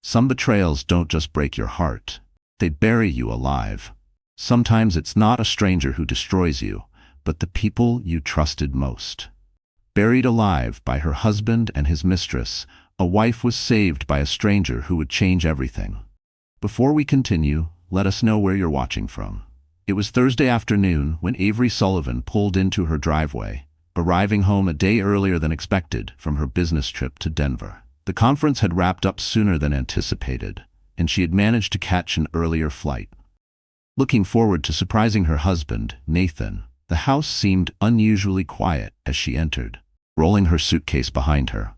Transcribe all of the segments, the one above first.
Some betrayals don't just break your heart, they bury you alive. Sometimes it's not a stranger who destroys you, but the people you trusted most. Buried alive by her husband and his mistress, a wife was saved by a stranger who would change everything. Before we continue, let us know where you're watching from. It was Thursday afternoon when Avery Sullivan pulled into her driveway, arriving home a day earlier than expected from her business trip to Denver. The conference had wrapped up sooner than anticipated, and she had managed to catch an earlier flight. Looking forward to surprising her husband, Nathan, the house seemed unusually quiet as she entered, rolling her suitcase behind her.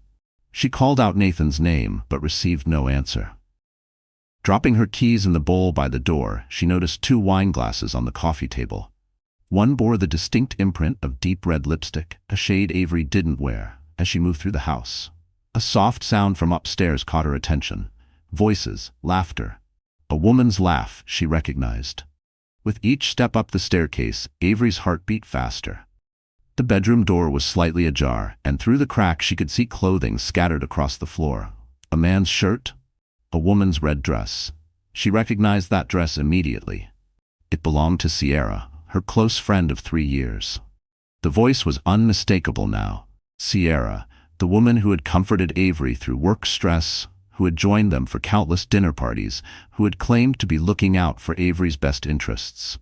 She called out Nathan's name but received no answer. Dropping her keys in the bowl by the door, she noticed 2 wine glasses on the coffee table. One bore the distinct imprint of deep red lipstick, a shade Avery didn't wear, as she moved through the house. A soft sound from upstairs caught her attention. Voices, laughter. A woman's laugh she recognized. With each step up the staircase, Avery's heart beat faster. The bedroom door was slightly ajar, and through the crack she could see clothing scattered across the floor. A man's shirt, a woman's red dress. She recognized that dress immediately. It belonged to Sierra, her close friend of 3 years. The voice was unmistakable now. Sierra, the woman who had comforted Avery through work stress, who had joined them for countless dinner parties, who had claimed to be looking out for Avery's best interests.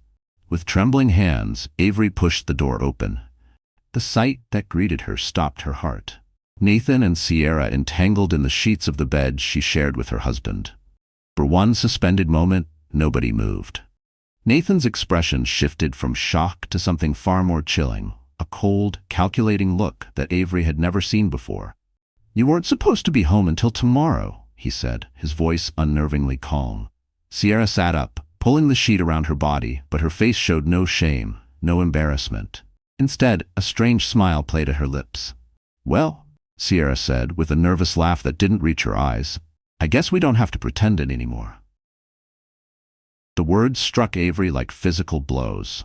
With trembling hands, Avery pushed the door open. The sight that greeted her stopped her heart. Nathan and Sierra entangled in the sheets of the bed she shared with her husband. For one suspended moment, nobody moved. Nathan's expression shifted from shock to something far more chilling, a cold, calculating look that Avery had never seen before. "You weren't supposed to be home until tomorrow," he said, his voice unnervingly calm. Sierra sat up, pulling the sheet around her body, but her face showed no shame, no embarrassment. Instead, a strange smile played at her lips. "Well," Sierra said, with a nervous laugh that didn't reach her eyes, "I guess we don't have to pretend it anymore." The words struck Avery like physical blows.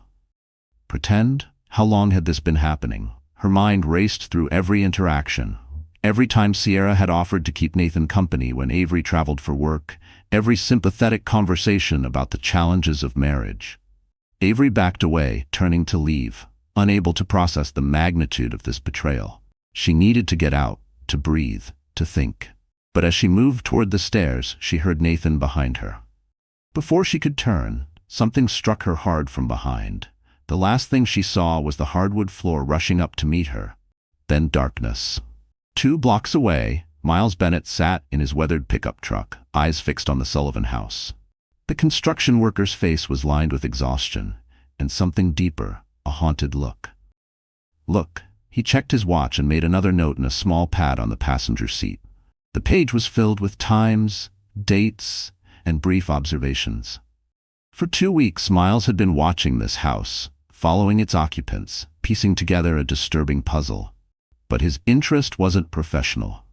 Pretend? How long had this been happening? Her mind raced through every interaction. Every time Sierra had offered to keep Nathan company when Avery traveled for work, every sympathetic conversation about the challenges of marriage. Avery backed away, turning to leave, unable to process the magnitude of this betrayal. She needed to get out, to breathe, to think. But as she moved toward the stairs, she heard Nathan behind her. Before she could turn, something struck her hard from behind. The last thing she saw was the hardwood floor rushing up to meet her. Then darkness. 2 blocks away, Miles Bennett sat in his weathered pickup truck, eyes fixed on the Sullivan house. The construction worker's face was lined with exhaustion, and something deeper, a haunted look. "Look." He checked his watch and made another note in a small pad on the passenger seat. The page was filled with times, dates, and brief observations. For 2 weeks, Miles had been watching this house, following its occupants, piecing together a disturbing puzzle. But his interest wasn't professional.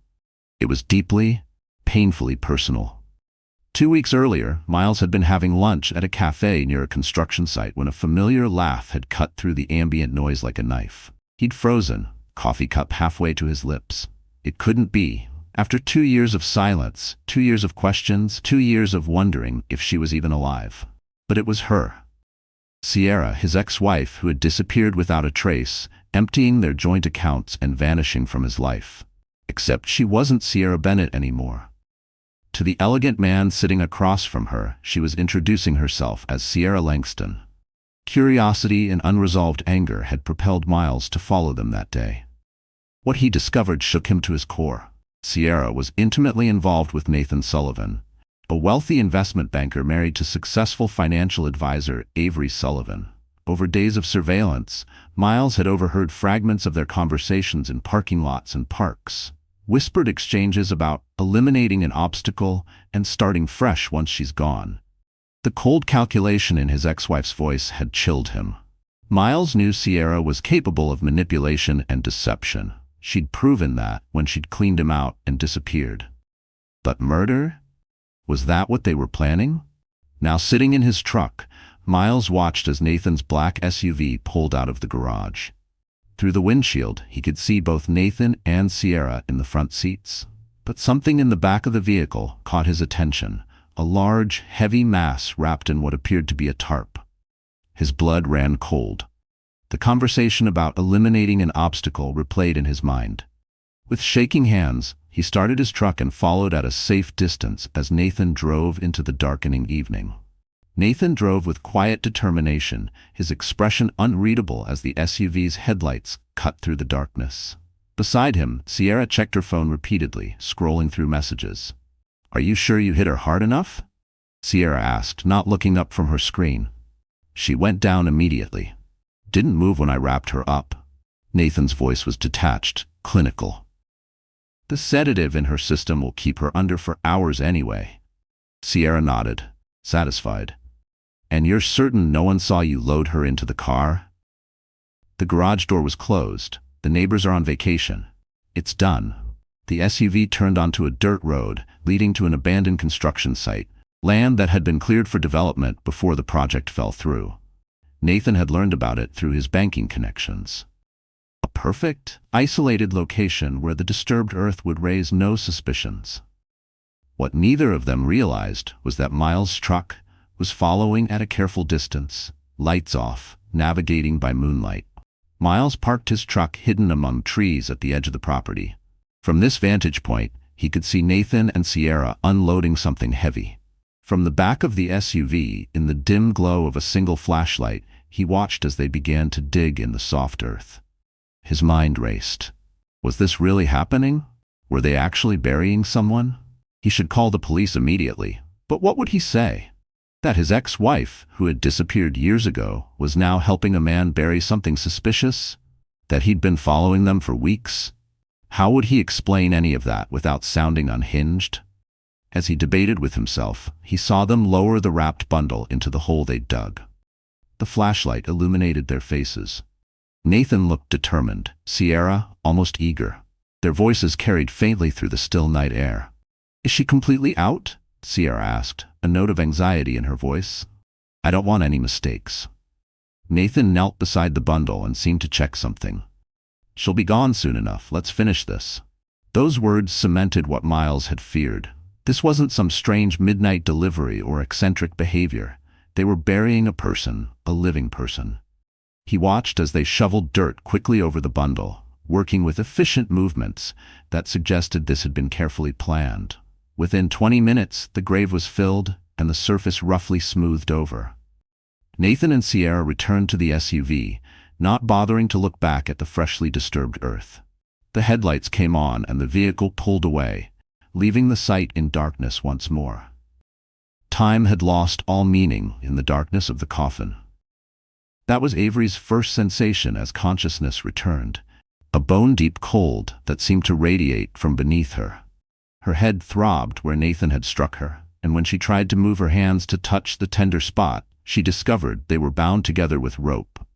It was deeply, painfully personal. 2 weeks earlier, Miles had been having lunch at a cafe near a construction site when a familiar laugh had cut through the ambient noise like a knife. He'd frozen, coffee cup halfway to his lips. It couldn't be. After 2 years of silence, 2 years of questions, 2 years of wondering if she was even alive. But it was her. Sierra, his ex-wife, who had disappeared without a trace, emptying their joint accounts and vanishing from his life. Except she wasn't Sierra Bennett anymore. To the elegant man sitting across from her, she was introducing herself as Sierra Langston. Curiosity and unresolved anger had propelled Miles to follow them that day. What he discovered shook him to his core. Sierra was intimately involved with Nathan Sullivan, a wealthy investment banker married to successful financial advisor Avery Sullivan. Over days of surveillance, Miles had overheard fragments of their conversations in parking lots and parks, whispered exchanges about eliminating an obstacle and starting fresh once she's gone. The cold calculation in his ex-wife's voice had chilled him. Miles knew Sierra was capable of manipulation and deception. She'd proven that when she'd cleaned him out and disappeared. But murder? Was that what they were planning? Now sitting in his truck, Miles watched as Nathan's black SUV pulled out of the garage. Through the windshield, he could see both Nathan and Sierra in the front seats. But something in the back of the vehicle caught his attention, a large, heavy mass wrapped in what appeared to be a tarp. His blood ran cold. The conversation about eliminating an obstacle replayed in his mind. With shaking hands, he started his truck and followed at a safe distance as Nathan drove into the darkening evening. Nathan drove with quiet determination, his expression unreadable as the SUV's headlights cut through the darkness. Beside him, Sierra checked her phone repeatedly, scrolling through messages. "Are you sure you hit her hard enough?" Sierra asked, not looking up from her screen. "She went down immediately. Didn't move when I wrapped her up." Nathan's voice was detached, clinical. "The sedative in her system will keep her under for hours anyway." Sierra nodded, satisfied. "And you're certain no one saw you load her into the car?" "The garage door was closed. The neighbors are on vacation. It's done." The SUV turned onto a dirt road, leading to an abandoned construction site, land that had been cleared for development before the project fell through. Nathan had learned about it through his banking connections. A perfect, isolated location where the disturbed earth would raise no suspicions. What neither of them realized was that Miles' truck was following at a careful distance, lights off, navigating by moonlight. Miles parked his truck hidden among trees at the edge of the property. From this vantage point, he could see Nathan and Sierra unloading something heavy. From the back of the SUV, in the dim glow of a single flashlight, he watched as they began to dig in the soft earth. His mind raced. Was this really happening? Were they actually burying someone? He should call the police immediately. But what would he say? That his ex-wife, who had disappeared years ago, was now helping a man bury something suspicious? That he'd been following them for weeks? How would he explain any of that without sounding unhinged? As he debated with himself, he saw them lower the wrapped bundle into the hole they'd dug. The flashlight illuminated their faces. Nathan looked determined, Sierra almost eager. Their voices carried faintly through the still night air. "Is she completely out?" Sierra asked, a note of anxiety in her voice. "I don't want any mistakes." Nathan knelt beside the bundle and seemed to check something. "She'll be gone soon enough. Let's finish this." Those words cemented what Miles had feared. This wasn't some strange midnight delivery or eccentric behavior. They were burying a person, a living person. He watched as they shoveled dirt quickly over the bundle, working with efficient movements that suggested this had been carefully planned. Within 20 minutes, the grave was filled and the surface roughly smoothed over. Nathan and Sierra returned to the SUV, not bothering to look back at the freshly disturbed earth. The headlights came on and the vehicle pulled away, leaving the site in darkness once more. Time had lost all meaning in the darkness of the coffin. That was Avery's first sensation as consciousness returned, a bone-deep cold that seemed to radiate from beneath her. Her head throbbed where Nathan had struck her, and when she tried to move her hands to touch the tender spot, she discovered they were bound together with rope.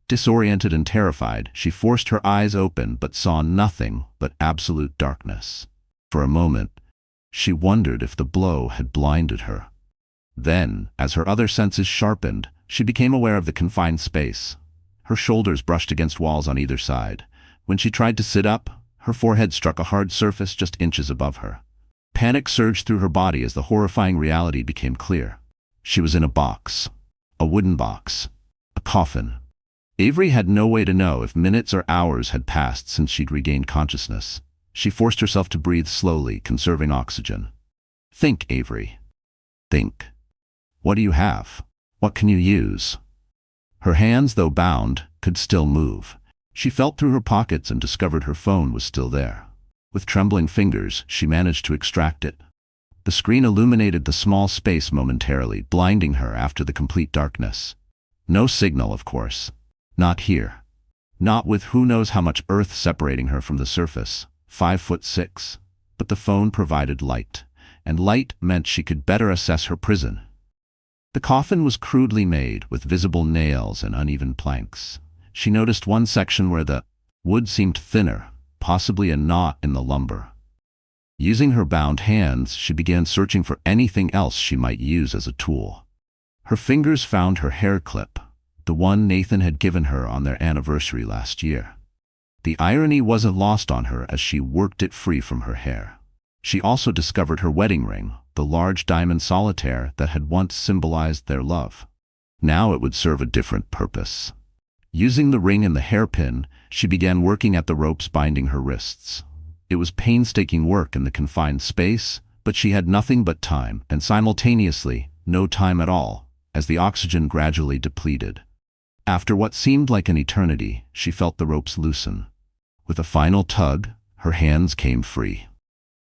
Disoriented and terrified, she forced her eyes open but saw nothing but absolute darkness. For a moment, she wondered if the blow had blinded her. Then, as her other senses sharpened, she became aware of the confined space. Her shoulders brushed against walls on either side. When she tried to sit up, her forehead struck a hard surface just inches above her. Panic surged through her body as the horrifying reality became clear. She was in a box. A wooden box. A coffin. Avery had no way to know if minutes or hours had passed since she'd regained consciousness. She forced herself to breathe slowly, conserving oxygen. "Think, Avery. Think. What do you have? What can you use?" Her hands, though bound, could still move. She felt through her pockets and discovered her phone was still there. With trembling fingers, she managed to extract it. The screen illuminated the small space momentarily, blinding her after the complete darkness. No signal, of course. Not here. Not with who knows how much earth separating her from the surface, 5'6". But the phone provided light, and light meant she could better assess her prison. The coffin was crudely made, with visible nails and uneven planks. She noticed one section where the wood seemed thinner, possibly a knot in the lumber. Using her bound hands, she began searching for anything else she might use as a tool. Her fingers found her hair clip, the one Nathan had given her on their anniversary last year. The irony wasn't lost on her as she worked it free from her hair. She also discovered her wedding ring, the large diamond solitaire that had once symbolized their love. Now it would serve a different purpose. Using the ring and the hairpin, she began working at the ropes binding her wrists. It was painstaking work in the confined space, but she had nothing but time, and simultaneously, no time at all, as the oxygen gradually depleted. After what seemed like an eternity, she felt the ropes loosen. With a final tug, her hands came free.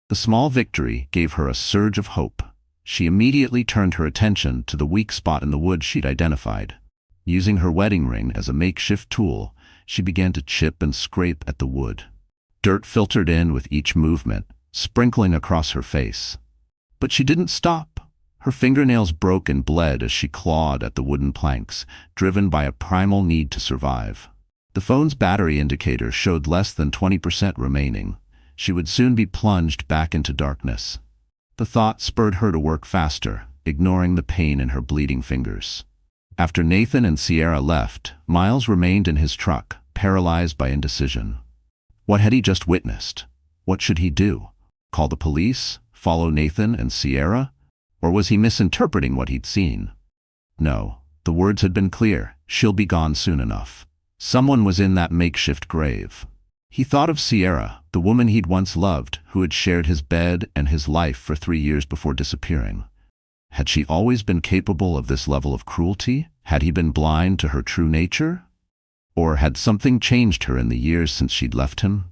The small victory gave her a surge of hope. She immediately turned her attention to the weak spot in the wood she'd identified. Using her wedding ring as a makeshift tool, she began to chip and scrape at the wood. Dirt filtered in with each movement, sprinkling across her face. But she didn't stop. Her fingernails broke and bled as she clawed at the wooden planks, driven by a primal need to survive. The phone's battery indicator showed less than 20% remaining. She would soon be plunged back into darkness. The thought spurred her to work faster, ignoring the pain in her bleeding fingers. After Nathan and Sierra left, Miles remained in his truck, paralyzed by indecision. What had he just witnessed? What should he do? Call the police? Follow Nathan and Sierra? Or was he misinterpreting what he'd seen? No, the words had been clear. She'll be gone soon enough. Someone was in that makeshift grave. He thought of Sierra, the woman he'd once loved, who had shared his bed and his life for 3 years before disappearing. Had she always been capable of this level of cruelty? Had he been blind to her true nature? Or had something changed her in the years since she'd left him?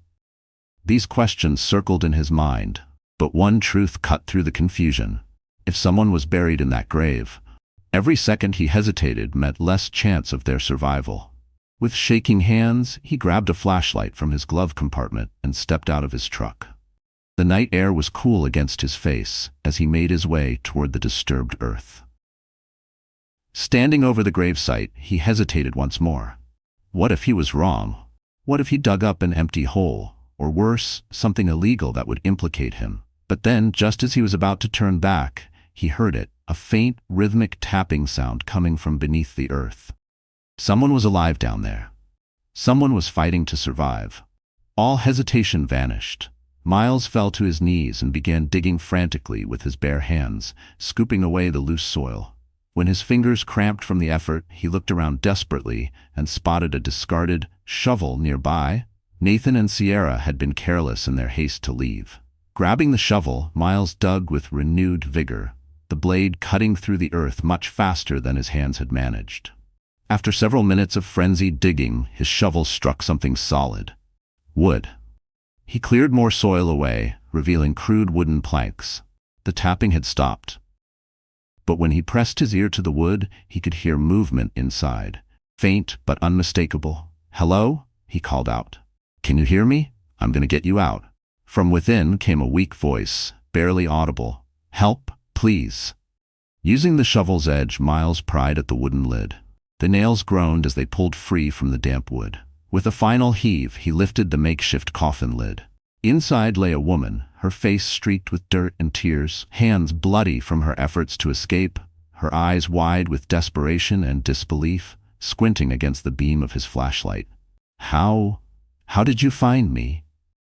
These questions circled in his mind, but one truth cut through the confusion. If someone was buried in that grave, every second he hesitated meant less chance of their survival. With shaking hands, he grabbed a flashlight from his glove compartment and stepped out of his truck. The night air was cool against his face as he made his way toward the disturbed earth. Standing over the gravesite, he hesitated once more. What if he was wrong? What if he dug up an empty hole, or worse, something illegal that would implicate him? But then, just as he was about to turn back, he heard it, a faint, rhythmic tapping sound coming from beneath the earth. Someone was alive down there. Someone was fighting to survive. All hesitation vanished. Miles fell to his knees and began digging frantically with his bare hands, scooping away the loose soil. When his fingers cramped from the effort, he looked around desperately and spotted a discarded shovel nearby. Nathan and Sierra had been careless in their haste to leave. Grabbing the shovel, Miles dug with renewed vigor, the blade cutting through the earth much faster than his hands had managed. After several minutes of frenzied digging, his shovel struck something solid. Wood. He cleared more soil away, revealing crude wooden planks. The tapping had stopped. But when he pressed his ear to the wood, he could hear movement inside. Faint but unmistakable. "Hello?" he called out. "Can you hear me? I'm going to get you out." From within came a weak voice, barely audible. "Help, please." Using the shovel's edge, Miles pried at the wooden lid. The nails groaned as they pulled free from the damp wood. With a final heave, he lifted the makeshift coffin lid. Inside lay a woman, her face streaked with dirt and tears, hands bloody from her efforts to escape, her eyes wide with desperation and disbelief, squinting against the beam of his flashlight. How did you find me?"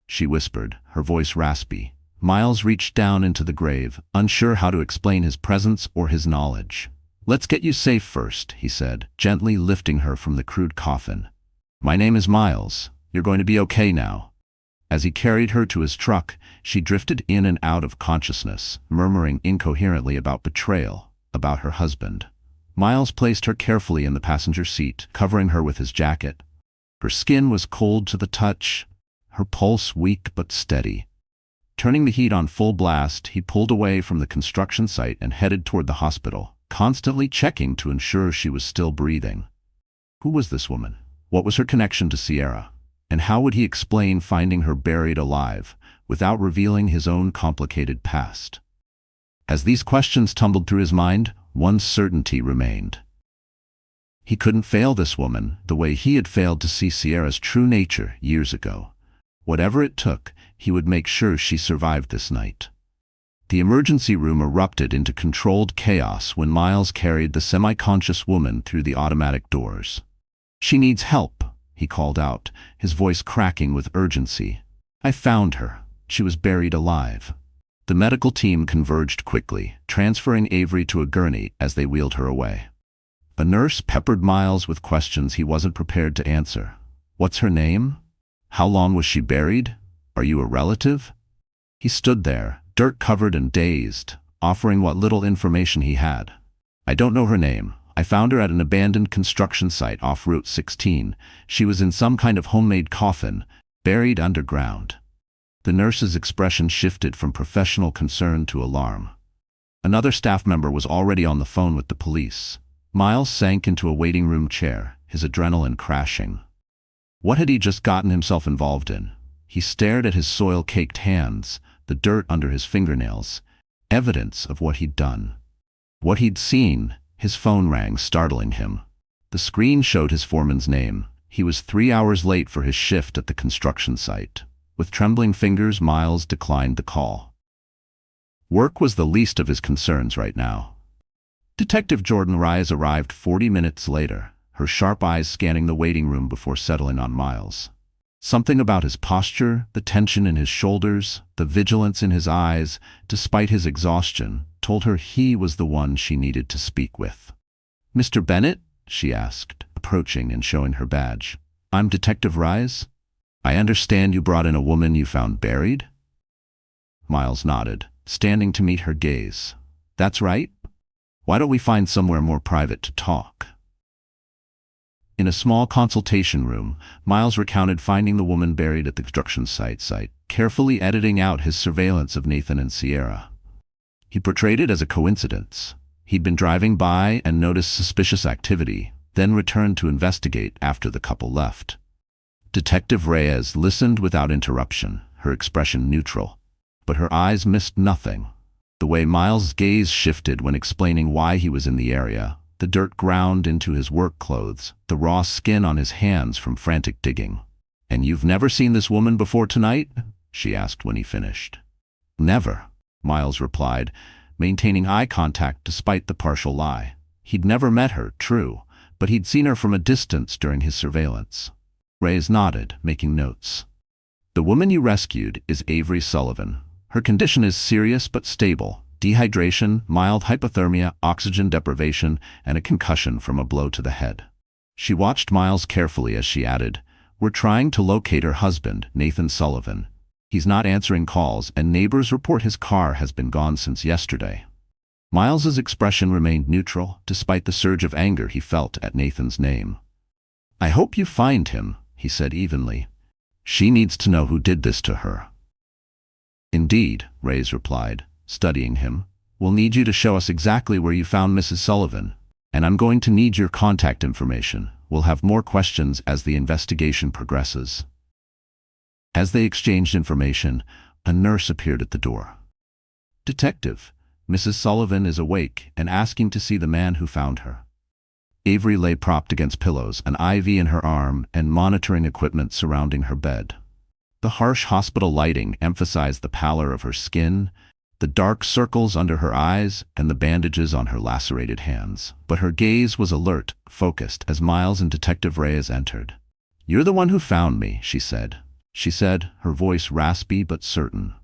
she whispered, her voice raspy. Miles reached down into the grave, unsure how to explain his presence or his knowledge. "Let's get you safe first," he said, gently lifting her from the crude coffin. "My name is Miles. You're going to be okay now." As he carried her to his truck, she drifted in and out of consciousness, murmuring incoherently about betrayal, about her husband. Miles placed her carefully in the passenger seat, covering her with his jacket. Her skin was cold to the touch, her pulse weak but steady. Turning the heat on full blast, he pulled away from the construction site and headed toward the hospital, constantly checking to ensure she was still breathing. Who was this woman? What was her connection to Sierra? And how would he explain finding her buried alive, without revealing his own complicated past? As these questions tumbled through his mind, one certainty remained. He couldn't fail this woman the way he had failed to see Sierra's true nature years ago. Whatever it took, he would make sure she survived this night. The emergency room erupted into controlled chaos when Miles carried the semi-conscious woman through the automatic doors. "She needs help," he called out, his voice cracking with urgency. "I found her. She was buried alive." The medical team converged quickly, transferring Avery to a gurney as they wheeled her away. A nurse peppered Miles with questions he wasn't prepared to answer. What's her name? How long was she buried? Are you a relative? He stood there, dirt-covered and dazed, offering what little information he had. I don't know her name. I found her at an abandoned construction site off Route 16. She was in some kind of homemade coffin, buried underground. The nurse's expression shifted from professional concern to alarm. Another staff member was already on the phone with the police. Miles sank into a waiting room chair, his adrenaline crashing. What had he just gotten himself involved in? He stared at his soil-caked hands, the dirt under his fingernails, evidence of what he'd done. What he'd seen. His phone rang, startling him. The screen showed his foreman's name. He was 3 hours late for his shift at the construction site. With trembling fingers, Miles declined the call. Work was the least of his concerns right now. Detective Jordan Rise arrived 40 minutes later, her sharp eyes scanning the waiting room before settling on Miles. Something about his posture, the tension in his shoulders, the vigilance in his eyes, despite his exhaustion, told her he was the one she needed to speak with. "Mr. Bennett?" she asked, approaching and showing her badge. "I'm Detective Rise. I understand you brought in a woman you found buried?" Miles nodded, standing to meet her gaze. "That's right. Why don't we find somewhere more private to talk?" In a small consultation room, Miles recounted finding the woman buried at the construction site, carefully editing out his surveillance of Nathan and Sierra. He portrayed it as a coincidence. He'd been driving by and noticed suspicious activity, then returned to investigate after the couple left. Detective Reyes listened without interruption, her expression neutral. But her eyes missed nothing. The way Miles' gaze shifted when explaining why he was in the area, the dirt ground into his work clothes, the raw skin on his hands from frantic digging. "And you've never seen this woman before tonight?" she asked when he finished. "Never," Miles replied, maintaining eye contact despite the partial lie. He'd never met her, true, but he'd seen her from a distance during his surveillance. Reyes nodded, making notes. "The woman you rescued is Avery Sullivan. Her condition is serious but stable. Dehydration, mild hypothermia, oxygen deprivation, and a concussion from a blow to the head." She watched Miles carefully as she added, "We're trying to locate her husband, Nathan Sullivan. He's not answering calls, and neighbors report his car has been gone since yesterday." Miles's expression remained neutral, despite the surge of anger he felt at Nathan's name. "I hope you find him," he said evenly. "She needs to know who did this to her." "Indeed," Reyes replied, studying him. "We'll need you to show us exactly where you found Mrs. Sullivan, and I'm going to need your contact information. We'll have more questions as the investigation progresses." As they exchanged information, a nurse appeared at the door. "Detective, Mrs. Sullivan is awake and asking to see the man who found her." Avery lay propped against pillows, an IV in her arm, and monitoring equipment surrounding her bed. The harsh hospital lighting emphasized the pallor of her skin, the dark circles under her eyes, and the bandages on her lacerated hands. But her gaze was alert, focused, as Miles and Detective Reyes entered. "You're the one who found me," she said. Her voice raspy but certain.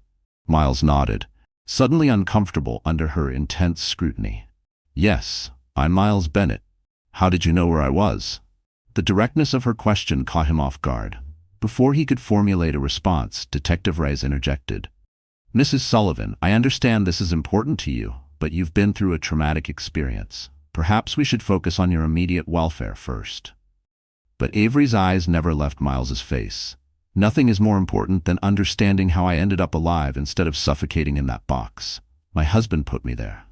Miles nodded, suddenly uncomfortable under her intense scrutiny. "Yes, I'm Miles Bennett. How did you know where I was?" The directness of her question caught him off guard. Before he could formulate a response, Detective Reyes interjected. "Mrs. Sullivan, I understand this is important to you, but you've been through a traumatic experience. Perhaps we should focus on your immediate welfare first." But Avery's eyes never left Miles's face. "Nothing is more important than understanding how I ended up alive instead of suffocating in that box. My husband put me there."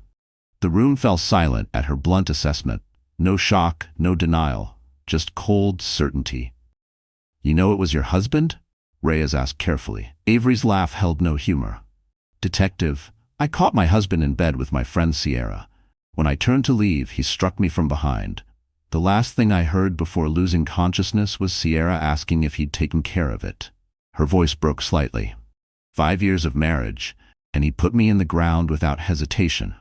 The room fell silent at her blunt assessment. No shock, no denial, just cold certainty. "You know it was your husband?" Reyes asked carefully. Avery's laugh held no humor. "Detective, I caught my husband in bed with my friend Sierra. When I turned to leave, he struck me from behind. The last thing I heard before losing consciousness was Sierra asking if he'd taken care of it." Her voice broke slightly. 5 years of marriage, and he put me in the ground without hesitation.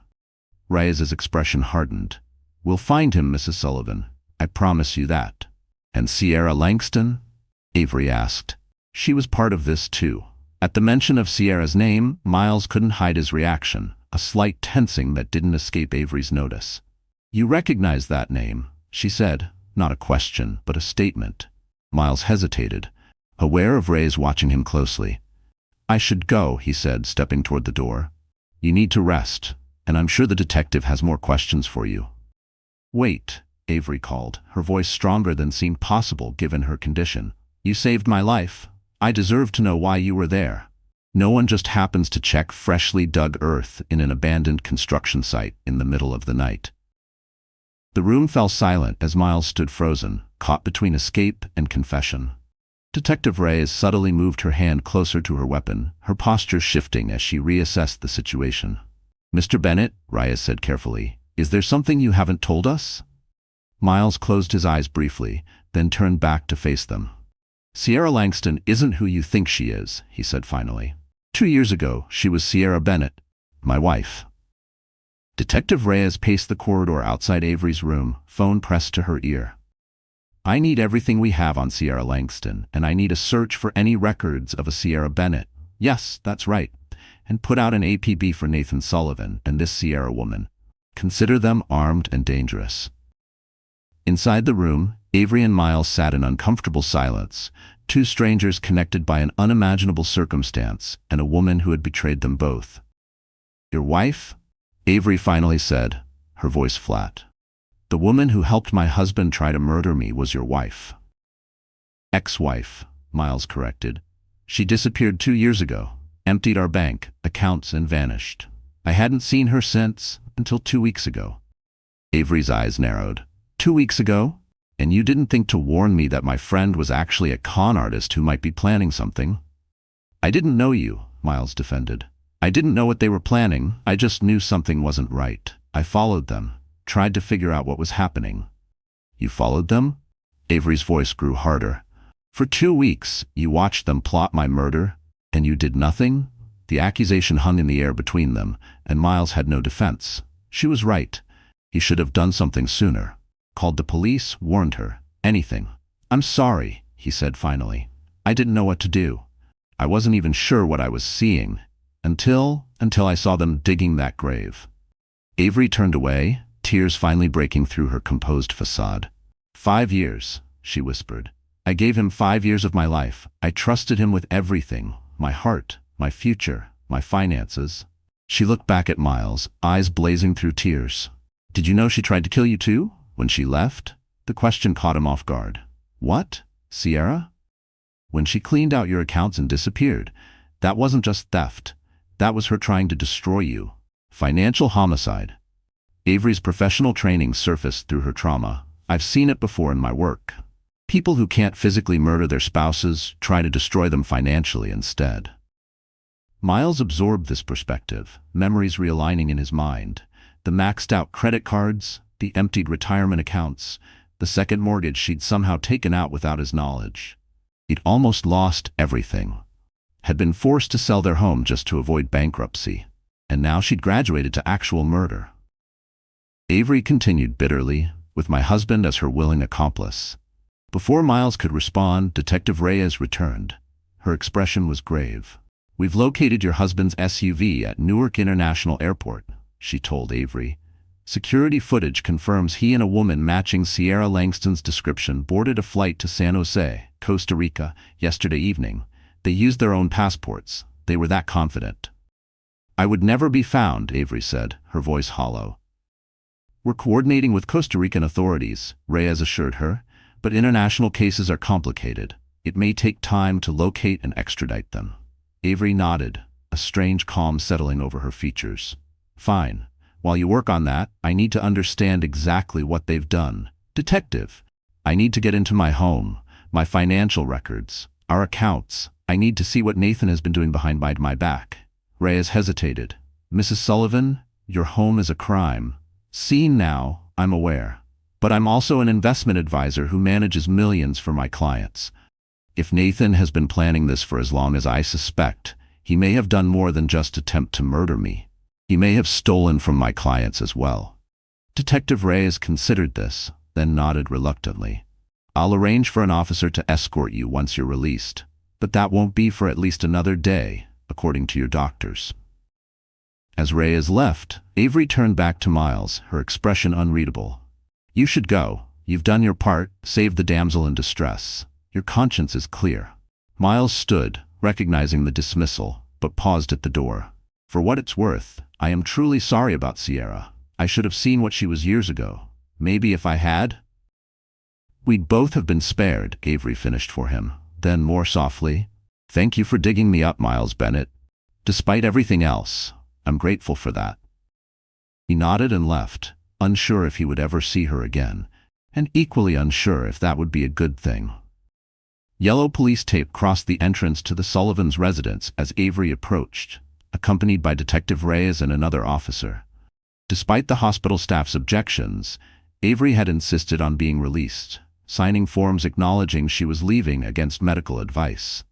Reyes's expression hardened. "We'll find him, Mrs. Sullivan. I promise you that." "And Sierra Langston?" Avery asked. "She was part of this too." At the mention of Sierra's name, Miles couldn't hide his reaction, a slight tensing that didn't escape Avery's notice. "You recognize that name," she said, not a question, but a statement. Miles hesitated, aware of Reyes watching him closely. "I should go," he said, stepping toward the door. "You need to rest, and I'm sure the detective has more questions for you." "Wait," Avery called, her voice stronger than seemed possible given her condition. "You saved my life. I deserve to know why you were there. No one just happens to check freshly dug earth in an abandoned construction site in the middle of the night." The room fell silent as Miles stood frozen, caught between escape and confession. Detective Reyes subtly moved her hand closer to her weapon, her posture shifting as she reassessed the situation. "Mr. Bennett," Reyes said carefully, "is there something you haven't told us?" Miles closed his eyes briefly, then turned back to face them. "Sierra Langston isn't who you think she is," he said finally. 2 years ago, she was Sierra Bennett, my wife." Detective Reyes paced the corridor outside Avery's room, phone pressed to her ear. "I need everything we have on Sierra Langston, and I need a search for any records of a Sierra Bennett. Yes, that's right. And put out an APB for Nathan Sullivan and this Sierra woman. Consider them armed and dangerous." Inside the room, Avery and Miles sat in uncomfortable silence, two strangers connected by an unimaginable circumstance and a woman who had betrayed them both. "Your wife?" Avery finally said, her voice flat. "The woman who helped my husband try to murder me was your wife." "Ex-wife," Miles corrected. "She disappeared 2 years ago, emptied our bank accounts and vanished. I hadn't seen her since, until 2 weeks ago." Avery's eyes narrowed. 2 weeks ago? And you didn't think to warn me that my friend was actually a con artist who might be planning something? "I didn't know you," Miles defended. "I didn't know what they were planning, I just knew something wasn't right. I followed them, tried to figure out what was happening." "You followed them?" Avery's voice grew harder. "For 2 weeks, you watched them plot my murder, and you did nothing?" The accusation hung in the air between them, and Miles had no defense. She was right. He should have done something sooner. Called the police, warned her, anything. "I'm sorry," he said finally. "I didn't know what to do. I wasn't even sure what I was seeing, until I saw them digging that grave." Avery turned away, tears finally breaking through her composed facade. 5 years, she whispered. "I gave him 5 years of my life. I trusted him with everything, my heart, my future, my finances." She looked back at Miles, eyes blazing through tears. "Did you know she tried to kill you too? When she left?" The question caught him off guard. "What? Sierra?" "When she cleaned out your accounts and disappeared. That wasn't just theft. That was her trying to destroy you. Financial homicide." Avery's professional training surfaced through her trauma. "I've seen it before in my work. People who can't physically murder their spouses try to destroy them financially instead." Miles absorbed this perspective, memories realigning in his mind. The maxed-out credit cards, the emptied retirement accounts, the second mortgage she'd somehow taken out without his knowledge. He'd almost lost everything. Had been forced to sell their home just to avoid bankruptcy. And now she'd graduated to actual murder. Avery continued bitterly, with my husband as her willing accomplice. Before Miles could respond, Detective Reyes returned. Her expression was grave. "We've located your husband's SUV at Newark International Airport," she told Avery. "Security footage confirms he and a woman matching Sierra Langston's description boarded a flight to San Jose, Costa Rica, yesterday evening. They used their own passports. They were that confident." "I would never be found," Avery said, her voice hollow. "We're coordinating with Costa Rican authorities," Reyes assured her, "but international cases are complicated. It may take time to locate and extradite them." Avery nodded, a strange calm settling over her features. "Fine. While you work on that, I need to understand exactly what they've done. Detective, I need to get into my home, my financial records, our accounts. I need to see what Nathan has been doing behind my back." Reyes hesitated. "Mrs. Sullivan, your home is a crime. Seen now, I'm aware. But I'm also an investment advisor who manages millions for my clients. If Nathan has been planning this for as long as I suspect, he may have done more than just attempt to murder me. He may have stolen from my clients as well." Detective Reyes considered this, then nodded reluctantly. "I'll arrange for an officer to escort you once you're released. But that won't be for at least another day, according to your doctors. As Reyes left, Avery turned back to Miles, her expression unreadable. You should go. You've done your part, saved the damsel in distress. Your conscience is clear. Miles stood, recognizing the dismissal, but paused at the door. For what it's worth, I am truly sorry about Sierra. I should have seen what she was years ago. Maybe if I had? We'd both have been spared, Avery finished for him. Then more softly, thank you for digging me up, Miles Bennett. Despite everything else, I'm grateful for that. He nodded and left, unsure if he would ever see her again, and equally unsure if that would be a good thing. Yellow police tape crossed the entrance to the Sullivans' residence as Avery approached, accompanied by Detective Reyes and another officer. Despite the hospital staff's objections, Avery had insisted on being released, signing forms acknowledging she was leaving against medical advice.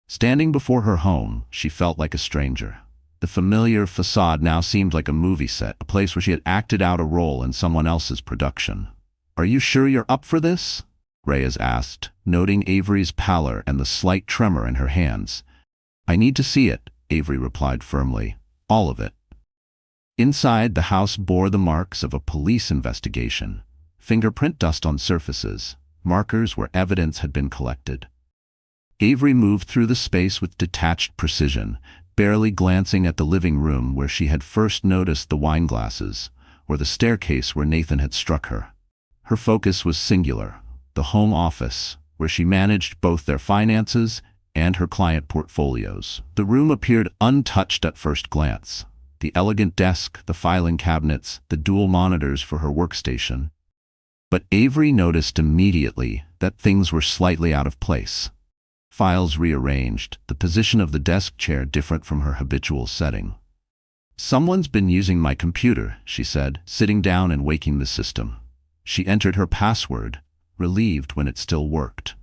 Standing before her home, she felt like a stranger. The familiar facade now seemed like a movie set, a place where she had acted out a role in someone else's production. Are you sure you're up for this? Reyes asked, noting Avery's pallor and the slight tremor in her hands. I need to see it, Avery replied firmly. All of it. Inside, the house bore the marks of a police investigation. Fingerprint dust on surfaces, markers where evidence had been collected. Avery moved through the space with detached precision, barely glancing at the living room where she had first noticed the wine glasses, or the staircase where Nathan had struck her. Her focus was singular, the home office, where she managed both their finances and her client portfolios. The room appeared untouched at first glance. The elegant desk, the filing cabinets, the dual monitors for her workstation. But Avery noticed immediately that things were slightly out of place. Files rearranged, the position of the desk chair different from her habitual setting. Someone's been using my computer, she said, sitting down and waking the system. She entered her password, relieved when it still worked.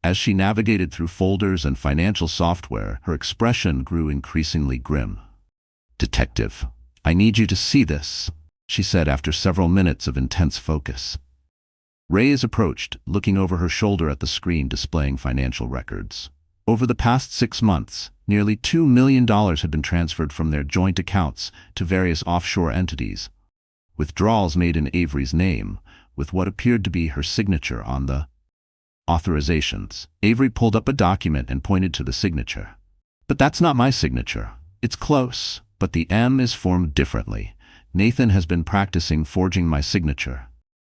As she navigated through folders and financial software, her expression grew increasingly grim. Detective, I need you to see this, she said after several minutes of intense focus. Reyes approached, looking over her shoulder at the screen displaying financial records. Over the past 6 months, nearly $2 million had been transferred from their joint accounts to various offshore entities. Withdrawals made in Avery's name, with what appeared to be her signature on the authorizations. Avery pulled up a document and pointed to the signature. But that's not my signature. It's close, but the M is formed differently. Nathan has been practicing forging my signature.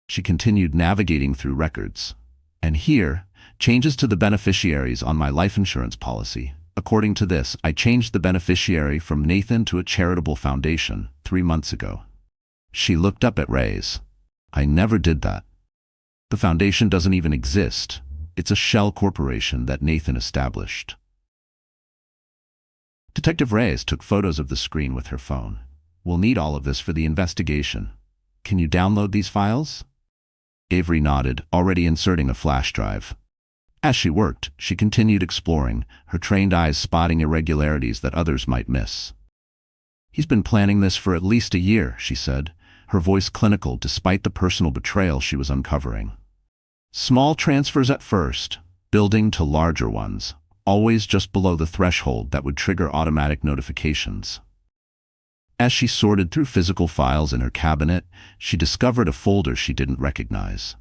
She continued navigating through records. And here, changes to the beneficiaries on my life insurance policy. According to this, I changed the beneficiary from Nathan to a charitable foundation 3 months ago. She looked up at Reyes. I never did that. The foundation doesn't even exist. It's a shell corporation that Nathan established. Detective Reyes took photos of the screen with her phone. We'll need all of this for the investigation. Can you download these files? Avery nodded, already inserting a flash drive. As she worked, she continued exploring, her trained eyes spotting irregularities that others might miss. He's been planning this for at least a year, she said, her voice clinical despite the personal betrayal she was uncovering. Small transfers at first, building to larger ones, always just below the threshold that would trigger automatic notifications. As she sorted through physical files in her cabinet, she discovered a folder she didn't recognize.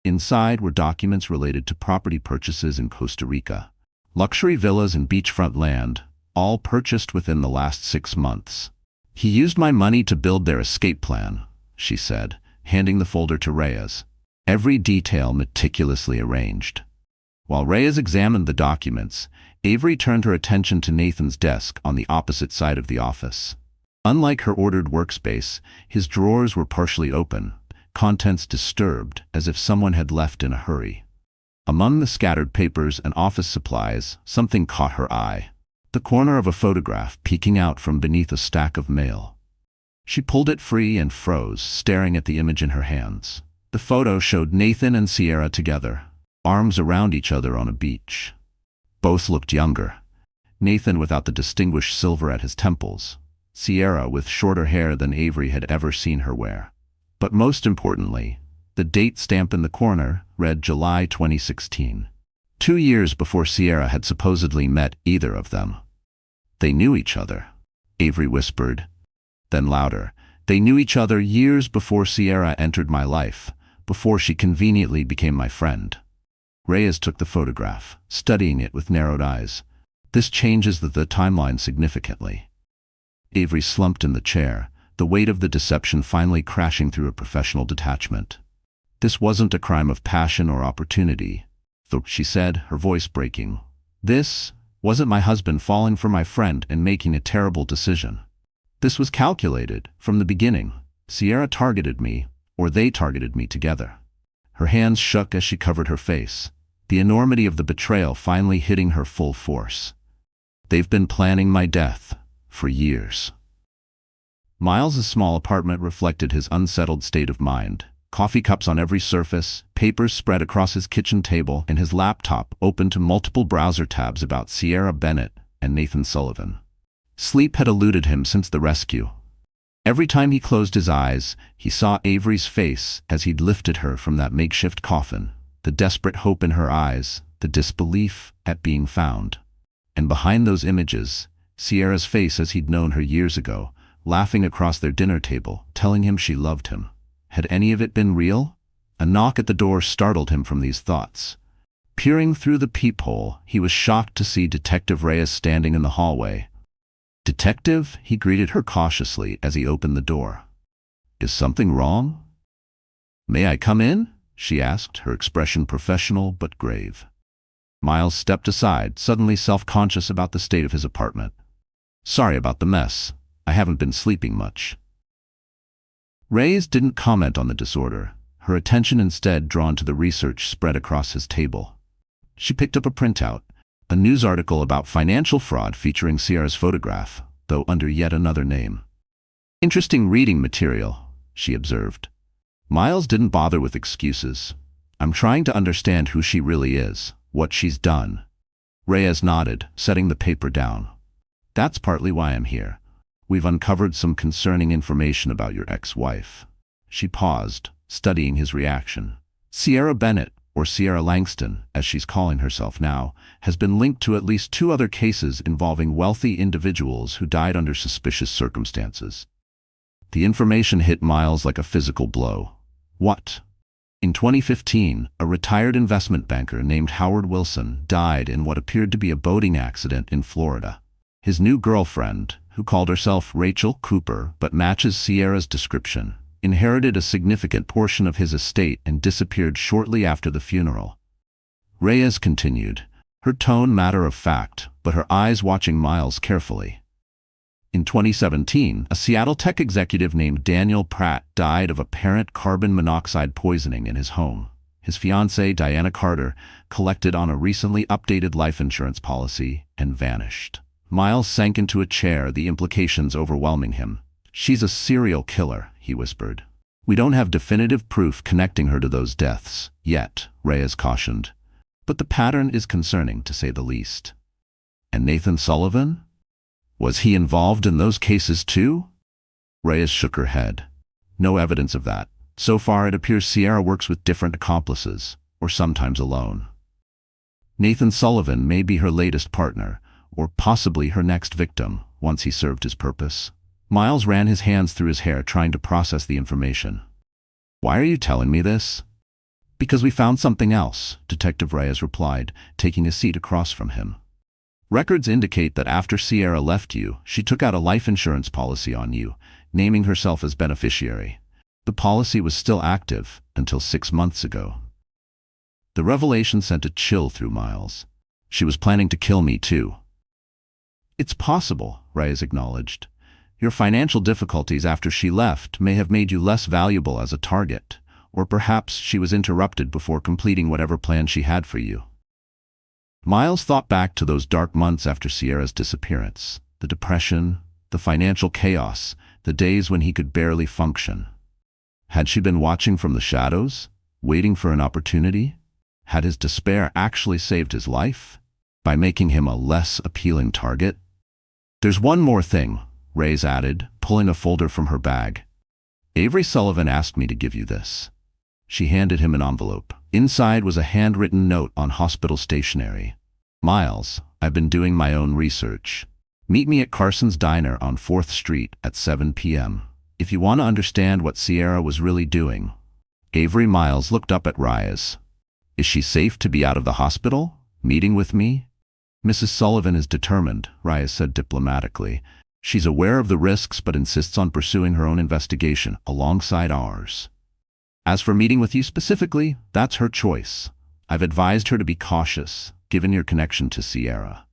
Inside were documents related to property purchases in Costa Rica, luxury villas and beachfront land, all purchased within the last 6 months. He used my money to build their escape plan, she said, handing the folder to Reyes, every detail meticulously arranged. While Reyes examined the documents, Avery turned her attention to Nathan's desk on the opposite side of the office. Unlike her ordered workspace, his drawers were partially open, contents disturbed as if someone had left in a hurry. Among the scattered papers and office supplies, something caught her eye. The corner of a photograph peeking out from beneath a stack of mail. She pulled it free and froze, staring at the image in her hands. The photo showed Nathan and Sierra together, arms around each other on a beach. Both looked younger. Nathan without the distinguished silver at his temples. Sierra with shorter hair than Avery had ever seen her wear. But most importantly, the date stamp in the corner read July 2016. 2 years before Sierra had supposedly met either of them. They knew each other, Avery whispered. Then louder, they knew each other years before Sierra entered my life, before she conveniently became my friend. Reyes took the photograph, studying it with narrowed eyes. This changes the timeline significantly. Avery slumped in the chair, the weight of the deception finally crashing through a professional detachment. This wasn't a crime of passion or opportunity, though, she said, her voice breaking. This wasn't my husband falling for my friend and making a terrible decision. This was calculated from the beginning. Sierra targeted me, or they targeted me together. Her hands shook as she covered her face, the enormity of the betrayal finally hitting her full force. They've been planning my death for years. Miles's small apartment reflected his unsettled state of mind. Coffee cups on every surface, papers spread across his kitchen table, and his laptop open to multiple browser tabs about Sierra Bennett and Nathan Sullivan. Sleep had eluded him since the rescue. Every time he closed his eyes, he saw Avery's face as he'd lifted her from that makeshift coffin, the desperate hope in her eyes, the disbelief at being found. And behind those images, Sierra's face as he'd known her years ago, laughing across their dinner table, telling him she loved him. Had any of it been real? A knock at the door startled him from these thoughts. Peering through the peephole, he was shocked to see Detective Reyes standing in the hallway. "Detective?" he greeted her cautiously as he opened the door. "Is something wrong?" "May I come in?" she asked, her expression professional but grave. Miles stepped aside, suddenly self-conscious about the state of his apartment. "Sorry about the mess. I haven't been sleeping much." Reyes didn't comment on the disorder, her attention instead drawn to the research spread across his table. She picked up a printout, a news article about financial fraud featuring Sierra's photograph, though under yet another name. "Interesting reading material," she observed. Miles didn't bother with excuses. "I'm trying to understand who she really is, what she's done." Reyes nodded, setting the paper down. "That's partly why I'm here. We've uncovered some concerning information about your ex-wife." She paused, studying his reaction. Sierra Bennett, or Sierra Langston, as she's calling herself now, has been linked to at least 2 other cases involving wealthy individuals who died under suspicious circumstances. The information hit Miles like a physical blow. What? In 2015, a retired investment banker named Howard Wilson died in what appeared to be a boating accident in Florida. His new girlfriend, who called herself Rachel Cooper but matches Sierra's description, inherited a significant portion of his estate and disappeared shortly after the funeral. Reyes continued, her tone matter of fact, but her eyes watching Miles carefully. In 2017, a Seattle tech executive named Daniel Pratt died of apparent carbon monoxide poisoning in his home. His fiancée, Diana Carter, collected on a recently updated life insurance policy and vanished. Miles sank into a chair, the implications overwhelming him. "She's a serial killer," he whispered. "We don't have definitive proof connecting her to those deaths, yet," Reyes cautioned. "But the pattern is concerning, to say the least." "And Nathan Sullivan? Was he involved in those cases too?" Reyes shook her head. "No evidence of that. So far it appears Sierra works with different accomplices, or sometimes alone. Nathan Sullivan may be her latest partner, or possibly her next victim, once he served his purpose." Miles ran his hands through his hair, trying to process the information. "Why are you telling me this?" "Because we found something else," Detective Reyes replied, taking a seat across from him. "Records indicate that after Sierra left you, she took out a life insurance policy on you, naming herself as beneficiary. The policy was still active until 6 months ago." The revelation sent a chill through Miles. "She was planning to kill me too." "It's possible," Reyes acknowledged. "Your financial difficulties after she left may have made you less valuable as a target, or perhaps she was interrupted before completing whatever plan she had for you." Miles thought back to those dark months after Sierra's disappearance, the depression, the financial chaos, the days when he could barely function. Had she been watching from the shadows, waiting for an opportunity? Had his despair actually saved his life, by making him a less appealing target? "There's one more thing," Reyes added, pulling a folder from her bag. "Avery Sullivan asked me to give you this." She handed him an envelope. Inside was a handwritten note on hospital stationery. Miles, I've been doing my own research. Meet me at Carson's Diner on 4th Street at 7 p.m. if you want to understand what Sierra was really doing. Avery. Miles looked up at Reyes. Is she safe to be out of the hospital? Meeting with me? Mrs. Sullivan is determined, Reyes said diplomatically. She's aware of the risks but insists on pursuing her own investigation alongside ours. As for meeting with you specifically, that's her choice. I've advised her to be cautious, given your connection to Sierra.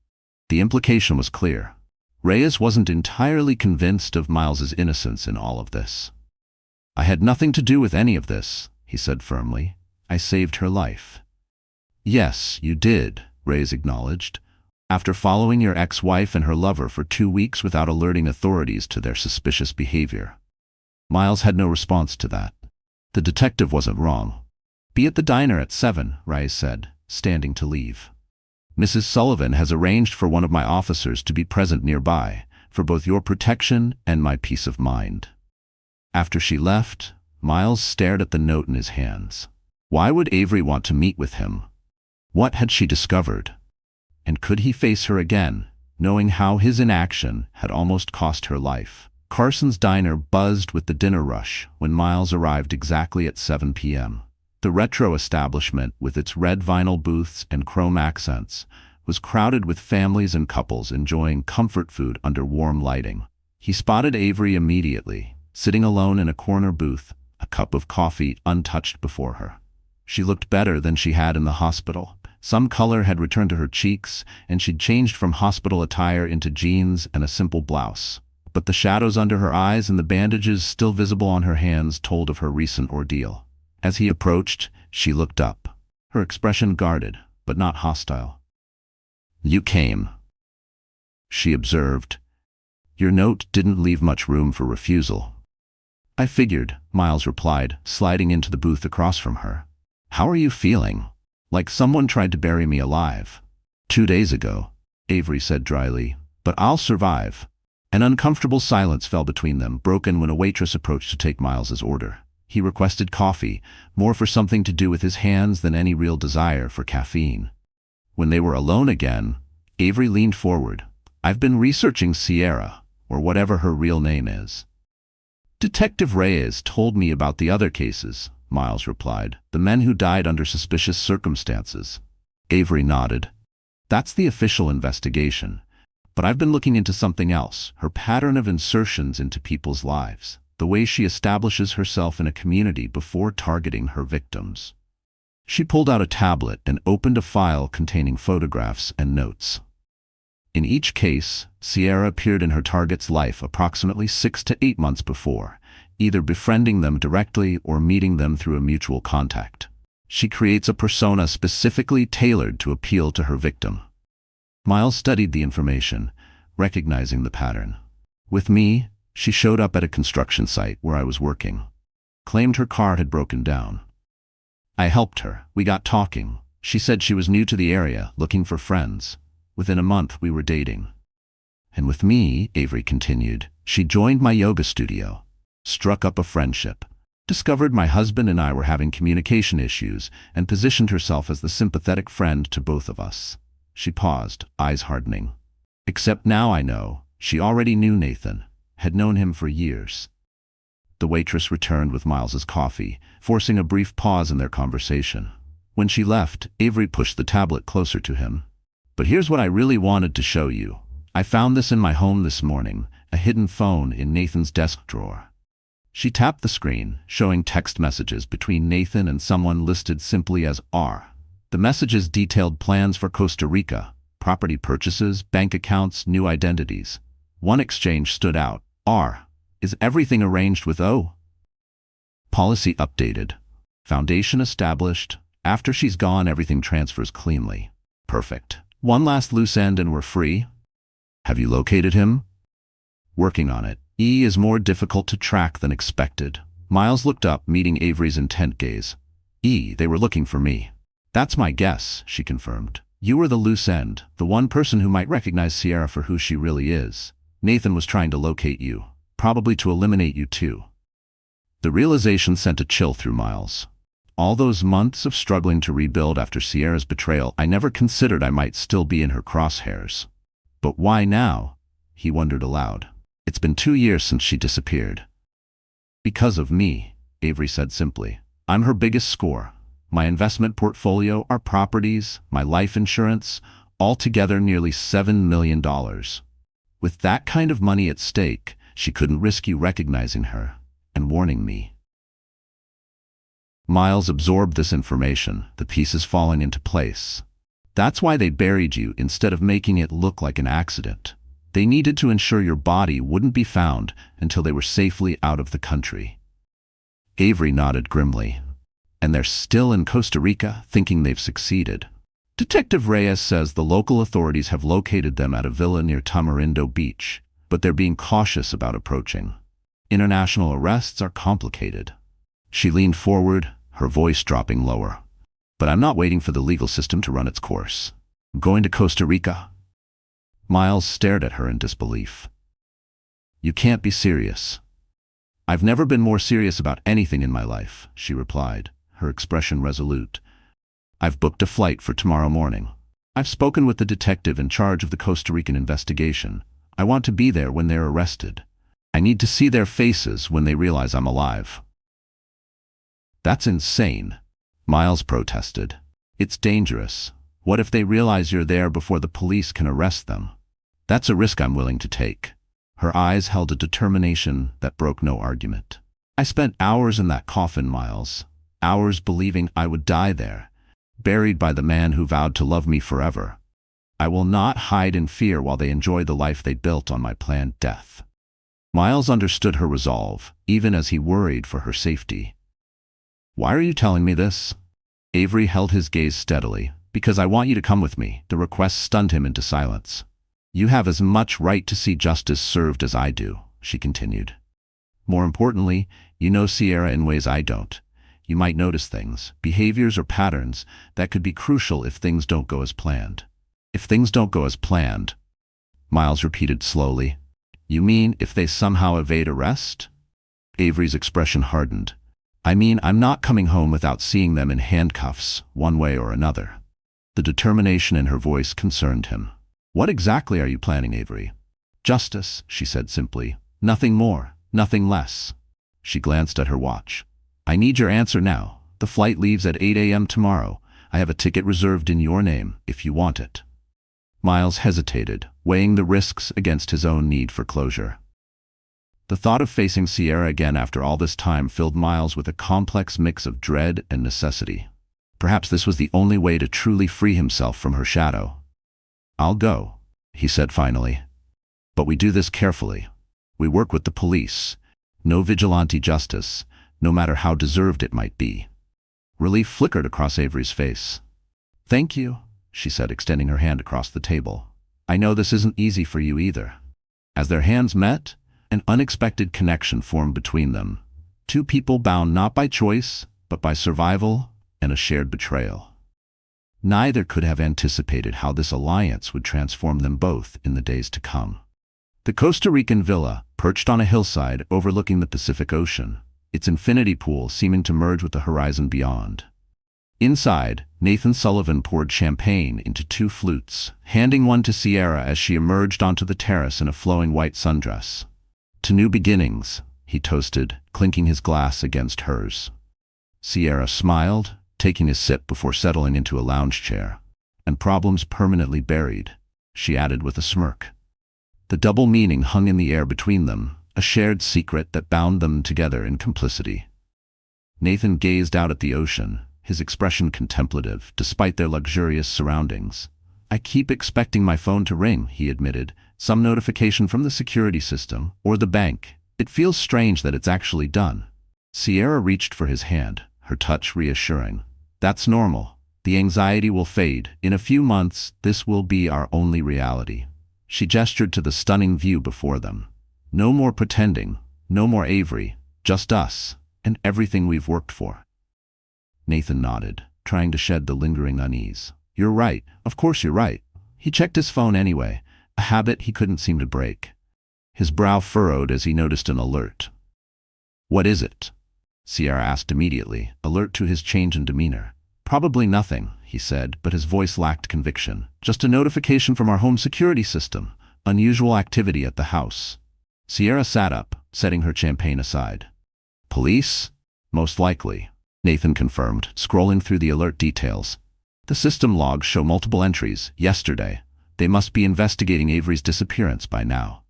The implication was clear. Reyes wasn't entirely convinced of Miles's innocence in all of this. I had nothing to do with any of this, he said firmly. I saved her life. Yes, you did, Reyes acknowledged. After following your ex-wife and her lover for 2 weeks without alerting authorities to their suspicious behavior. Miles had no response to that. The detective wasn't wrong. Be at the diner at 7, Reyes said, standing to leave. Mrs. Sullivan has arranged for one of my officers to be present nearby, for both your protection and my peace of mind. After she left, Miles stared at the note in his hands. Why would Avery want to meet with him? What had she discovered? And could he face her again, knowing how his inaction had almost cost her life? Carson's Diner buzzed with the dinner rush when Miles arrived exactly at 7 p.m. The retro establishment, with its red vinyl booths and chrome accents, was crowded with families and couples enjoying comfort food under warm lighting. He spotted Avery immediately, sitting alone in a corner booth, a cup of coffee untouched before her. She looked better than she had in the hospital. Some color had returned to her cheeks, and she'd changed from hospital attire into jeans and a simple blouse. But the shadows under her eyes and the bandages still visible on her hands told of her recent ordeal. As he approached, she looked up, her expression guarded, but not hostile. You came, she observed. Your note didn't leave much room for refusal. I figured, Miles replied, sliding into the booth across from her. How are you feeling? Like someone tried to bury me alive. 2 days ago, Avery said dryly, but I'll survive. An uncomfortable silence fell between them, broken when a waitress approached to take Miles's order. He requested coffee, more for something to do with his hands than any real desire for caffeine. When they were alone again, Avery leaned forward. I've been researching Sierra, or whatever her real name is. Detective Reyes told me about the other cases, Miles replied, the men who died under suspicious circumstances. Avery nodded. That's the official investigation. But I've been looking into something else, her pattern of insertions into people's lives, the way she establishes herself in a community before targeting her victims. She pulled out a tablet and opened a file containing photographs and notes. In each case, Sierra appeared in her target's life approximately 6 to 8 months before, either befriending them directly or meeting them through a mutual contact. She creates a persona specifically tailored to appeal to her victim. Miles studied the information, recognizing the pattern. With me, she showed up at a construction site where I was working. Claimed her car had broken down. I helped her. We got talking. She said she was new to the area, looking for friends. Within a month, we were dating. And with me, Avery continued, she joined my yoga studio, struck up a friendship, discovered my husband and I were having communication issues, and positioned herself as the sympathetic friend to both of us. She paused, eyes hardening. Except now I know, she already knew Nathan, had known him for years. The waitress returned with Miles's coffee, forcing a brief pause in their conversation. When she left, Avery pushed the tablet closer to him. But here's what I really wanted to show you. I found this in my home this morning, a hidden phone in Nathan's desk drawer. She tapped the screen, showing text messages between Nathan and someone listed simply as R. The messages detailed plans for Costa Rica, property purchases, bank accounts, new identities. One exchange stood out. R. Is everything arranged with O? Policy updated. Foundation established. After she's gone, everything transfers cleanly. Perfect. One last loose end and we're free. Have you located him? Working on it. E is more difficult to track than expected. Miles looked up, meeting Avery's intent gaze. E, they were looking for me. That's my guess, she confirmed. You were the loose end, the one person who might recognize Sierra for who she really is. Nathan was trying to locate you, probably to eliminate you too. The realization sent a chill through Miles. All those months of struggling to rebuild after Sierra's betrayal, I never considered I might still be in her crosshairs. But why now? He wondered aloud. It's been 2 years since she disappeared. Because of me, Avery said simply. I'm her biggest score. My investment portfolio, our properties, my life insurance, altogether nearly $7 million. With that kind of money at stake, she couldn't risk you recognizing her and warning me. Miles absorbed this information, the pieces falling into place. That's why they buried you instead of making it look like an accident. They needed to ensure your body wouldn't be found until they were safely out of the country. Avery nodded grimly. And they're still in Costa Rica, thinking they've succeeded. Detective Reyes says the local authorities have located them at a villa near Tamarindo Beach, but they're being cautious about approaching. International arrests are complicated. She leaned forward, her voice dropping lower. But I'm not waiting for the legal system to run its course. I'm going to Costa Rica. Miles stared at her in disbelief. You can't be serious. I've never been more serious about anything in my life, she replied, her expression resolute. I've booked a flight for tomorrow morning. I've spoken with the detective in charge of the Costa Rican investigation. I want to be there when they're arrested. I need to see their faces when they realize I'm alive. That's insane, Miles protested. It's dangerous. What if they realize you're there before the police can arrest them? That's a risk I'm willing to take. Her eyes held a determination that broke no argument. I spent hours in that coffin, Miles. Hours believing I would die there, buried by the man who vowed to love me forever. I will not hide in fear while they enjoy the life they built on my planned death. Miles understood her resolve, even as he worried for her safety. Why are you telling me this? Avery held his gaze steadily. Because I want you to come with me. The request stunned him into silence. You have as much right to see justice served as I do, she continued. More importantly, you know Sierra in ways I don't. You might notice things, behaviors or patterns, that could be crucial if things don't go as planned. If things don't go as planned, Miles repeated slowly. You mean if they somehow evade arrest? Avery's expression hardened. I mean, I'm not coming home without seeing them in handcuffs, one way or another. The determination in her voice concerned him. What exactly are you planning, Avery? Justice, she said simply. Nothing more, nothing less. She glanced at her watch. I need your answer now. The flight leaves at 8 a.m. tomorrow. I have a ticket reserved in your name, if you want it. Miles hesitated, weighing the risks against his own need for closure. The thought of facing Sierra again after all this time filled Miles with a complex mix of dread and necessity. Perhaps this was the only way to truly free himself from her shadow. I'll go, he said finally. But we do this carefully. We work with the police. No vigilante justice, no matter how deserved it might be. Relief flickered across Avery's face. Thank you, she said, extending her hand across the table. I know this isn't easy for you either. As their hands met, an unexpected connection formed between them. Two people bound not by choice, but by survival and a shared betrayal. Neither could have anticipated how this alliance would transform them both in the days to come. The Costa Rican villa, perched on a hillside overlooking the Pacific Ocean, its infinity pool seeming to merge with the horizon beyond. Inside, Nathan Sullivan poured champagne into 2 flutes, handing one to Sierra as she emerged onto the terrace in a flowing white sundress. To new beginnings, he toasted, clinking his glass against hers. Sierra smiled, taking a sip before settling into a lounge chair. And problems permanently buried, she added with a smirk. The double meaning hung in the air between them, a shared secret that bound them together in complicity. Nathan gazed out at the ocean, his expression contemplative, despite their luxurious surroundings. I keep expecting my phone to ring, he admitted. Some notification from the security system, or the bank. It feels strange that it's actually done. Sierra reached for his hand, her touch reassuring. That's normal. The anxiety will fade. In a few months, this will be our only reality. She gestured to the stunning view before them. No more pretending, no more Avery, just us, and everything we've worked for. Nathan nodded, trying to shed the lingering unease. You're right. Of course you're right. He checked his phone anyway, a habit he couldn't seem to break. His brow furrowed as he noticed an alert. What is it? Sierra asked immediately, alert to his change in demeanor. Probably nothing, he said, but his voice lacked conviction. Just a notification from our home security system. Unusual activity at the house. Sierra sat up, setting her champagne aside. Police? Most likely, Nathan confirmed, scrolling through the alert details. The system logs show multiple entries. Yesterday. They must be investigating Avery's disappearance by now.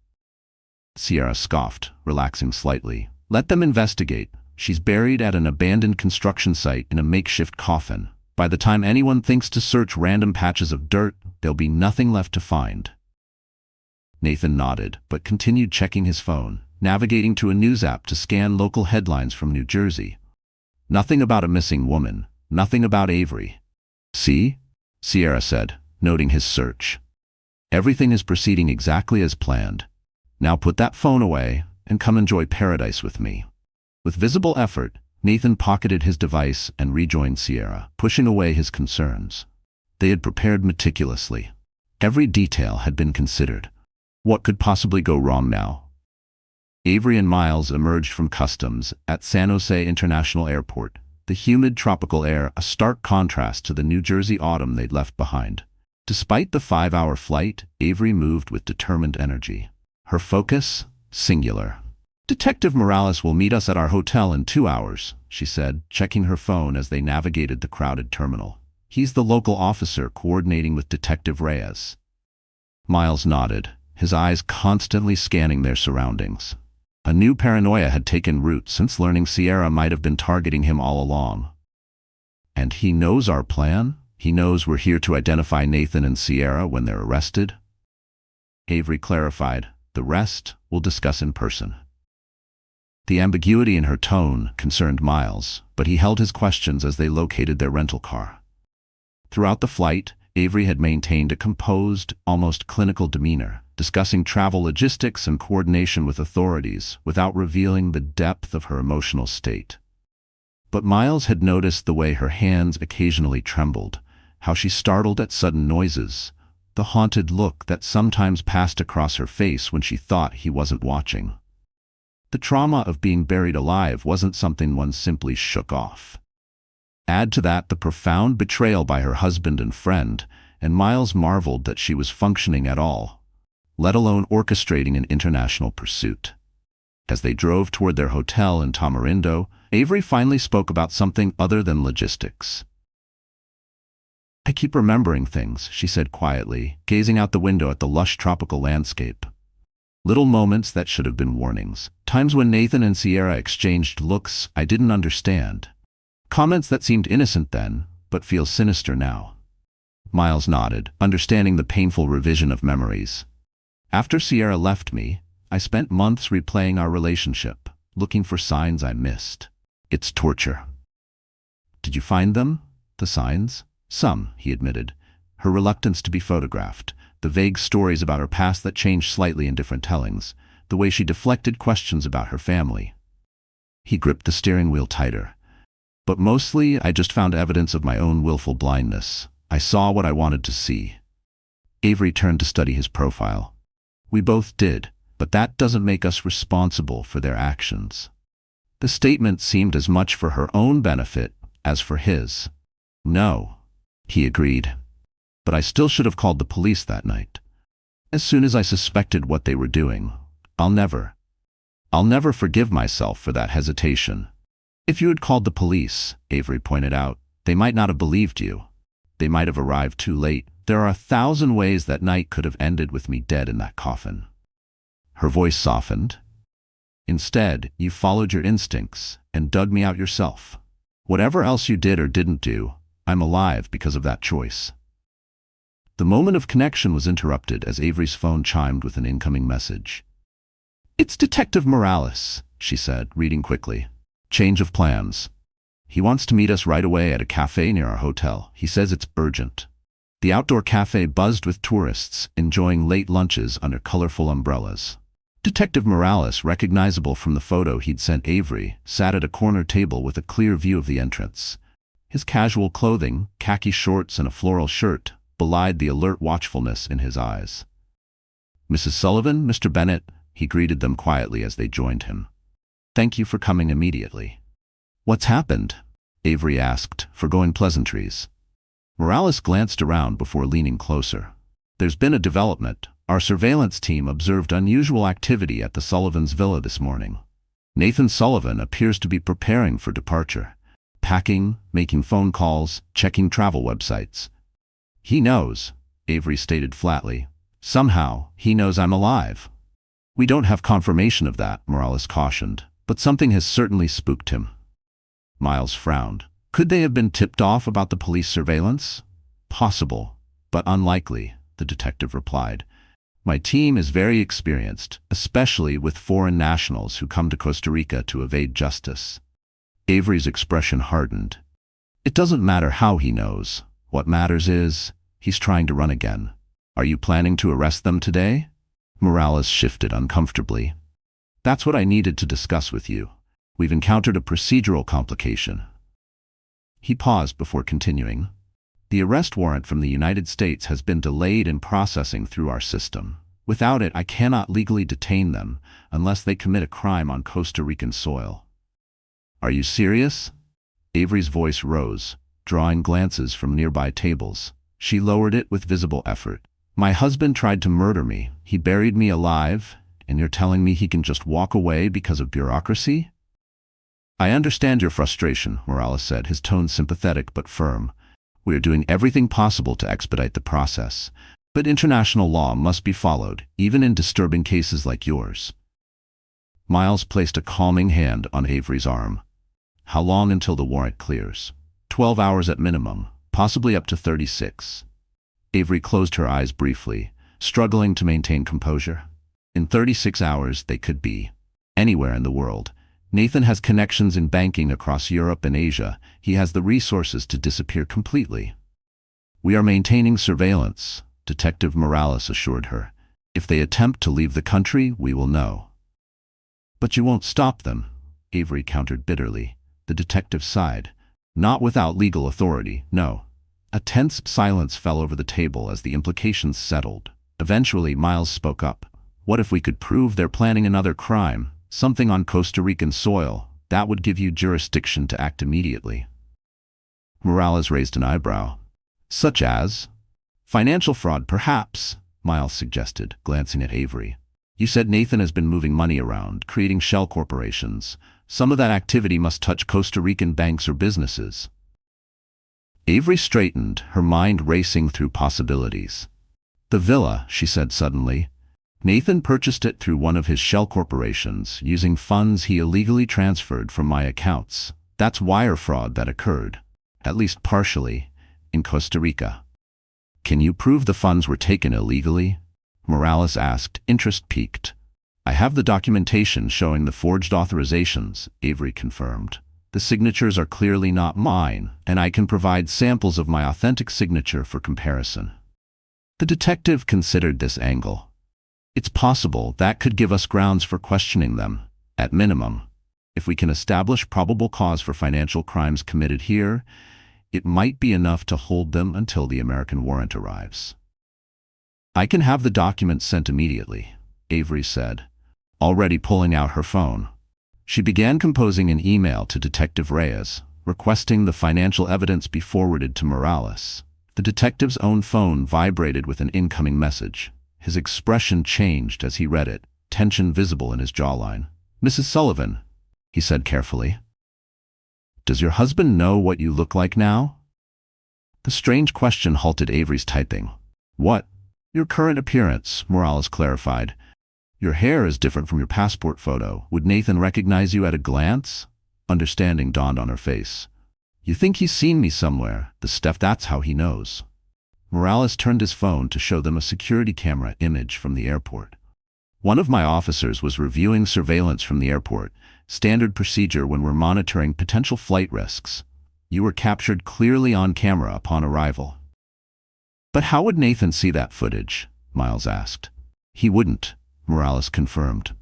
Sierra scoffed, relaxing slightly. Let them investigate. She's buried at an abandoned construction site in a makeshift coffin. By the time anyone thinks to search random patches of dirt, there'll be nothing left to find. Nathan nodded, but continued checking his phone, navigating to a news app to scan local headlines from New Jersey. Nothing about a missing woman, nothing about Avery. See? Sierra said, noting his search. Everything is proceeding exactly as planned. Now put that phone away and come enjoy paradise with me. With visible effort, Nathan pocketed his device and rejoined Sierra, pushing away his concerns. They had prepared meticulously. Every detail had been considered. What could possibly go wrong now? Avery and Miles emerged from customs at San Jose International Airport, the humid tropical air a stark contrast to the New Jersey autumn they'd left behind. Despite the 5-hour flight, Avery moved with determined energy. Her focus? Singular. Detective Morales will meet us at our hotel in 2 hours, she said, checking her phone as they navigated the crowded terminal. He's the local officer coordinating with Detective Reyes. Miles nodded, his eyes constantly scanning their surroundings. A new paranoia had taken root since learning Sierra might have been targeting him all along. And he knows our plan? He knows we're here to identify Nathan and Sierra when they're arrested? Avery clarified, the rest we'll discuss in person. The ambiguity in her tone concerned Miles, but he held his questions as they located their rental car. Throughout the flight, Avery had maintained a composed, almost clinical demeanor, discussing travel logistics and coordination with authorities without revealing the depth of her emotional state. But Miles had noticed the way her hands occasionally trembled, how she startled at sudden noises, the haunted look that sometimes passed across her face when she thought he wasn't watching. The trauma of being buried alive wasn't something one simply shook off. Add to that the profound betrayal by her husband and friend, and Miles marveled that she was functioning at all, let alone orchestrating an international pursuit. As they drove toward their hotel in Tamarindo, Avery finally spoke about something other than logistics. I keep remembering things, she said quietly, gazing out the window at the lush tropical landscape. Little moments that should have been warnings. Times when Nathan and Sierra exchanged looks I didn't understand. Comments that seemed innocent then, but feel sinister now. Miles nodded, understanding the painful revision of memories. After Sierra left me, I spent months replaying our relationship, looking for signs I missed. It's torture. Did you find them? The signs? Some, he admitted. Her reluctance to be photographed, the vague stories about her past that changed slightly in different tellings, the way she deflected questions about her family. He gripped the steering wheel tighter. But mostly, I just found evidence of my own willful blindness. I saw what I wanted to see. Avery turned to study his profile. We both did, but that doesn't make us responsible for their actions. The statement seemed as much for her own benefit as for his. No, he agreed. But I still should have called the police that night. As soon as I suspected what they were doing, I'll never forgive myself for that hesitation. If you had called the police, Avery pointed out, they might not have believed you. They might have arrived too late. There are 1,000 ways that night could have ended with me dead in that coffin. Her voice softened. Instead, you followed your instincts and dug me out yourself. Whatever else you did or didn't do, I'm alive because of that choice. The moment of connection was interrupted as Avery's phone chimed with an incoming message. It's Detective Morales, she said, reading quickly. Change of plans. He wants to meet us right away at a cafe near our hotel. He says it's urgent. The outdoor cafe buzzed with tourists, enjoying late lunches under colorful umbrellas. Detective Morales, recognizable from the photo he'd sent Avery, sat at a corner table with a clear view of the entrance. His casual clothing, khaki shorts and a floral shirt, belied the alert watchfulness in his eyes. Mrs. Sullivan, Mr. Bennett, he greeted them quietly as they joined him. Thank you for coming immediately. What's happened? Avery asked, forgoing pleasantries. Morales glanced around before leaning closer. There's been a development. Our surveillance team observed unusual activity at the Sullivan's villa this morning. Nathan Sullivan appears to be preparing for departure. Packing, making phone calls, checking travel websites. He knows, Avery stated flatly. Somehow, he knows I'm alive. We don't have confirmation of that, Morales cautioned, but something has certainly spooked him. Miles frowned. Could they have been tipped off about the police surveillance? Possible, but unlikely, the detective replied. My team is very experienced, especially with foreign nationals who come to Costa Rica to evade justice. Avery's expression hardened. It doesn't matter how he knows. What matters is, he's trying to run again. Are you planning to arrest them today? Morales shifted uncomfortably. That's what I needed to discuss with you. We've encountered a procedural complication. He paused before continuing. The arrest warrant from the United States has been delayed in processing through our system. Without it, I cannot legally detain them unless they commit a crime on Costa Rican soil. Are you serious? Avery's voice rose, drawing glances from nearby tables. She lowered it with visible effort. My husband tried to murder me. He buried me alive, and you're telling me he can just walk away because of bureaucracy? I understand your frustration, Morales said, his tone sympathetic but firm. We are doing everything possible to expedite the process, but international law must be followed, even in disturbing cases like yours. Miles placed a calming hand on Avery's arm. How long until the warrant clears? 12 hours at minimum, possibly up to 36. Avery closed her eyes briefly, struggling to maintain composure. In 36 hours, they could be anywhere in the world. Nathan has connections in banking across Europe and Asia. He has the resources to disappear completely. We are maintaining surveillance, Detective Morales assured her. If they attempt to leave the country, we will know. But you won't stop them, Avery countered bitterly. The detective sighed. Not without legal authority, no. A tense silence fell over the table as the implications settled. Eventually, Miles spoke up. What if we could prove they're planning another crime? Something on Costa Rican soil, that would give you jurisdiction to act immediately. Morales raised an eyebrow. Such as? Financial fraud, perhaps, Miles suggested, glancing at Avery. You said Nathan has been moving money around, creating shell corporations. Some of that activity must touch Costa Rican banks or businesses. Avery straightened, her mind racing through possibilities. The villa, she said suddenly. Nathan purchased it through one of his shell corporations, using funds he illegally transferred from my accounts. That's wire fraud that occurred, at least partially, in Costa Rica. Can you prove the funds were taken illegally? Morales asked, interest piqued. I have the documentation showing the forged authorizations, Avery confirmed. The signatures are clearly not mine, and I can provide samples of my authentic signature for comparison. The detective considered this angle. It's possible that could give us grounds for questioning them, at minimum. If we can establish probable cause for financial crimes committed here, it might be enough to hold them until the American warrant arrives. I can have the documents sent immediately, Avery said, already pulling out her phone. She began composing an email to Detective Reyes, requesting the financial evidence be forwarded to Morales. The detective's own phone vibrated with an incoming message. His expression changed as he read it, tension visible in his jawline. Mrs. Sullivan, he said carefully. Does your husband know what you look like now? The strange question halted Avery's typing. What? Your current appearance, Morales clarified. Your hair is different from your passport photo. Would Nathan recognize you at a glance? Understanding dawned on her face. You think he's seen me somewhere. That's how he knows. Morales turned his phone to show them a security camera image from the airport. One of my officers was reviewing surveillance from the airport, standard procedure when we're monitoring potential flight risks. You were captured clearly on camera upon arrival. But how would Nathan see that footage? Miles asked. He wouldn't, Morales confirmed.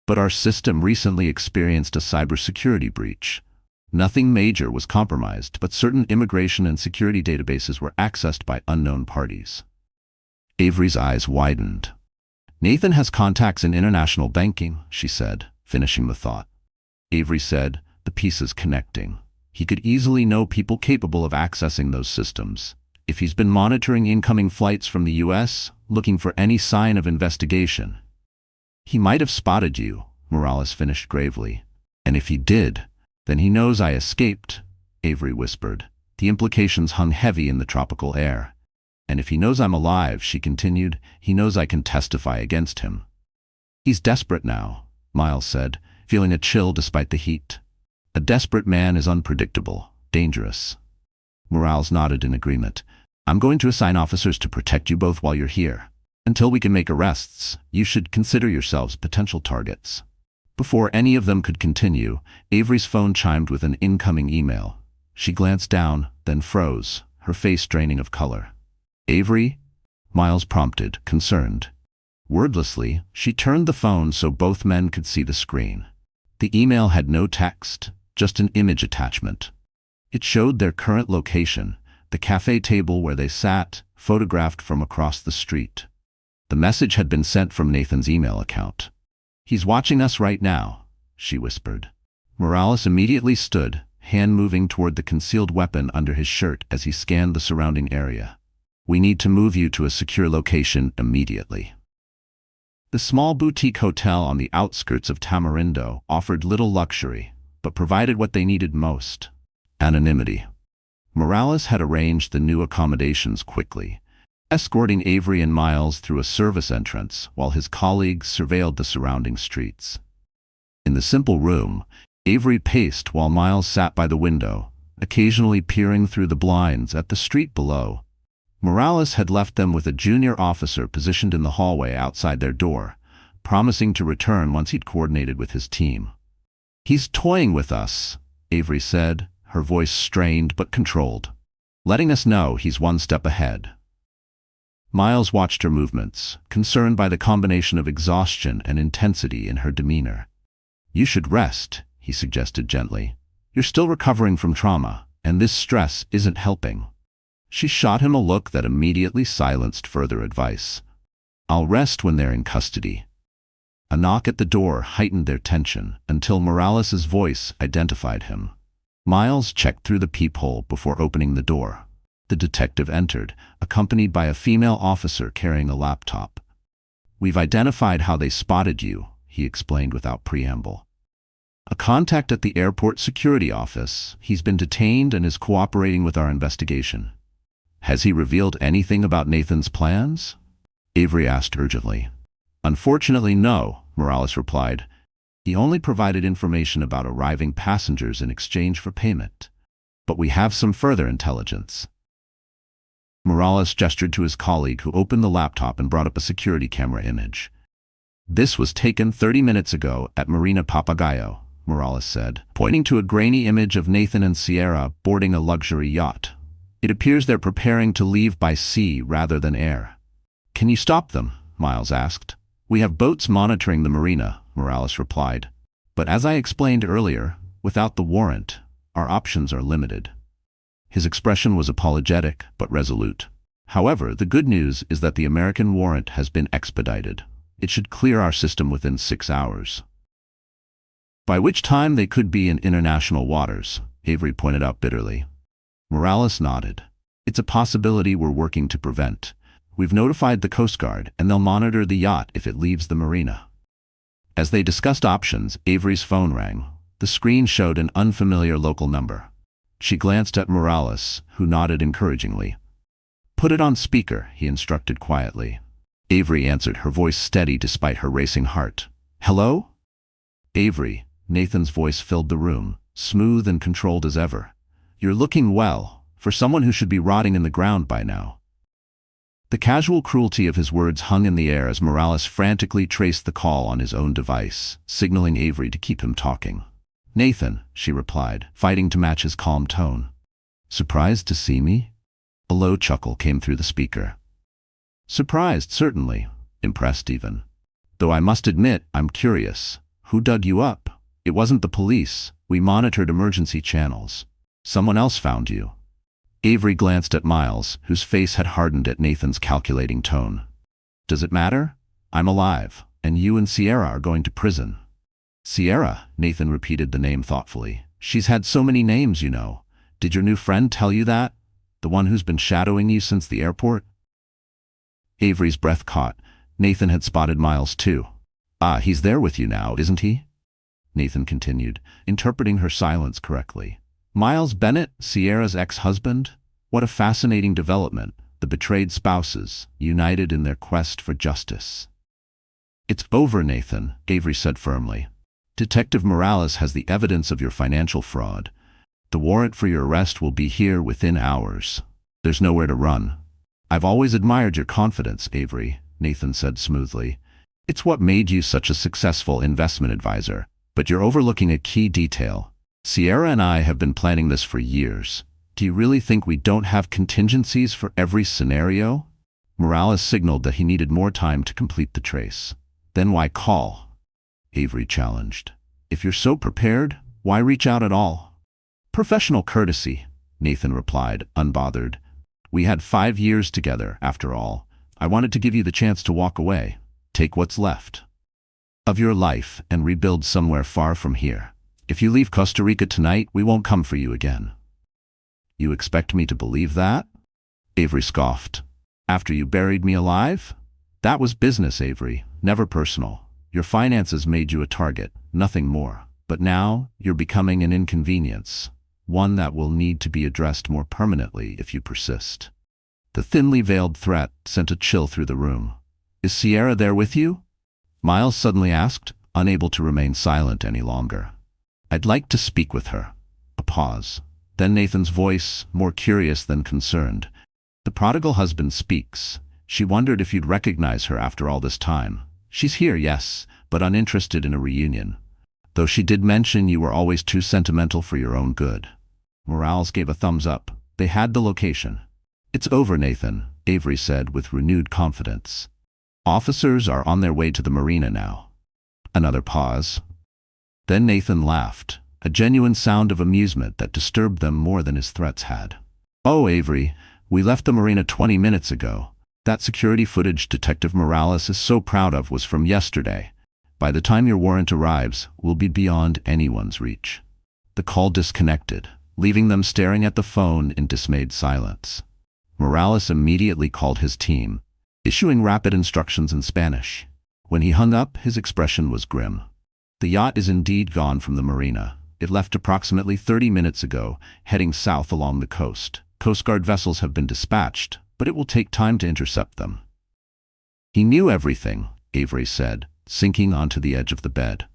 But our system recently experienced a cybersecurity breach. Nothing major was compromised, but certain immigration and security databases were accessed by unknown parties. Avery's eyes widened. Nathan has contacts in international banking, she said, finishing the thought. Avery said, the pieces connecting. He could easily know people capable of accessing those systems. If he's been monitoring incoming flights from the US, looking for any sign of investigation. He might have spotted you, Morales finished gravely. And if he did, then he knows I escaped, Avery whispered. The implications hung heavy in the tropical air. And if he knows I'm alive, she continued, he knows I can testify against him. He's desperate now, Miles said, feeling a chill despite the heat. A desperate man is unpredictable, dangerous. Morales nodded in agreement. I'm going to assign officers to protect you both while you're here. Until we can make arrests, you should consider yourselves potential targets. Before any of them could continue, Avery's phone chimed with an incoming email. She glanced down, then froze, her face draining of color. Avery? Miles prompted, concerned. Wordlessly, she turned the phone so both men could see the screen. The email had no text, just an image attachment. It showed their current location, the cafe table where they sat, photographed from across the street. The message had been sent from Nathan's email account. He's watching us right now, she whispered. Morales immediately stood, hand moving toward the concealed weapon under his shirt as he scanned the surrounding area. We need to move you to a secure location immediately. The small boutique hotel on the outskirts of Tamarindo offered little luxury, but provided what they needed most: anonymity. Morales had arranged the new accommodations quickly, escorting Avery and Miles through a service entrance while his colleagues surveilled the surrounding streets. In the simple room, Avery paced while Miles sat by the window, occasionally peering through the blinds at the street below. Morales had left them with a junior officer positioned in the hallway outside their door, promising to return once he'd coordinated with his team. He's toying with us, Avery said, her voice strained but controlled, letting us know he's one step ahead. Miles watched her movements, concerned by the combination of exhaustion and intensity in her demeanor. You should rest, he suggested gently. You're still recovering from trauma, and this stress isn't helping. She shot him a look that immediately silenced further advice. I'll rest when they're in custody. A knock at the door heightened their tension until Morales's voice identified him. Miles checked through the peephole before opening the door. The detective entered, accompanied by a female officer carrying a laptop. We've identified how they spotted you, he explained without preamble. A contact at the airport security office. He's been detained and is cooperating with our investigation. Has he revealed anything about Nathan's plans? Avery asked urgently. Unfortunately, no, Morales replied. He only provided information about arriving passengers in exchange for payment. But we have some further intelligence. Morales gestured to his colleague, who opened the laptop and brought up a security camera image. This was taken 30 minutes ago at Marina Papagayo, Morales said, pointing to a grainy image of Nathan and Sierra boarding a luxury yacht. It appears they're preparing to leave by sea rather than air. Can you stop them? Miles asked. We have boats monitoring the marina, Morales replied. But as I explained earlier, without the warrant, our options are limited. His expression was apologetic but resolute. However, the good news is that the American warrant has been expedited. It should clear our system within 6 hours. By which time they could be in international waters, Avery pointed out bitterly. Morales nodded. It's a possibility we're working to prevent. We've notified the Coast Guard, and they'll monitor the yacht if it leaves the marina. As they discussed options, Avery's phone rang. The screen showed an unfamiliar local number. She glanced at Morales, who nodded encouragingly. Put it on speaker, he instructed quietly. Avery answered, her voice steady despite her racing heart. Hello? Avery, Nathan's voice filled the room, smooth and controlled as ever. You're looking well, for someone who should be rotting in the ground by now. The casual cruelty of his words hung in the air as Morales frantically traced the call on his own device, signaling Avery to keep him talking. Nathan, she replied, fighting to match his calm tone. Surprised to see me? A low chuckle came through the speaker. Surprised, certainly. Impressed even. Though I must admit, I'm curious. Who dug you up? It wasn't the police. We monitored emergency channels. Someone else found you. Avery glanced at Miles, whose face had hardened at Nathan's calculating tone. Does it matter? I'm alive, and you and Sierra are going to prison. Sierra, Nathan repeated the name thoughtfully. She's had so many names, you know. Did your new friend tell you that? The one who's been shadowing you since the airport? Avery's breath caught. Nathan had spotted Miles too. Ah, he's there with you now, isn't he? Nathan continued, interpreting her silence correctly. Miles Bennett, Sierra's ex-husband? What a fascinating development. The betrayed spouses, united in their quest for justice. It's over, Nathan, Avery said firmly. Detective Morales has the evidence of your financial fraud. The warrant for your arrest will be here within hours. There's nowhere to run. I've always admired your confidence, Avery, Nathan said smoothly. It's what made you such a successful investment advisor. But you're overlooking a key detail. Sierra and I have been planning this for years. Do you really think we don't have contingencies for every scenario? Morales signaled that he needed more time to complete the trace. Then why call? Avery challenged. If you're so prepared, why reach out at all? Professional courtesy, Nathan replied, unbothered. We had 5 years together, after all. I wanted to give you the chance to walk away. Take what's left of your life and rebuild somewhere far from here. If you leave Costa Rica tonight, we won't come for you again. You expect me to believe that? Avery scoffed. After you buried me alive? That was business, Avery, never personal. Your finances made you a target, nothing more. But now, you're becoming an inconvenience, one that will need to be addressed more permanently if you persist. The thinly veiled threat sent a chill through the room. Is Sierra there with you? Miles suddenly asked, unable to remain silent any longer. I'd like to speak with her. A pause. Then Nathan's voice, more curious than concerned. The prodigal husband speaks. She wondered if you'd recognize her after all this time. She's here, yes, but uninterested in a reunion. Though she did mention you were always too sentimental for your own good. Morales gave a thumbs up. They had the location. It's over, Nathan, Avery said with renewed confidence. Officers are on their way to the marina now. Another pause. Then Nathan laughed, a genuine sound of amusement that disturbed them more than his threats had. Oh, Avery, we left the marina 20 minutes ago. That security footage Detective Morales is so proud of was from yesterday. By the time your warrant arrives, we'll be beyond anyone's reach. The call disconnected, leaving them staring at the phone in dismayed silence. Morales immediately called his team, issuing rapid instructions in Spanish. When he hung up, his expression was grim. The yacht is indeed gone from the marina. It left approximately 30 minutes ago, heading south along the coast. Coast Guard vessels have been dispatched, but it will take time to intercept them. He knew everything, Avery said, sinking onto the edge of the bed.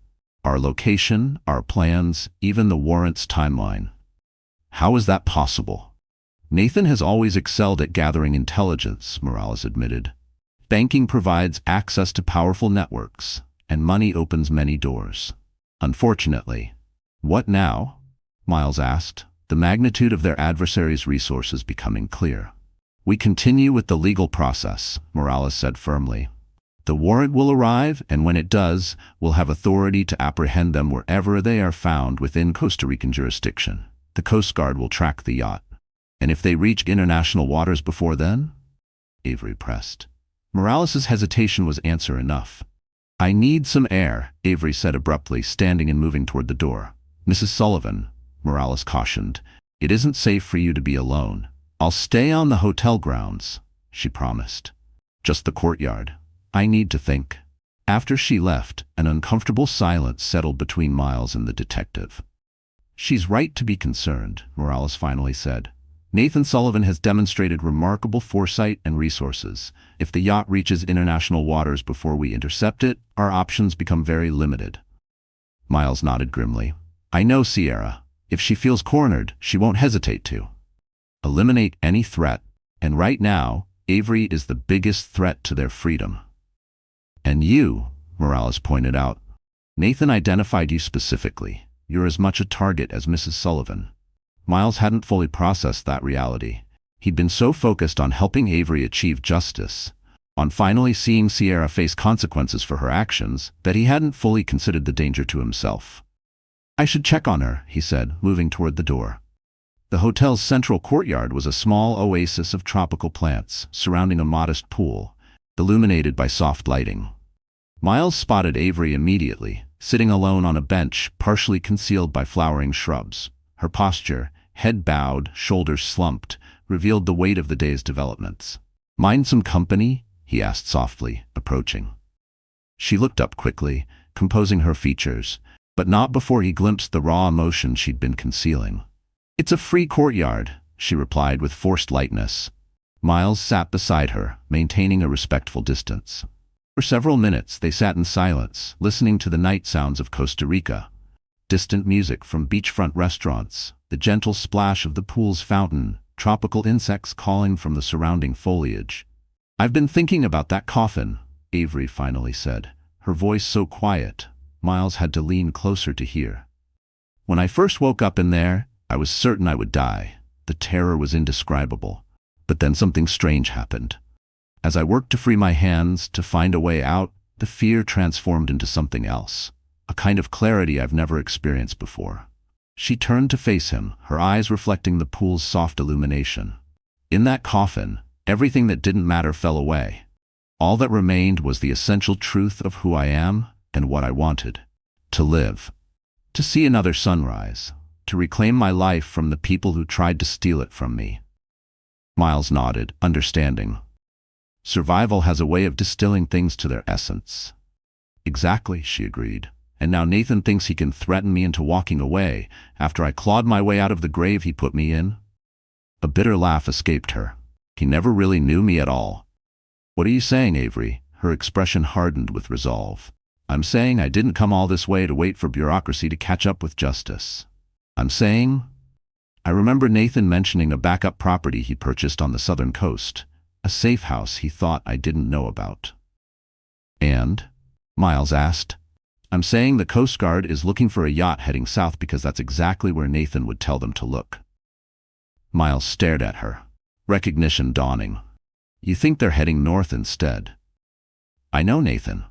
Our location, our plans, even the warrant's timeline. How is that possible? Nathan has always excelled at gathering intelligence, Morales admitted. Banking provides access to powerful networks, and money opens many doors. Unfortunately. What now? Miles asked, the magnitude of their adversaries' resources becoming clear. We continue with the legal process, Morales said firmly. The warrant will arrive, and when it does, we'll have authority to apprehend them wherever they are found within Costa Rican jurisdiction. The Coast Guard will track the yacht. And if they reach international waters before then? Avery pressed. Morales' hesitation was answer enough. I need some air, Avery said abruptly, standing and moving toward the door. Mrs. Sullivan, Morales cautioned, it isn't safe for you to be alone. I'll stay on the hotel grounds, she promised. Just the courtyard. I need to think. After she left, an uncomfortable silence settled between Miles and the detective. She's right to be concerned, Morales finally said. Nathan Sullivan has demonstrated remarkable foresight and resources. If the yacht reaches international waters before we intercept it, our options become very limited. Miles nodded grimly. I know Sierra. If she feels cornered, she won't hesitate to eliminate any threat. And right now, Avery is the biggest threat to their freedom. And you, Morales pointed out. Nathan identified you specifically. You're as much a target as Mrs. Sullivan. Miles hadn't fully processed that reality. He'd been so focused on helping Avery achieve justice, on finally seeing Sierra face consequences for her actions, that he hadn't fully considered the danger to himself. I should check on her, he said, moving toward the door. The hotel's central courtyard was a small oasis of tropical plants, surrounding a modest pool, illuminated by soft lighting. Miles spotted Avery immediately, sitting alone on a bench partially concealed by flowering shrubs. Her posture, head bowed, shoulders slumped, revealed the weight of the day's developments. "Mind some company?" he asked softly, approaching. She looked up quickly, composing her features, but not before he glimpsed the raw emotion she'd been concealing. "It's a free courtyard," she replied with forced lightness. Miles sat beside her, maintaining a respectful distance. For several minutes they sat in silence, listening to the night sounds of Costa Rica. Distant music from beachfront restaurants, the gentle splash of the pool's fountain, tropical insects calling from the surrounding foliage. "I've been thinking about that coffin," Avery finally said, her voice so quiet, Miles had to lean closer to hear. "When I first woke up in there, I was certain I would die. The terror was indescribable. But then something strange happened. As I worked to free my hands, to find a way out, the fear transformed into something else, a kind of clarity I've never experienced before." She turned to face him, her eyes reflecting the pool's soft illumination. "In that coffin, everything that didn't matter fell away. All that remained was the essential truth of who I am and what I wanted. To live. To see another sunrise. To reclaim my life from the people who tried to steal it from me." Miles nodded, understanding. Survival has a way of distilling things to their essence. "Exactly," she agreed. "And now Nathan thinks he can threaten me into walking away after I clawed my way out of the grave he put me in?" A bitter laugh escaped her. "He never really knew me at all." "What are you saying, Avery?" Her expression hardened with resolve. "I'm saying I didn't come all this way to wait for bureaucracy to catch up with justice. I'm saying I remember Nathan mentioning a backup property he purchased on the southern coast, a safe house he thought I didn't know about." "And?" Miles asked. "I'm saying the Coast Guard is looking for a yacht heading south because that's exactly where Nathan would tell them to look." Miles stared at her, recognition dawning. "You think they're heading north instead?" "I know Nathan,"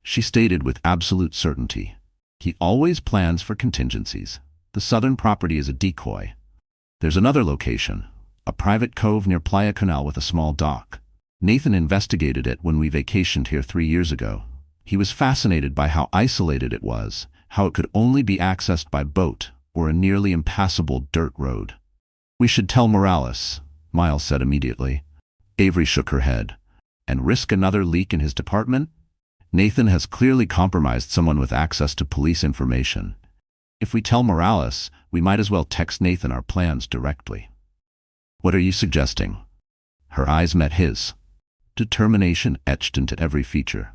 she stated with absolute certainty. "He always plans for contingencies. The southern property is a decoy. There's another location, a private cove near Playa Canal with a small dock. Nathan investigated it when we vacationed here 3 years ago. He was fascinated by how isolated it was, how it could only be accessed by boat or a nearly impassable dirt road." "We should tell Morales," Miles said immediately. Avery shook her head. "And risk another leak in his department? Nathan has clearly compromised someone with access to police information. If we tell Morales, we might as well text Nathan our plans directly." "What are you suggesting?" Her eyes met his, determination etched into every feature.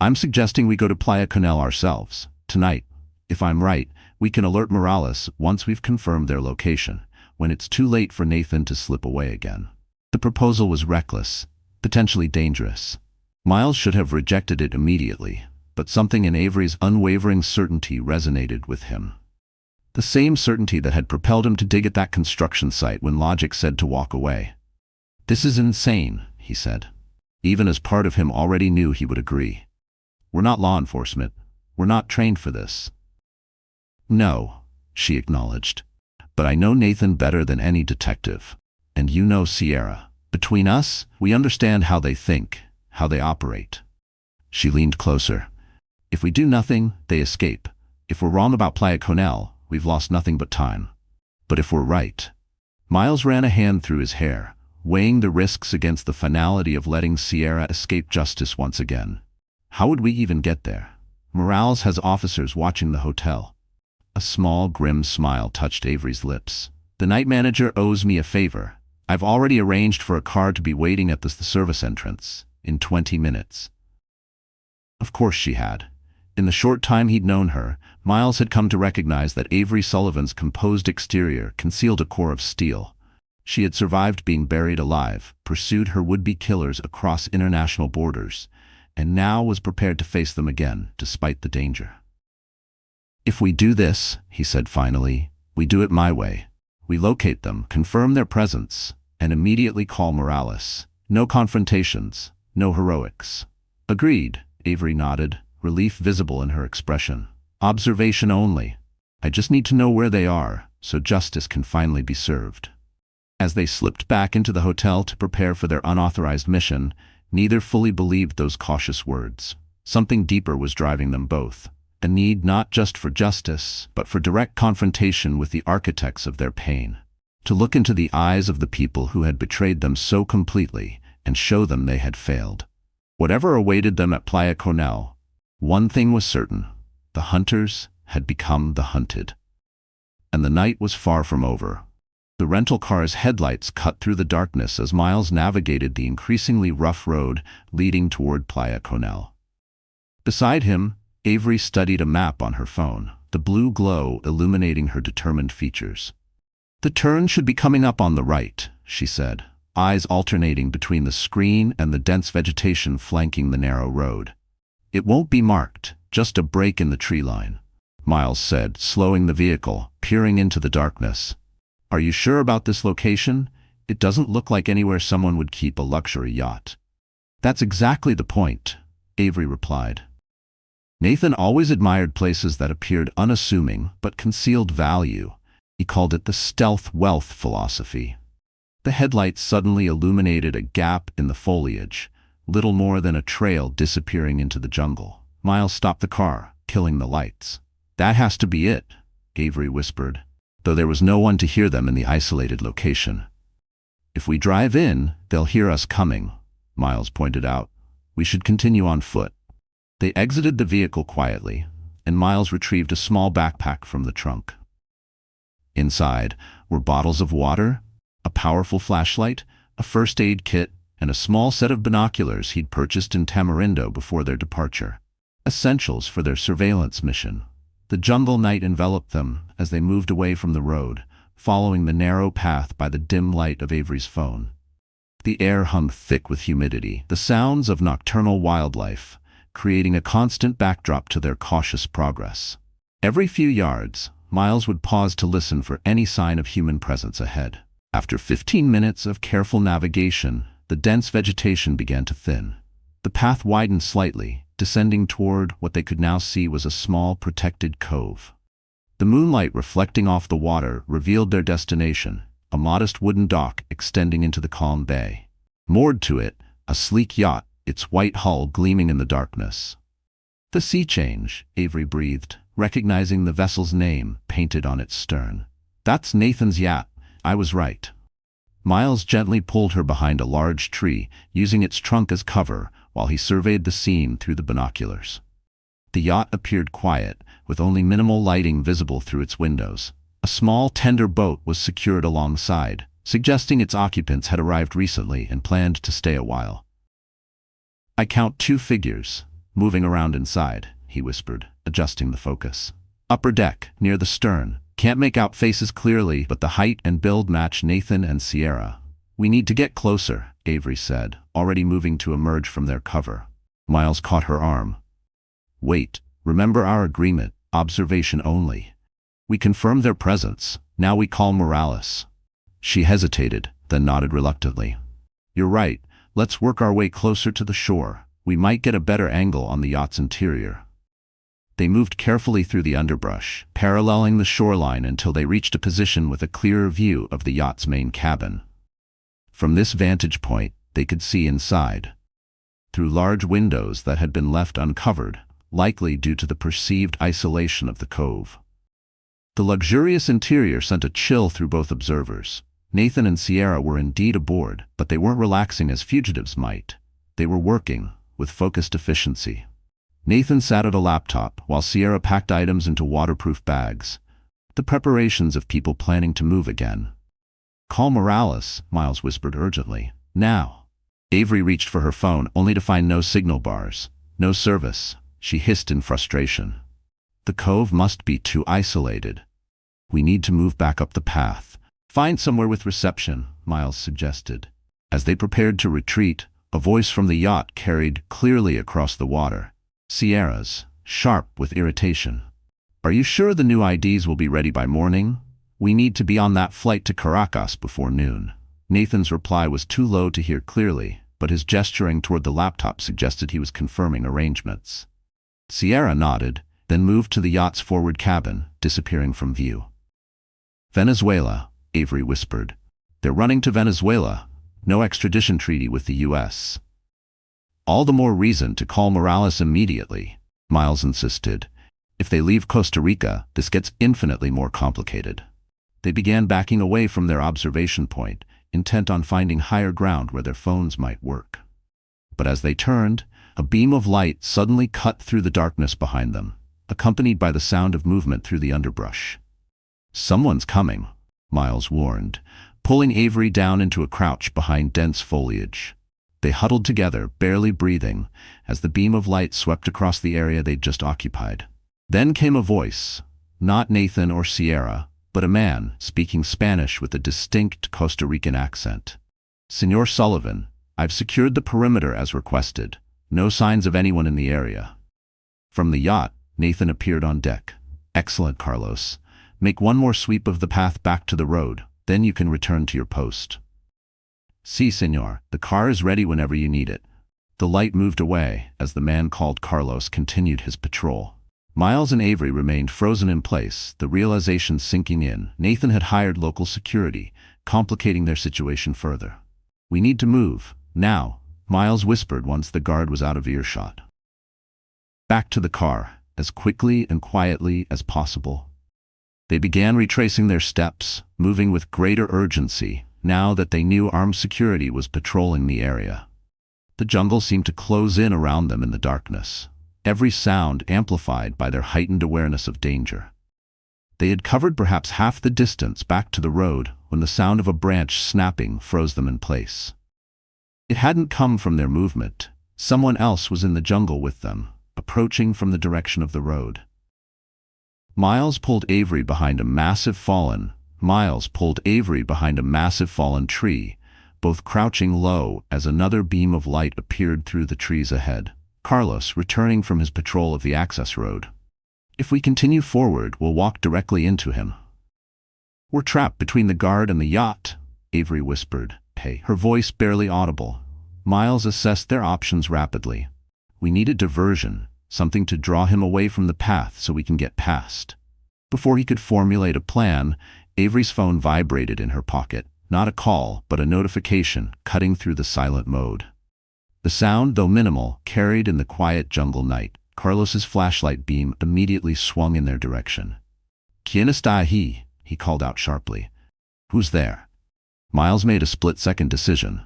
"I'm suggesting we go to Playa Canal ourselves, tonight. If I'm right, we can alert Morales once we've confirmed their location, when it's too late for Nathan to slip away again." The proposal was reckless, potentially dangerous. Miles should have rejected it immediately, but something in Avery's unwavering certainty resonated with him. The same certainty that had propelled him to dig at that construction site when logic said to walk away. "This is insane," he said. Even as part of him already knew he would agree. "We're not law enforcement. We're not trained for this." "No," she acknowledged. "But I know Nathan better than any detective. And you know Sierra. Between us, we understand how they think, how they operate." She leaned closer. "If we do nothing, they escape. If we're wrong about Playa Canal, we've lost nothing but time. But if we're right..." Miles ran a hand through his hair, weighing the risks against the finality of letting Sierra escape justice once again. "How would we even get there? Morales has officers watching the hotel." A small, grim smile touched Avery's lips. "The night manager owes me a favor. I've already arranged for a car to be waiting at the service entrance in 20 minutes. Of course she had. In the short time he'd known her, Miles had come to recognize that Avery Sullivan's composed exterior concealed a core of steel. She had survived being buried alive, pursued her would-be killers across international borders, and now was prepared to face them again, despite the danger. "If we do this," he said finally, "we do it my way. We locate them, confirm their presence, and immediately call Morales. No confrontations, no heroics." "Agreed," Avery nodded, relief visible in her expression. "Observation only. I just need to know where they are, so justice can finally be served." As they slipped back into the hotel to prepare for their unauthorized mission, neither fully believed those cautious words. Something deeper was driving them both. a need not just for justice, but for direct confrontation with the architects of their pain. To look into the eyes of the people who had betrayed them so completely and show them they had failed. Whatever awaited them at Playa Coronel, one thing was certain: the hunters had become the hunted. And the night was far from over. The rental car's headlights cut through the darkness as Miles navigated the increasingly rough road leading toward Playa Coronel. Beside him, Avery studied a map on her phone, the blue glow illuminating her determined features. "The turn should be coming up on the right," she said, eyes alternating between the screen and the dense vegetation flanking the narrow road. "It won't be marked, just a break in the tree line," Miles said, slowing the vehicle, peering into the darkness. "Are you sure about this location? It doesn't look like anywhere someone would keep a luxury yacht." "That's exactly the point," Avery replied. Nathan always admired places that appeared unassuming but concealed value. He called it the stealth wealth philosophy. The headlights suddenly illuminated a gap in the foliage, little more than a trail disappearing into the jungle. Miles stopped the car, killing the lights. "That has to be it," Avery whispered, though there was no one to hear them in the isolated location. "If we drive in, they'll hear us coming," Miles pointed out. "We should continue on foot." They exited the vehicle quietly, and Miles retrieved a small backpack from the trunk. Inside were bottles of water, a powerful flashlight, a first aid kit, and a small set of binoculars he'd purchased in Tamarindo before their departure. Essentials for their surveillance mission. The jungle night enveloped them as they moved away from the road, following the narrow path by the dim light of Avery's phone. The air hung thick with humidity, the sounds of nocturnal wildlife, creating a constant backdrop to their cautious progress. Every few yards, Miles would pause to listen for any sign of human presence ahead. After 15 minutes of careful navigation, the dense vegetation began to thin. The path widened slightly, descending toward what they could now see was a small, protected cove. The moonlight reflecting off the water revealed their destination, a modest wooden dock extending into the calm bay. Moored to it, a sleek yacht, its white hull gleaming in the darkness. "The Sea Change," Avery breathed, recognizing the vessel's name painted on its stern. "That's Nathan's yacht. I was right." Miles gently pulled her behind a large tree, using its trunk as cover while he surveyed the scene through the binoculars. The yacht appeared quiet, with only minimal lighting visible through its windows. A small tender boat was secured alongside, suggesting its occupants had arrived recently and planned to stay a while. "I count 2 figures, moving around inside," he whispered, adjusting the focus. "Upper deck, near the stern. Can't make out faces clearly, but the height and build match Nathan and Sierra." "We need to get closer," Avery said, already moving to emerge from their cover. Miles caught her arm. "Wait, remember our agreement, observation only. We confirmed their presence, now we call Morales." She hesitated, then nodded reluctantly. "You're right, let's work our way closer to the shore. We might get a better angle on the yacht's interior." They moved carefully through the underbrush, paralleling the shoreline until they reached a position with a clearer view of the yacht's main cabin. From this vantage point, they could see inside, through large windows that had been left uncovered, likely due to the perceived isolation of the cove. The luxurious interior sent a chill through both observers. Nathan and Sierra were indeed aboard, but they weren't relaxing as fugitives might. They were working, with focused efficiency. Nathan sat at a laptop, while Sierra packed items into waterproof bags. The preparations of people planning to move again. "Call Morales," Miles whispered urgently. "Now." Avery reached for her phone, only to find no signal bars. "No service," she hissed in frustration. "The cove must be too isolated. We need to move back up the path. Find somewhere with reception," Miles suggested. As they prepared to retreat, a voice from the yacht carried clearly across the water. Sierra's, sharp with irritation. "Are you sure the new IDs will be ready by morning? We need to be on that flight to Caracas before noon." Nathan's reply was too low to hear clearly, but his gesturing toward the laptop suggested he was confirming arrangements. Sierra nodded, then moved to the yacht's forward cabin, disappearing from view. "Venezuela," Avery whispered. "They're running to Venezuela. No extradition treaty with the U.S. "All the more reason to call Morales immediately," Miles insisted. If they leave Costa Rica, this gets infinitely more complicated. They began backing away from their observation point, intent on finding higher ground where their phones might work. But as they turned, a beam of light suddenly cut through the darkness behind them, accompanied by the sound of movement through the underbrush. "Someone's coming," Miles warned, pulling Avery down into a crouch behind dense foliage. They huddled together, barely breathing, as the beam of light swept across the area they'd just occupied. Then came a voice, not Nathan or Sierra, but a man speaking Spanish with a distinct Costa Rican accent. "Senor Sullivan, I've secured the perimeter as requested. No signs of anyone in the area." From the yacht, Nathan appeared on deck. "Excellent, Carlos. Make one more sweep of the path back to the road, then you can return to your post." "Si, senor. The car is ready whenever you need it." The light moved away as the man called Carlos continued his patrol. Miles and Avery remained frozen in place, the realization sinking in. Nathan had hired local security, complicating their situation further. "We need to move, now," Miles whispered once the guard was out of earshot. Back to the car, as quickly and quietly as possible. They began retracing their steps, moving with greater urgency, now that they knew armed security was patrolling the area. The jungle seemed to close in around them in the darkness, every sound amplified by their heightened awareness of danger. They had covered perhaps half the distance back to the road when the sound of a branch snapping froze them in place. It hadn't come from their movement. Someone else was in the jungle with them, approaching from the direction of the road. Miles pulled Avery behind a massive fallen tree, both crouching low as another beam of light appeared through the trees ahead. Carlos, returning from his patrol of the access road. "If we continue forward, we'll walk directly into him." "We're trapped between the guard and the yacht," Avery whispered, her voice barely audible. Miles assessed their options rapidly. "We need a diversion, something to draw him away from the path so we can get past." Before he could formulate a plan, Avery's phone vibrated in her pocket, not a call, but a notification cutting through the silent mode. The sound, though minimal, carried in the quiet jungle night. Carlos's flashlight beam immediately swung in their direction. "¿Quién está ahí?" he called out sharply. "Who's there?" Miles made a split-second decision.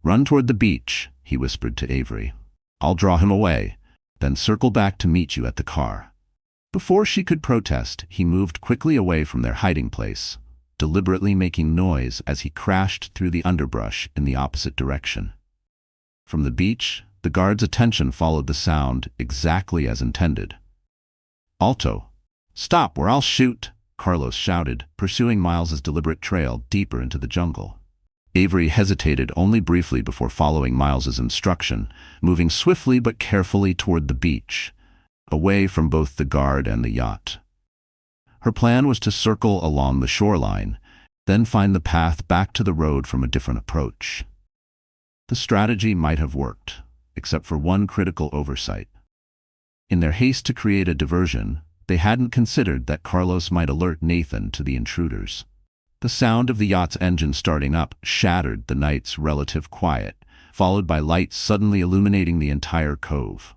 "Run toward the beach," he whispered to Avery. "I'll draw him away, then circle back to meet you at the car." Before she could protest, he moved quickly away from their hiding place, deliberately making noise as he crashed through the underbrush in the opposite direction. From the beach, the guard's attention followed the sound exactly as intended. "Alto! Stop or I'll shoot!" Carlos shouted, pursuing Miles's deliberate trail deeper into the jungle. Avery hesitated only briefly before following Miles's instruction, moving swiftly but carefully toward the beach, away from both the guard and the yacht. Her plan was to circle along the shoreline, then find the path back to the road from a different approach. The strategy might have worked, except for one critical oversight. In their haste to create a diversion, they hadn't considered that Carlos might alert Nathan to the intruders. The sound of the yacht's engine starting up shattered the night's relative quiet, followed by lights suddenly illuminating the entire cove.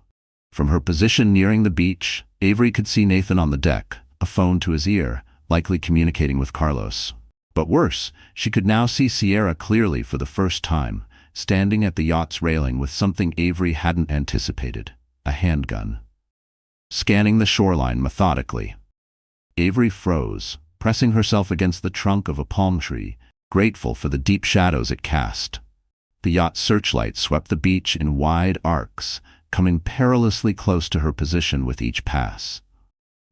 From her position nearing the beach, Avery could see Nathan on the deck, a phone to his ear, likely communicating with Carlos. But worse, she could now see Sierra clearly for the first time, standing at the yacht's railing with something Avery hadn't anticipated, a handgun. Scanning the shoreline methodically. Avery froze, pressing herself against the trunk of a palm tree, grateful for the deep shadows it cast. The yacht's searchlight swept the beach in wide arcs, coming perilously close to her position with each pass.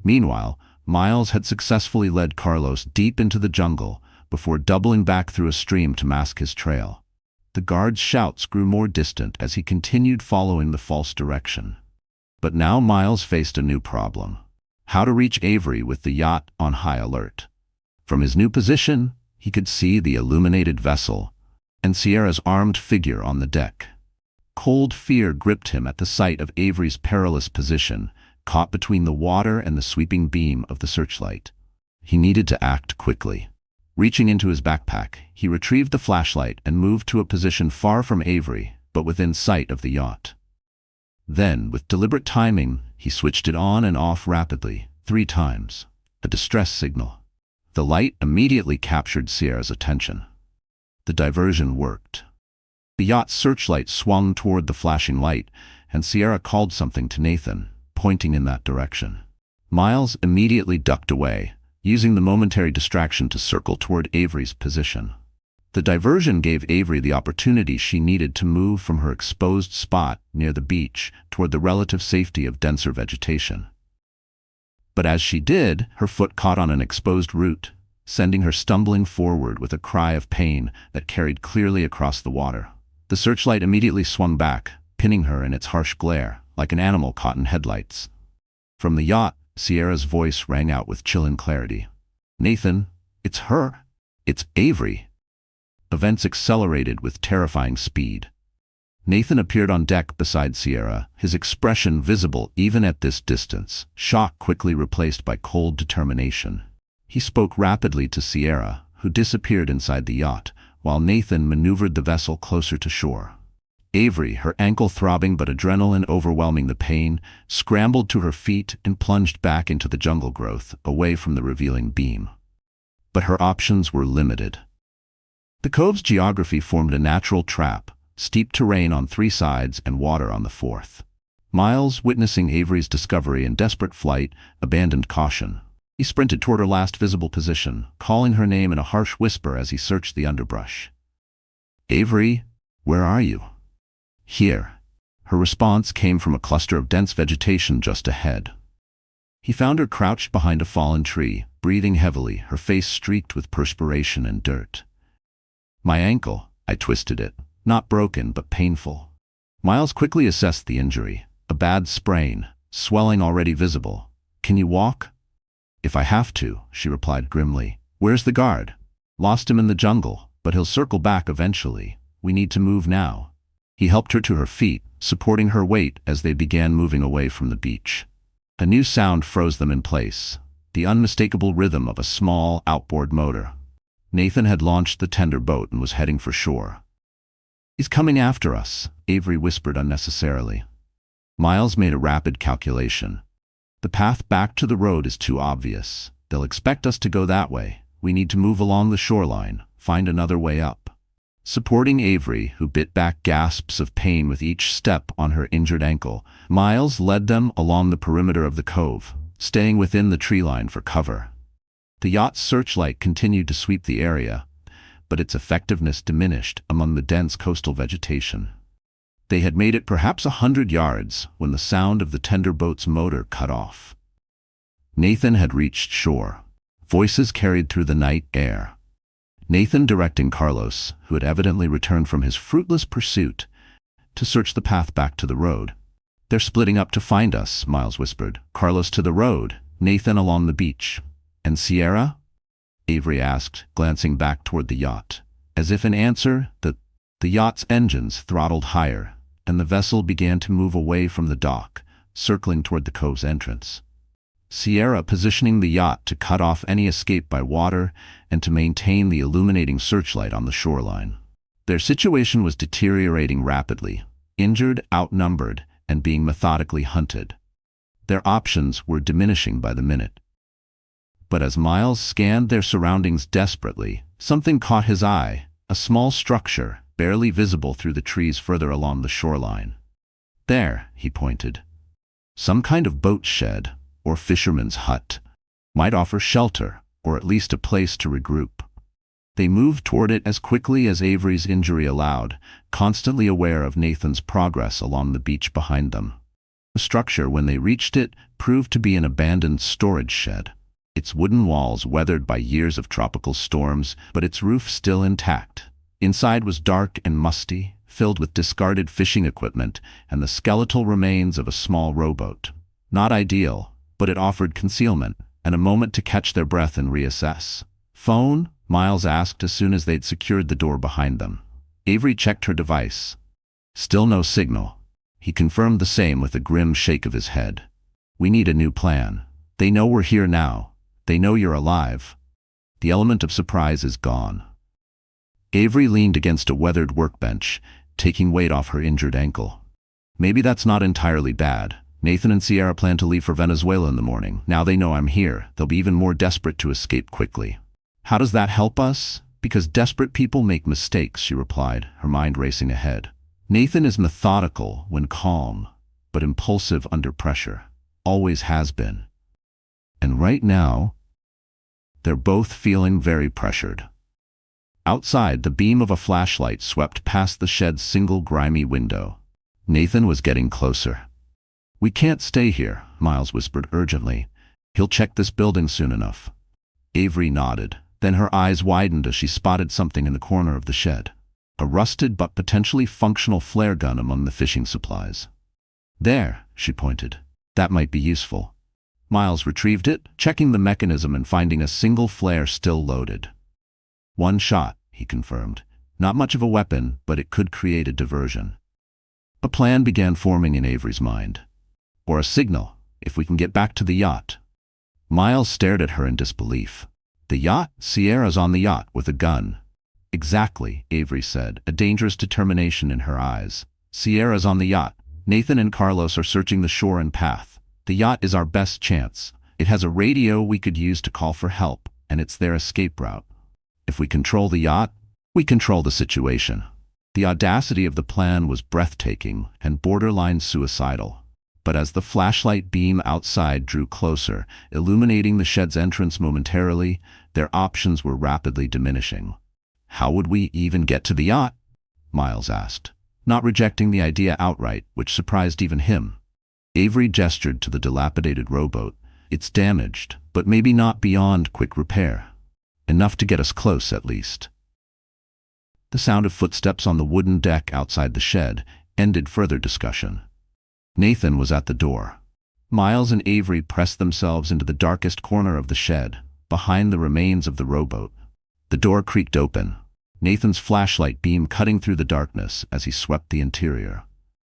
Meanwhile, Miles had successfully led Carlos deep into the jungle before doubling back through a stream to mask his trail. The guard's shouts grew more distant as he continued following the false direction. But now Miles faced a new problem: how to reach Avery with the yacht on high alert. From his new position, he could see the illuminated vessel and Sierra's armed figure on the deck. Cold fear gripped him at the sight of Avery's perilous position, caught between the water and the sweeping beam of the searchlight. He needed to act quickly. Reaching into his backpack, he retrieved the flashlight and moved to a position far from Avery, but within sight of the yacht. Then, with deliberate timing, he switched it on and off rapidly, 3 times. A distress signal. The light immediately captured Sierra's attention. The diversion worked. The yacht's searchlight swung toward the flashing light, and Sierra called something to Nathan, pointing in that direction. Miles immediately ducked away, using the momentary distraction to circle toward Avery's position. The diversion gave Avery the opportunity she needed to move from her exposed spot near the beach toward the relative safety of denser vegetation. But as she did, her foot caught on an exposed root, sending her stumbling forward with a cry of pain that carried clearly across the water. The searchlight immediately swung back, pinning her in its harsh glare, like an animal caught in headlights. From the yacht, Sierra's voice rang out with chilling clarity. "Nathan, it's her. It's Avery." Events accelerated with terrifying speed. Nathan appeared on deck beside Sierra, his expression visible even at this distance, shock quickly replaced by cold determination. He spoke rapidly to Sierra, who disappeared inside the yacht, while Nathan maneuvered the vessel closer to shore. Avery, her ankle throbbing but adrenaline overwhelming the pain, scrambled to her feet and plunged back into the jungle growth, away from the revealing beam. But her options were limited. The cove's geography formed a natural trap, steep terrain on 3 sides and water on the 4th. Miles, witnessing Avery's discovery in desperate flight, abandoned caution. He sprinted toward her last visible position, calling her name in a harsh whisper as he searched the underbrush. "Avery, where are you?" "Here." Her response came from a cluster of dense vegetation just ahead. He found her crouched behind a fallen tree, breathing heavily, her face streaked with perspiration and dirt. "My ankle," I twisted it. "Not broken, but painful." Miles quickly assessed the injury. "A bad sprain, swelling already visible. Can you walk?" "If I have to," she replied grimly. "Where's the guard?" "Lost him in the jungle, but he'll circle back eventually. We need to move now." He helped her to her feet, supporting her weight as they began moving away from the beach. A new sound froze them in place, the unmistakable rhythm of a small outboard motor. Nathan had launched the tender boat and was heading for shore. "He's coming after us," Avery whispered unnecessarily. Miles made a rapid calculation. "The path back to the road is too obvious. They'll expect us to go that way. We need to move along the shoreline, find another way up." Supporting Avery, who bit back gasps of pain with each step on her injured ankle, Miles led them along the perimeter of the cove, staying within the tree line for cover. The yacht's searchlight continued to sweep the area, but its effectiveness diminished among the dense coastal vegetation. They had made it perhaps 100 yards when the sound of the tender boat's motor cut off. Nathan had reached shore. Voices carried through the night air. Nathan directing Carlos, who had evidently returned from his fruitless pursuit, to search the path back to the road. "They're splitting up to find us," Miles whispered. "Carlos to the road, Nathan along the beach." "And Sierra?" Avery asked, glancing back toward the yacht. As if in answer, the yacht's engines throttled higher, and the vessel began to move away from the dock, circling toward the cove's entrance. Sierra positioning the yacht to cut off any escape by water and to maintain the illuminating searchlight on the shoreline. Their situation was deteriorating rapidly, injured, outnumbered, and being methodically hunted. Their options were diminishing by the minute. But as Miles scanned their surroundings desperately, something caught his eye, a small structure, barely visible through the trees further along the shoreline. "There," he pointed. "Some kind of boat shed, or fisherman's hut. Might offer shelter, or at least a place to regroup." They moved toward it as quickly as Avery's injury allowed, constantly aware of Nathan's progress along the beach behind them. The structure, when they reached it, proved to be an abandoned storage shed. Its wooden walls weathered by years of tropical storms, but its roof still intact. Inside was dark and musty, filled with discarded fishing equipment and the skeletal remains of a small rowboat. Not ideal, but it offered concealment and a moment to catch their breath and reassess. "Phone?" Miles asked as soon as they'd secured the door behind them. Avery checked her device. Still no signal. He confirmed the same with a grim shake of his head. "We need a new plan. They know we're here now. They know you're alive. The element of surprise is gone." Avery leaned against a weathered workbench, taking weight off her injured ankle. Maybe that's not entirely bad. Nathan and Sierra plan to leave for Venezuela in the morning. Now they know I'm here. They'll be even more desperate to escape quickly. How does that help us? Because desperate people make mistakes, she replied, her mind racing ahead. Nathan is methodical when calm, but impulsive under pressure. Always has been. And right now, they're both feeling very pressured. Outside, the beam of a flashlight swept past the shed's single grimy window. Nathan was getting closer. We can't stay here, Miles whispered urgently. He'll check this building soon enough. Avery nodded. Then her eyes widened as she spotted something in the corner of the shed. A rusted but potentially functional flare gun among the fishing supplies. There, she pointed. That might be useful. Miles retrieved it, checking the mechanism and finding a single flare still loaded. One shot, he confirmed. Not much of a weapon, but it could create a diversion. A plan began forming in Avery's mind. Or a signal, if we can get back to the yacht. Miles stared at her in disbelief. The yacht? Sierra's on the yacht with a gun. Exactly, Avery said, a dangerous determination in her eyes. Sierra's on the yacht. Nathan and Carlos are searching the shore and path. The yacht is our best chance. It has a radio we could use to call for help, and it's their escape route. If we control the yacht, we control the situation. The audacity of the plan was breathtaking and borderline suicidal. But as the flashlight beam outside drew closer, illuminating the shed's entrance momentarily, their options were rapidly diminishing. How would we even get to the yacht? Miles asked, not rejecting the idea outright, which surprised even him. Avery gestured to the dilapidated rowboat. It's damaged, but maybe not beyond quick repair. Enough to get us close, at least. The sound of footsteps on the wooden deck outside the shed ended further discussion. Nathan was at the door. Miles and Avery pressed themselves into the darkest corner of the shed, behind the remains of the rowboat. The door creaked open, Nathan's flashlight beam cutting through the darkness as he swept the interior.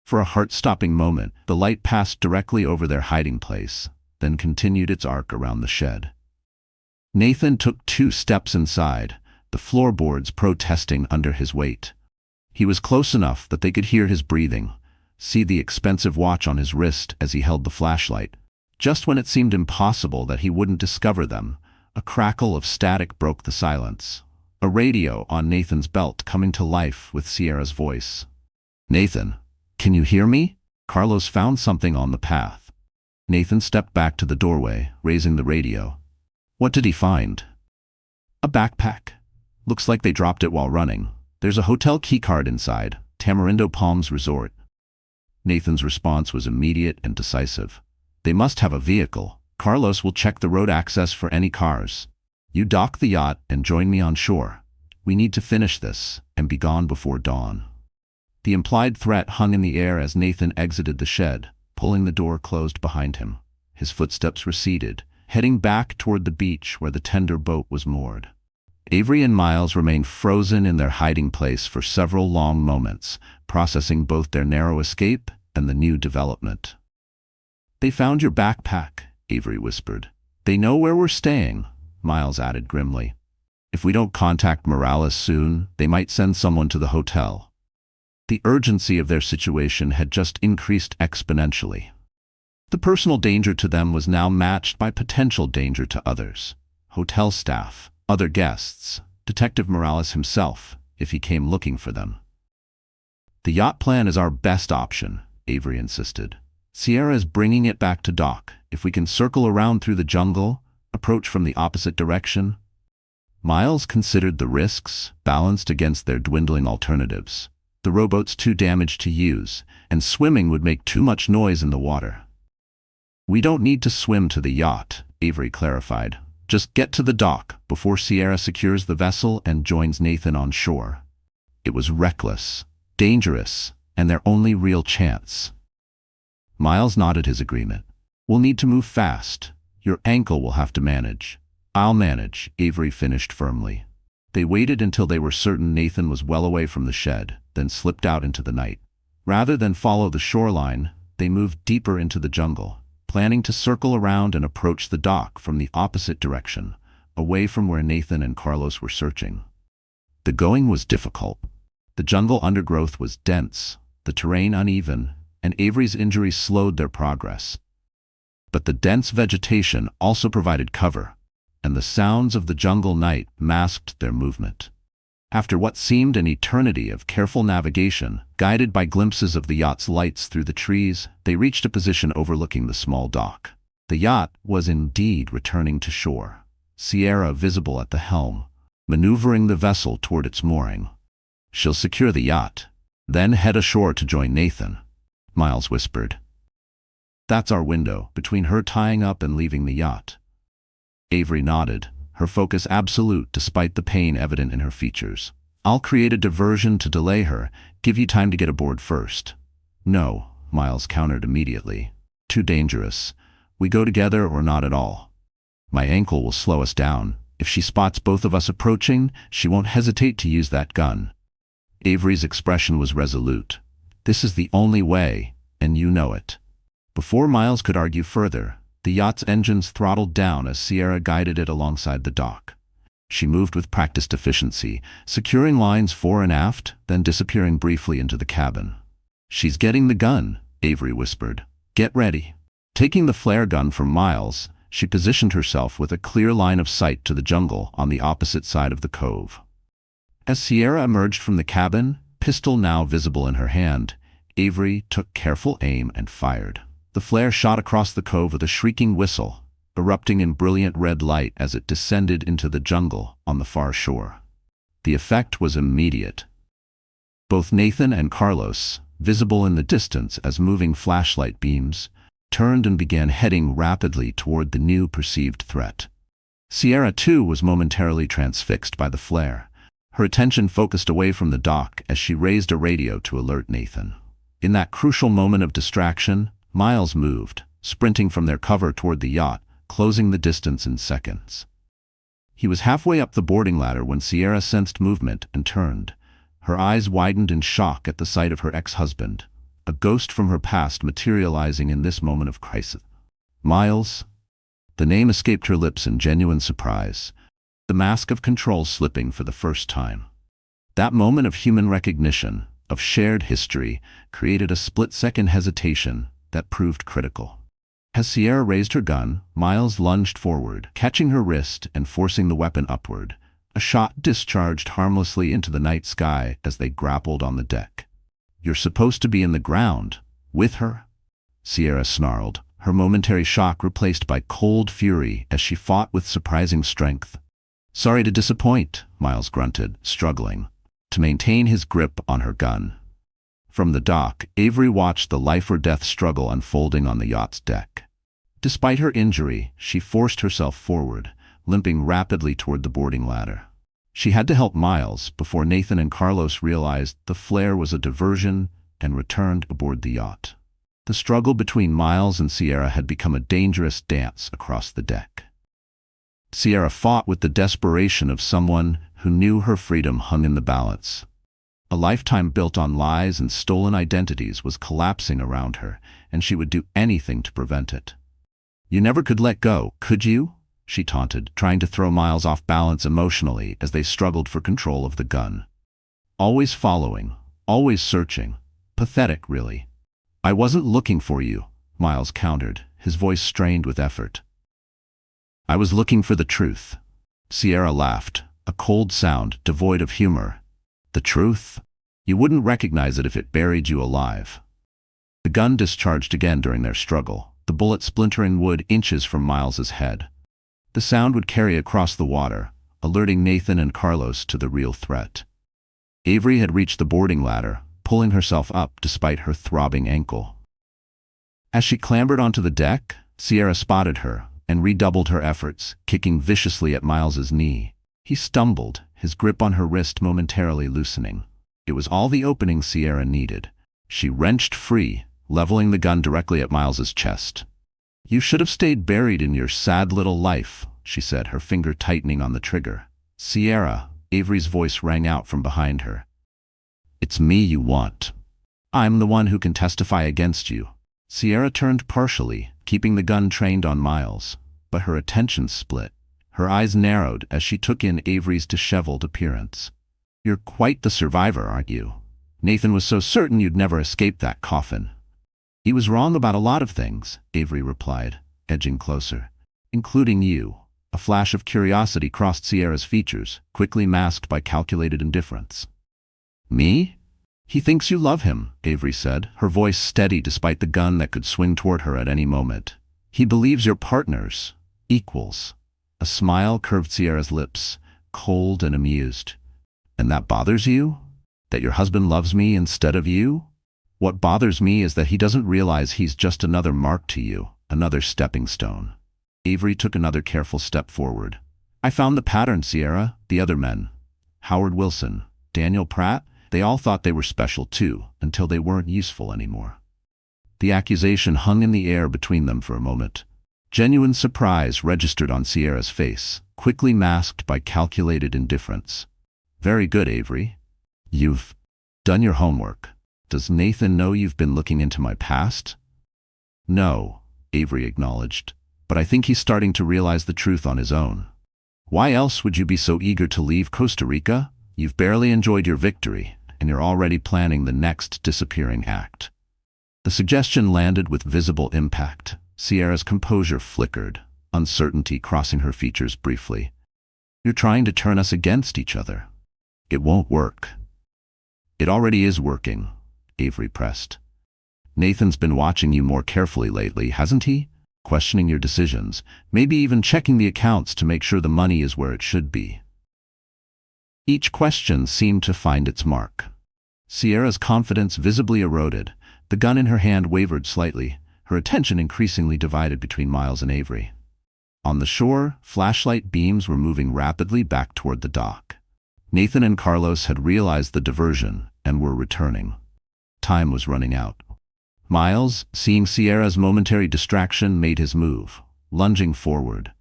For a heart-stopping moment, the light passed directly over their hiding place, then continued its arc around the shed. Nathan took 2 steps inside, the floorboards protesting under his weight. He was close enough that they could hear his breathing, see the expensive watch on his wrist as he held the flashlight. Just when it seemed impossible that he wouldn't discover them, a crackle of static broke the silence. A radio on Nathan's belt coming to life with Sierra's voice. Nathan, can you hear me? Carlos found something on the path. Nathan stepped back to the doorway, raising the radio. What did he find? A backpack. Looks like they dropped it while running. There's a hotel keycard inside, Tamarindo Palms Resort. Nathan's response was immediate and decisive. They must have a vehicle. Carlos will check the road access for any cars. You dock the yacht and join me on shore. We need to finish this and be gone before dawn. The implied threat hung in the air as Nathan exited the shed, pulling the door closed behind him. His footsteps receded, heading back toward the beach where the tender boat was moored. Avery and Miles remained frozen in their hiding place for several long moments, processing both their narrow escape and the new development. They found your backpack, Avery whispered. They know where we're staying, Miles added grimly. If we don't contact Morales soon, they might send someone to the hotel. The urgency of their situation had just increased exponentially. The personal danger to them was now matched by potential danger to others. Hotel staff, other guests, Detective Morales himself, if he came looking for them. The yacht plan is our best option, Avery insisted. Sierra is bringing it back to dock. If we can circle around through the jungle, approach from the opposite direction. Miles considered the risks, balanced against their dwindling alternatives. The rowboat's too damaged to use, and swimming would make too much noise in the water. We don't need to swim to the yacht, Avery clarified. Just get to the dock before Sierra secures the vessel and joins Nathan on shore. It was reckless, dangerous, and their only real chance. Miles nodded his agreement. We'll need to move fast. Your ankle will have to manage. I'll manage, Avery finished firmly. They waited until they were certain Nathan was well away from the shed, then slipped out into the night. Rather than follow the shoreline, they moved deeper into the jungle, planning to circle around and approach the dock from the opposite direction, away from where Nathan and Carlos were searching. The going was difficult. The jungle undergrowth was dense, the terrain uneven, and Avery's injuries slowed their progress. But the dense vegetation also provided cover, and the sounds of the jungle night masked their movement. After what seemed an eternity of careful navigation, guided by glimpses of the yacht's lights through the trees, they reached a position overlooking the small dock. The yacht was indeed returning to shore, Sierra visible at the helm, maneuvering the vessel toward its mooring. "She'll secure the yacht, then head ashore to join Nathan," Miles whispered. "That's our window between her tying up and leaving the yacht." Avery nodded, her focus absolute despite the pain evident in her features. "I'll create a diversion to delay her, give you time to get aboard first." "No," Miles countered immediately. "Too dangerous. We go together or not at all. My ankle will slow us down. If she spots both of us approaching, she won't hesitate to use that gun." Avery's expression was resolute. "This is the only way, and you know it." Before Miles could argue further, the yacht's engines throttled down as Sierra guided it alongside the dock. She moved with practiced efficiency, securing lines fore and aft, then disappearing briefly into the cabin. "She's getting the gun," Avery whispered. "Get ready." Taking the flare gun from Miles, she positioned herself with a clear line of sight to the jungle on the opposite side of the cove. As Sierra emerged from the cabin, pistol now visible in her hand, Avery took careful aim and fired. The flare shot across the cove with a shrieking whistle, erupting in brilliant red light as it descended into the jungle on the far shore. The effect was immediate. Both Nathan and Carlos, visible in the distance as moving flashlight beams, turned and began heading rapidly toward the new perceived threat. Sierra, too, was momentarily transfixed by the flare, her attention focused away from the dock as she raised a radio to alert Nathan. In that crucial moment of distraction, Miles moved, sprinting from their cover toward the yacht, closing the distance in seconds. He was halfway up the boarding ladder when Sierra sensed movement and turned. Her eyes widened in shock at the sight of her ex-husband, a ghost from her past materializing in this moment of crisis. "Miles?" The name escaped her lips in genuine surprise, the mask of control slipping for the first time. That moment of human recognition, of shared history, created a split-second hesitation that proved critical. As Sierra raised her gun, Miles lunged forward, catching her wrist and forcing the weapon upward. A shot discharged harmlessly into the night sky as they grappled on the deck. "You're supposed to be in the ground, with her?" Sierra snarled, her momentary shock replaced by cold fury as she fought with surprising strength. "Sorry to disappoint," Miles grunted, struggling to maintain his grip on her gun. From the dock, Avery watched the life-or-death struggle unfolding on the yacht's deck. Despite her injury, she forced herself forward, limping rapidly toward the boarding ladder. She had to help Miles before Nathan and Carlos realized the flare was a diversion and returned aboard the yacht. The struggle between Miles and Sierra had become a dangerous dance across the deck. Sierra fought with the desperation of someone who knew her freedom hung in the balance. A lifetime built on lies and stolen identities was collapsing around her, and she would do anything to prevent it. "You never could let go, could you?" she taunted, trying to throw Miles off balance emotionally as they struggled for control of the gun. "Always following, always searching. Pathetic, really." "I wasn't looking for you," Miles countered, his voice strained with effort. "I was looking for the truth." Sierra laughed, a cold sound devoid of humor. "The truth? You wouldn't recognize it if it buried you alive." The gun discharged again during their struggle, the bullet splintering wood inches from Miles's head. The sound would carry across the water, alerting Nathan and Carlos to the real threat. Avery had reached the boarding ladder, pulling herself up despite her throbbing ankle. As she clambered onto the deck, Sierra spotted her and redoubled her efforts, kicking viciously at Miles's knee. He stumbled, his grip on her wrist momentarily loosening. It was all the opening Sierra needed. She wrenched free, leveling the gun directly at Miles's chest. "You should have stayed buried in your sad little life," she said, her finger tightening on the trigger. "Sierra," Avery's voice rang out from behind her. "It's me you want. I'm the one who can testify against you." Sierra turned partially, keeping the gun trained on Miles, but her attention split. Her eyes narrowed as she took in Avery's disheveled appearance. "You're quite the survivor, aren't you? Nathan was so certain you'd never escape that coffin." He was wrong about a lot of things, Avery replied, edging closer. Including you. A flash of curiosity crossed Sierra's features, quickly masked by calculated indifference. Me? He thinks you love him, Avery said, her voice steady despite the gun that could swing toward her at any moment. He believes you're partners. Equals. A smile curved Sierra's lips, cold and amused. And that bothers you? That your husband loves me instead of you? What bothers me is that he doesn't realize he's just another mark to you, another stepping stone. Avery took another careful step forward. I found the pattern, Sierra. The other men. Howard Wilson, Daniel Pratt, they all thought they were special too, until they weren't useful anymore. The accusation hung in the air between them for a moment. Genuine surprise registered on Sierra's face, quickly masked by calculated indifference. Very good, Avery. You've done your homework. Does Nathan know you've been looking into my past? No, Avery acknowledged, but I think he's starting to realize the truth on his own. Why else would you be so eager to leave Costa Rica? You've barely enjoyed your victory, and you're already planning the next disappearing act. The suggestion landed with visible impact. Sierra's composure flickered, uncertainty crossing her features briefly. You're trying to turn us against each other. It won't work. It already is working, Avery pressed. Nathan's been watching you more carefully lately, hasn't he? Questioning your decisions, maybe even checking the accounts to make sure the money is where it should be. Each question seemed to find its mark. Sierra's confidence visibly eroded. The gun in her hand wavered slightly, her attention increasingly divided between Miles and Avery. On the shore, flashlight beams were moving rapidly back toward the dock. Nathan and Carlos had realized the diversion and were returning. Time was running out. Miles, seeing Sierra's momentary distraction, made his move, lunging forward.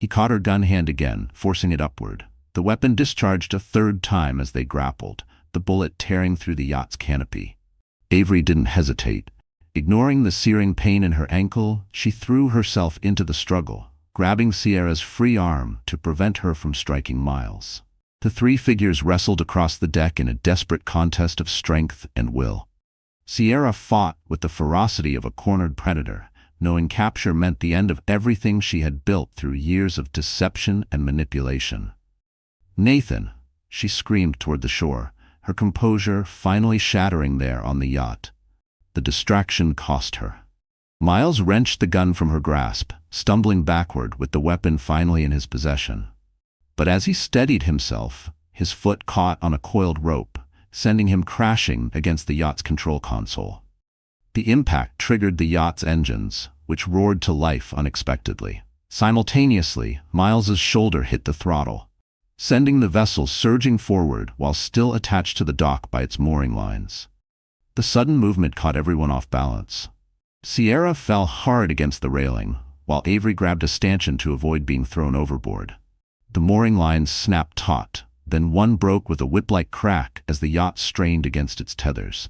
He caught her gun hand again, forcing it upward. The weapon discharged a third time as they grappled, the bullet tearing through the yacht's canopy. Avery didn't hesitate. Ignoring the searing pain in her ankle, she threw herself into the struggle, grabbing Sierra's free arm to prevent her from striking Miles. The three figures wrestled across the deck in a desperate contest of strength and will. Sierra fought with the ferocity of a cornered predator, knowing capture meant the end of everything she had built through years of deception and manipulation. Nathan, she screamed toward the shore, her composure finally shattering there on the yacht. The distraction cost her. Miles wrenched the gun from her grasp, stumbling backward with the weapon finally in his possession. But as he steadied himself, his foot caught on a coiled rope, sending him crashing against the yacht's control console. The impact triggered the yacht's engines, which roared to life unexpectedly. Simultaneously, Miles's shoulder hit the throttle, sending the vessel surging forward while still attached to the dock by its mooring lines. The sudden movement caught everyone off balance. Sierra fell hard against the railing, while Avery grabbed a stanchion to avoid being thrown overboard. The mooring lines snapped taut, then one broke with a whip-like crack as the yacht strained against its tethers.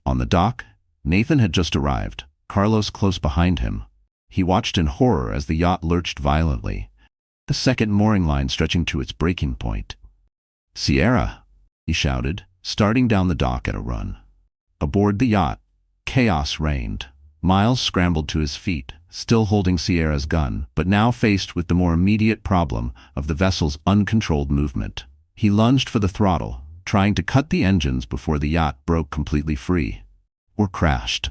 On the dock, Nathan had just arrived, Carlos close behind him. He watched in horror as the yacht lurched violently, the second mooring line stretching to its breaking point. "Sierra!" he shouted, starting down the dock at a run. Aboard the yacht, chaos reigned. Miles scrambled to his feet, still holding Sierra's gun, but now faced with the more immediate problem of the vessel's uncontrolled movement. He lunged for the throttle, trying to cut the engines before the yacht broke completely free. Or crashed.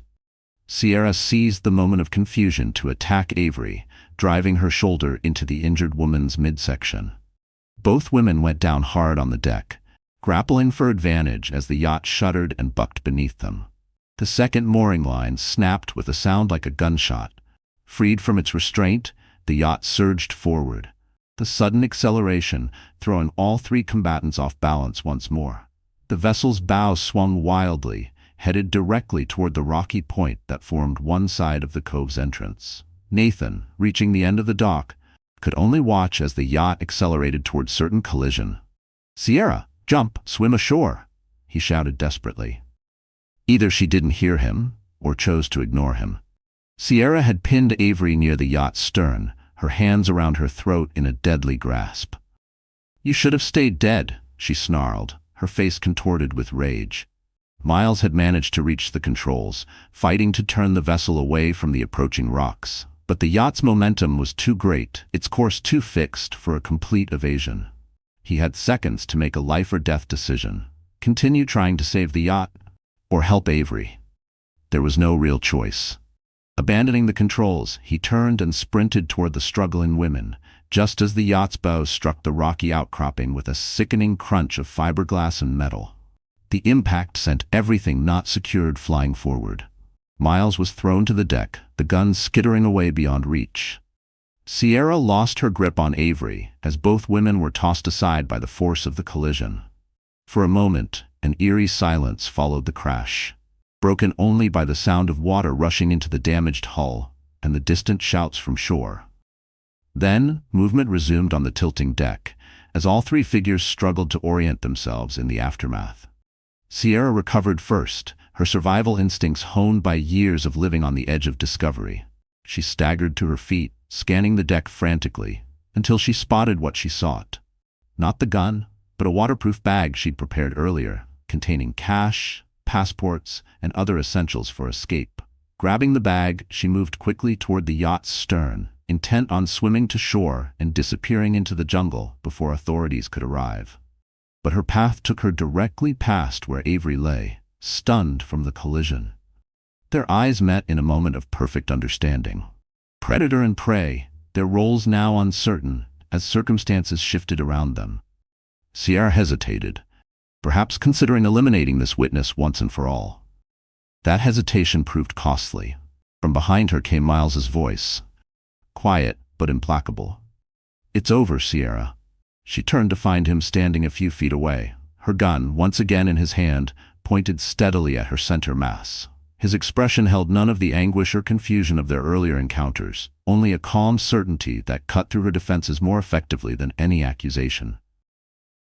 Sierra seized the moment of confusion to attack Avery, driving her shoulder into the injured woman's midsection. Both women went down hard on the deck, grappling for advantage as the yacht shuddered and bucked beneath them. The second mooring line snapped with a sound like a gunshot. Freed from its restraint, the yacht surged forward, the sudden acceleration throwing all three combatants off balance once more. The vessel's bow swung wildly, headed directly toward the rocky point that formed one side of the cove's entrance. Nathan, reaching the end of the dock, could only watch as the yacht accelerated toward certain collision. "Sierra, jump, swim ashore!" he shouted desperately. Either she didn't hear him, or chose to ignore him. Sierra had pinned Avery near the yacht's stern, her hands around her throat in a deadly grasp. "You should have stayed dead," she snarled, her face contorted with rage. Miles had managed to reach the controls, fighting to turn the vessel away from the approaching rocks. But the yacht's momentum was too great, its course too fixed for a complete evasion. He had seconds to make a life-or-death decision. Continue trying to save the yacht, or help Avery. There was no real choice. Abandoning the controls, he turned and sprinted toward the struggling women, just as the yacht's bow struck the rocky outcropping with a sickening crunch of fiberglass and metal. The impact sent everything not secured flying forward. Miles was thrown to the deck, the gun skittering away beyond reach. Sierra lost her grip on Avery as both women were tossed aside by the force of the collision. For a moment, an eerie silence followed the crash, broken only by the sound of water rushing into the damaged hull and the distant shouts from shore. Then, movement resumed on the tilting deck, as all three figures struggled to orient themselves in the aftermath. Sierra recovered first, her survival instincts honed by years of living on the edge of discovery. She staggered to her feet, scanning the deck frantically, until she spotted what she sought. Not the gun, but a waterproof bag she'd prepared earlier, containing cash, passports, and other essentials for escape. Grabbing the bag, she moved quickly toward the yacht's stern, intent on swimming to shore and disappearing into the jungle before authorities could arrive. But her path took her directly past where Avery lay, stunned from the collision. Their eyes met in a moment of perfect understanding. Predator and prey, their roles now uncertain as circumstances shifted around them. Sierra hesitated, perhaps considering eliminating this witness once and for all. That hesitation proved costly. From behind her came Miles's voice, quiet but implacable. "It's over, Sierra." She turned to find him standing a few feet away, her gun, once again in his hand, pointed steadily at her center mass. His expression held none of the anguish or confusion of their earlier encounters, only a calm certainty that cut through her defenses more effectively than any accusation.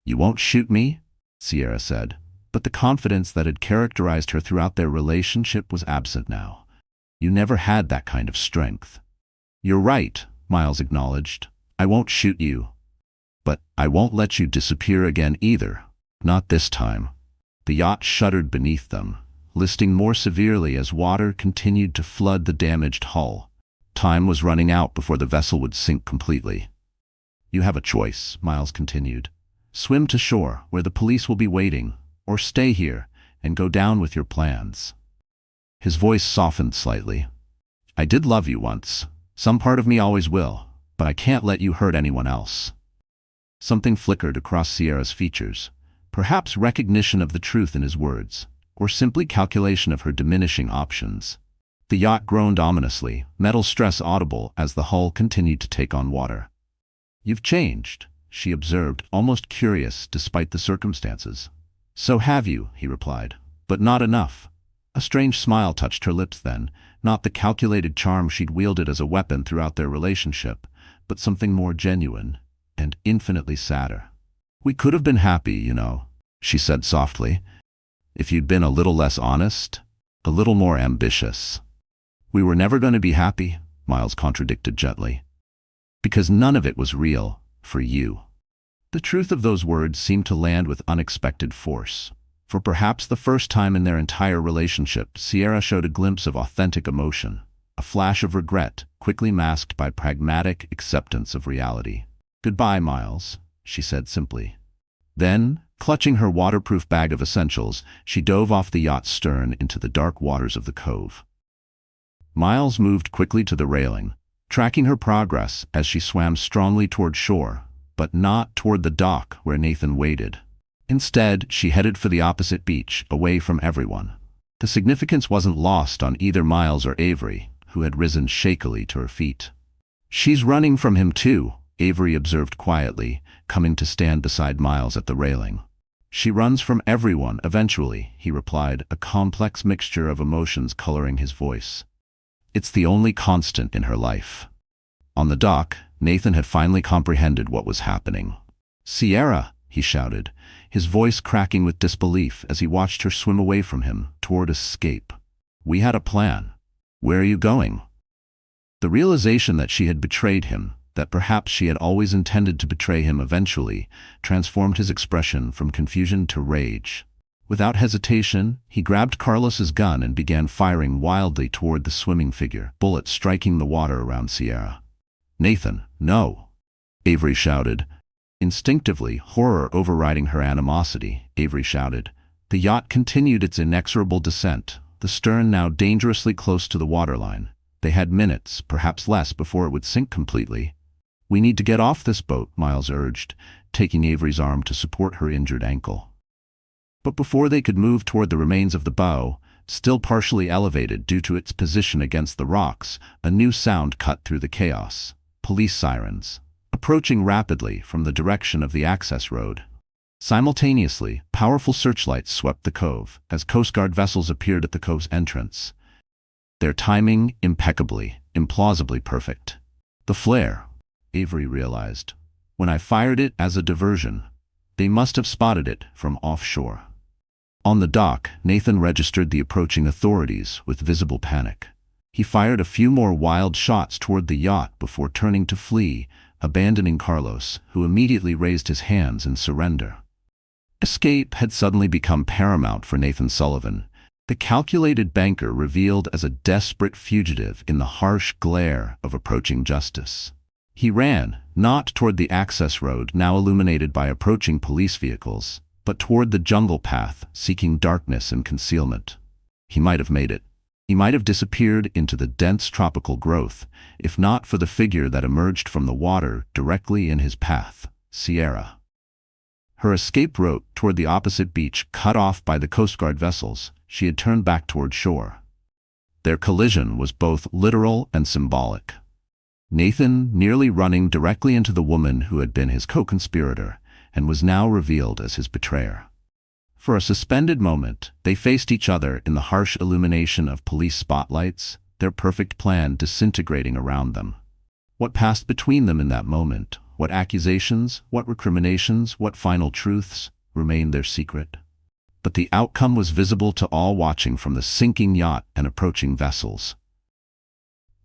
"You won't shoot me?" Sierra said, but the confidence that had characterized her throughout their relationship was absent now. "You never had that kind of strength." "You're right," Miles acknowledged. "I won't shoot you. But I won't let you disappear again either. Not this time." The yacht shuddered beneath them, listing more severely as water continued to flood the damaged hull. Time was running out before the vessel would sink completely. "You have a choice," Miles continued. "Swim to shore, where the police will be waiting, or stay here and go down with your plans." His voice softened slightly. "I did love you once. Some part of me always will, but I can't let you hurt anyone else." Something flickered across Sierra's features, perhaps recognition of the truth in his words, or simply calculation of her diminishing options. The yacht groaned ominously, metal stress audible as the hull continued to take on water. "You've changed," she observed, almost curious despite the circumstances. "So have you," he replied, "but not enough." A strange smile touched her lips then, not the calculated charm she'd wielded as a weapon throughout their relationship, but something more genuine and infinitely sadder. "We could have been happy, you know," she said softly, "if you'd been a little less honest, a little more ambitious." "We were never going to be happy," Miles contradicted gently, "because none of it was real, for you." The truth of those words seemed to land with unexpected force. For perhaps the first time in their entire relationship, Sierra showed a glimpse of authentic emotion, a flash of regret, quickly masked by pragmatic acceptance of reality. "Goodbye, Miles," she said simply. Then, clutching her waterproof bag of essentials, she dove off the yacht's stern into the dark waters of the cove. Miles moved quickly to the railing, tracking her progress as she swam strongly toward shore, but not toward the dock where Nathan waited. Instead, she headed for the opposite beach, away from everyone. The significance wasn't lost on either Miles or Avery, who had risen shakily to her feet. "She's running from him too," Avery observed quietly, coming to stand beside Miles at the railing. "She runs from everyone, eventually," he replied, a complex mixture of emotions coloring his voice. "It's the only constant in her life." On the dock, Nathan had finally comprehended what was happening. "Sierra!" he shouted, his voice cracking with disbelief as he watched her swim away from him, toward escape. "We had a plan. Where are you going?" The realization that she had betrayed him, that perhaps she had always intended to betray him eventually, transformed his expression from confusion to rage. Without hesitation, he grabbed Carlos's gun and began firing wildly toward the swimming figure, bullets striking the water around Sierra. "Nathan, no!" Avery shouted. Instinctively, horror overriding her animosity, Avery shouted. The yacht continued its inexorable descent, the stern now dangerously close to the waterline. They had minutes, perhaps less, before it would sink completely. "We need to get off this boat," Miles urged, taking Avery's arm to support her injured ankle. But before they could move toward the remains of the bow, still partially elevated due to its position against the rocks, a new sound cut through the chaos. Police sirens, approaching rapidly from the direction of the access road. Simultaneously, powerful searchlights swept the cove as Coast Guard vessels appeared at the cove's entrance. Their timing impeccably, implausibly perfect. The flare, Avery realized. When I fired it as a diversion, they must have spotted it from offshore. On the dock, Nathan registered the approaching authorities with visible panic. He fired a few more wild shots toward the yacht before turning to flee, abandoning Carlos, who immediately raised his hands in surrender. Escape had suddenly become paramount for Nathan Sullivan, the calculated banker revealed as a desperate fugitive in the harsh glare of approaching justice. He ran, not toward the access road now illuminated by approaching police vehicles, but toward the jungle path, seeking darkness and concealment. He might have made it. He might have disappeared into the dense tropical growth, if not for the figure that emerged from the water directly in his path, Sierra. Her escape route toward the opposite beach cut off by the Coast Guard vessels, she had turned back toward shore. Their collision was both literal and symbolic. Nathan nearly running directly into the woman who had been his co-conspirator, and was now revealed as his betrayer. For a suspended moment, they faced each other in the harsh illumination of police spotlights, their perfect plan disintegrating around them. What passed between them in that moment, what accusations, what recriminations, what final truths, remained their secret. But the outcome was visible to all watching from the sinking yacht and approaching vessels.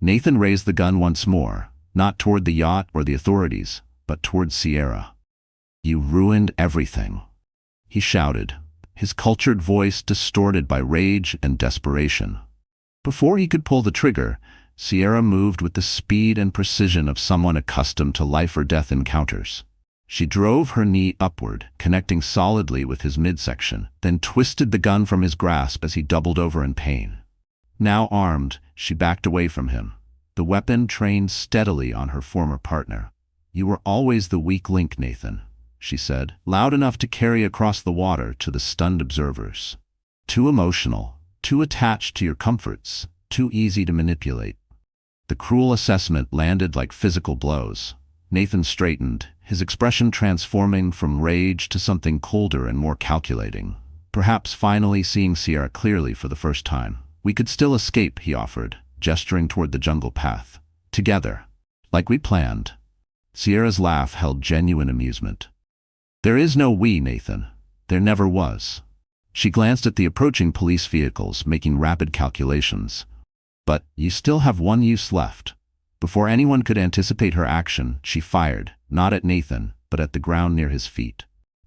Nathan raised the gun once more, not toward the yacht or the authorities, but toward Sierra. "You ruined everything," he shouted, his cultured voice distorted by rage and desperation. Before he could pull the trigger, Sierra moved with the speed and precision of someone accustomed to life-or-death encounters. She drove her knee upward, connecting solidly with his midsection, then twisted the gun from his grasp as he doubled over in pain. Now armed, she backed away from him, the weapon trained steadily on her former partner. "You were always the weak link, Nathan," she said, loud enough to carry across the water to the stunned observers. "Too emotional, too attached to your comforts, too easy to manipulate." The cruel assessment landed like physical blows. Nathan straightened, his expression transforming from rage to something colder and more calculating, perhaps finally seeing Sierra clearly for the first time. "We could still escape," he offered, gesturing toward the jungle path. "Together. Like we planned." Sierra's laugh held genuine amusement. "There is no we, Nathan. There never was." She glanced at the approaching police vehicles, making rapid calculations. "But you still have one use left." Before anyone could anticipate her action, she fired, not at Nathan, but at the ground near his feet.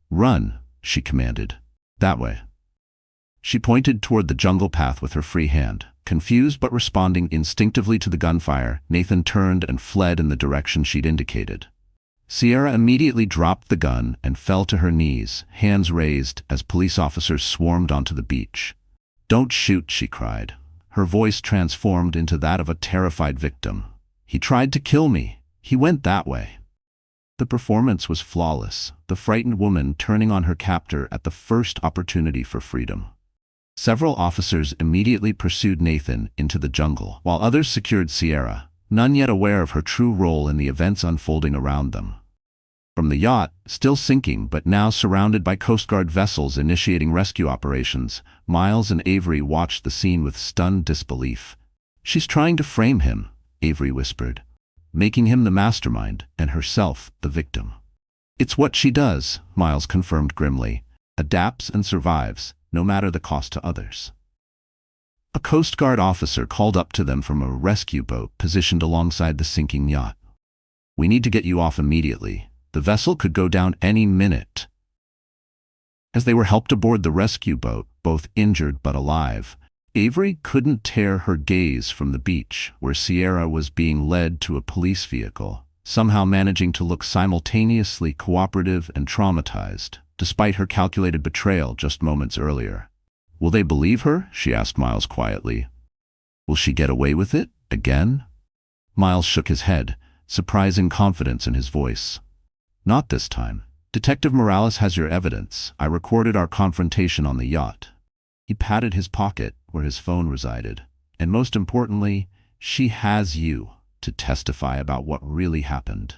"Run," she commanded. "That way." She pointed toward the jungle path with her free hand. Confused but responding instinctively to the gunfire, Nathan turned and fled in the direction she'd indicated. Sierra immediately dropped the gun and fell to her knees, hands raised, as police officers swarmed onto the beach. "Don't shoot," she cried, her voice transformed into that of a terrified victim. "He tried to kill me. He went that way." The performance was flawless, the frightened woman turning on her captor at the first opportunity for freedom. Several officers immediately pursued Nathan into the jungle, while others secured Sierra, none yet aware of her true role in the events unfolding around them. From the yacht, still sinking but now surrounded by Coast Guard vessels initiating rescue operations, Miles and Avery watched the scene with stunned disbelief. "She's trying to frame him," Avery whispered, "making him the mastermind and herself the victim." "It's what she does," Miles confirmed grimly, "adapts and survives, no matter the cost to others." A Coast Guard officer called up to them from a rescue boat positioned alongside the sinking yacht. "We need to get you off immediately. The vessel could go down any minute." As they were helped aboard the rescue boat, both injured but alive, Avery couldn't tear her gaze from the beach where Sierra was being led to a police vehicle, somehow managing to look simultaneously cooperative and traumatized, despite her calculated betrayal just moments earlier. "Will they believe her?" she asked Miles quietly. "Will she get away with it again?" Miles shook his head, surprising confidence in his voice. "Not this time. Detective Morales has your evidence. I recorded our confrontation on the yacht." He patted his pocket where his phone resided. "And most importantly, she has you to testify about what really happened."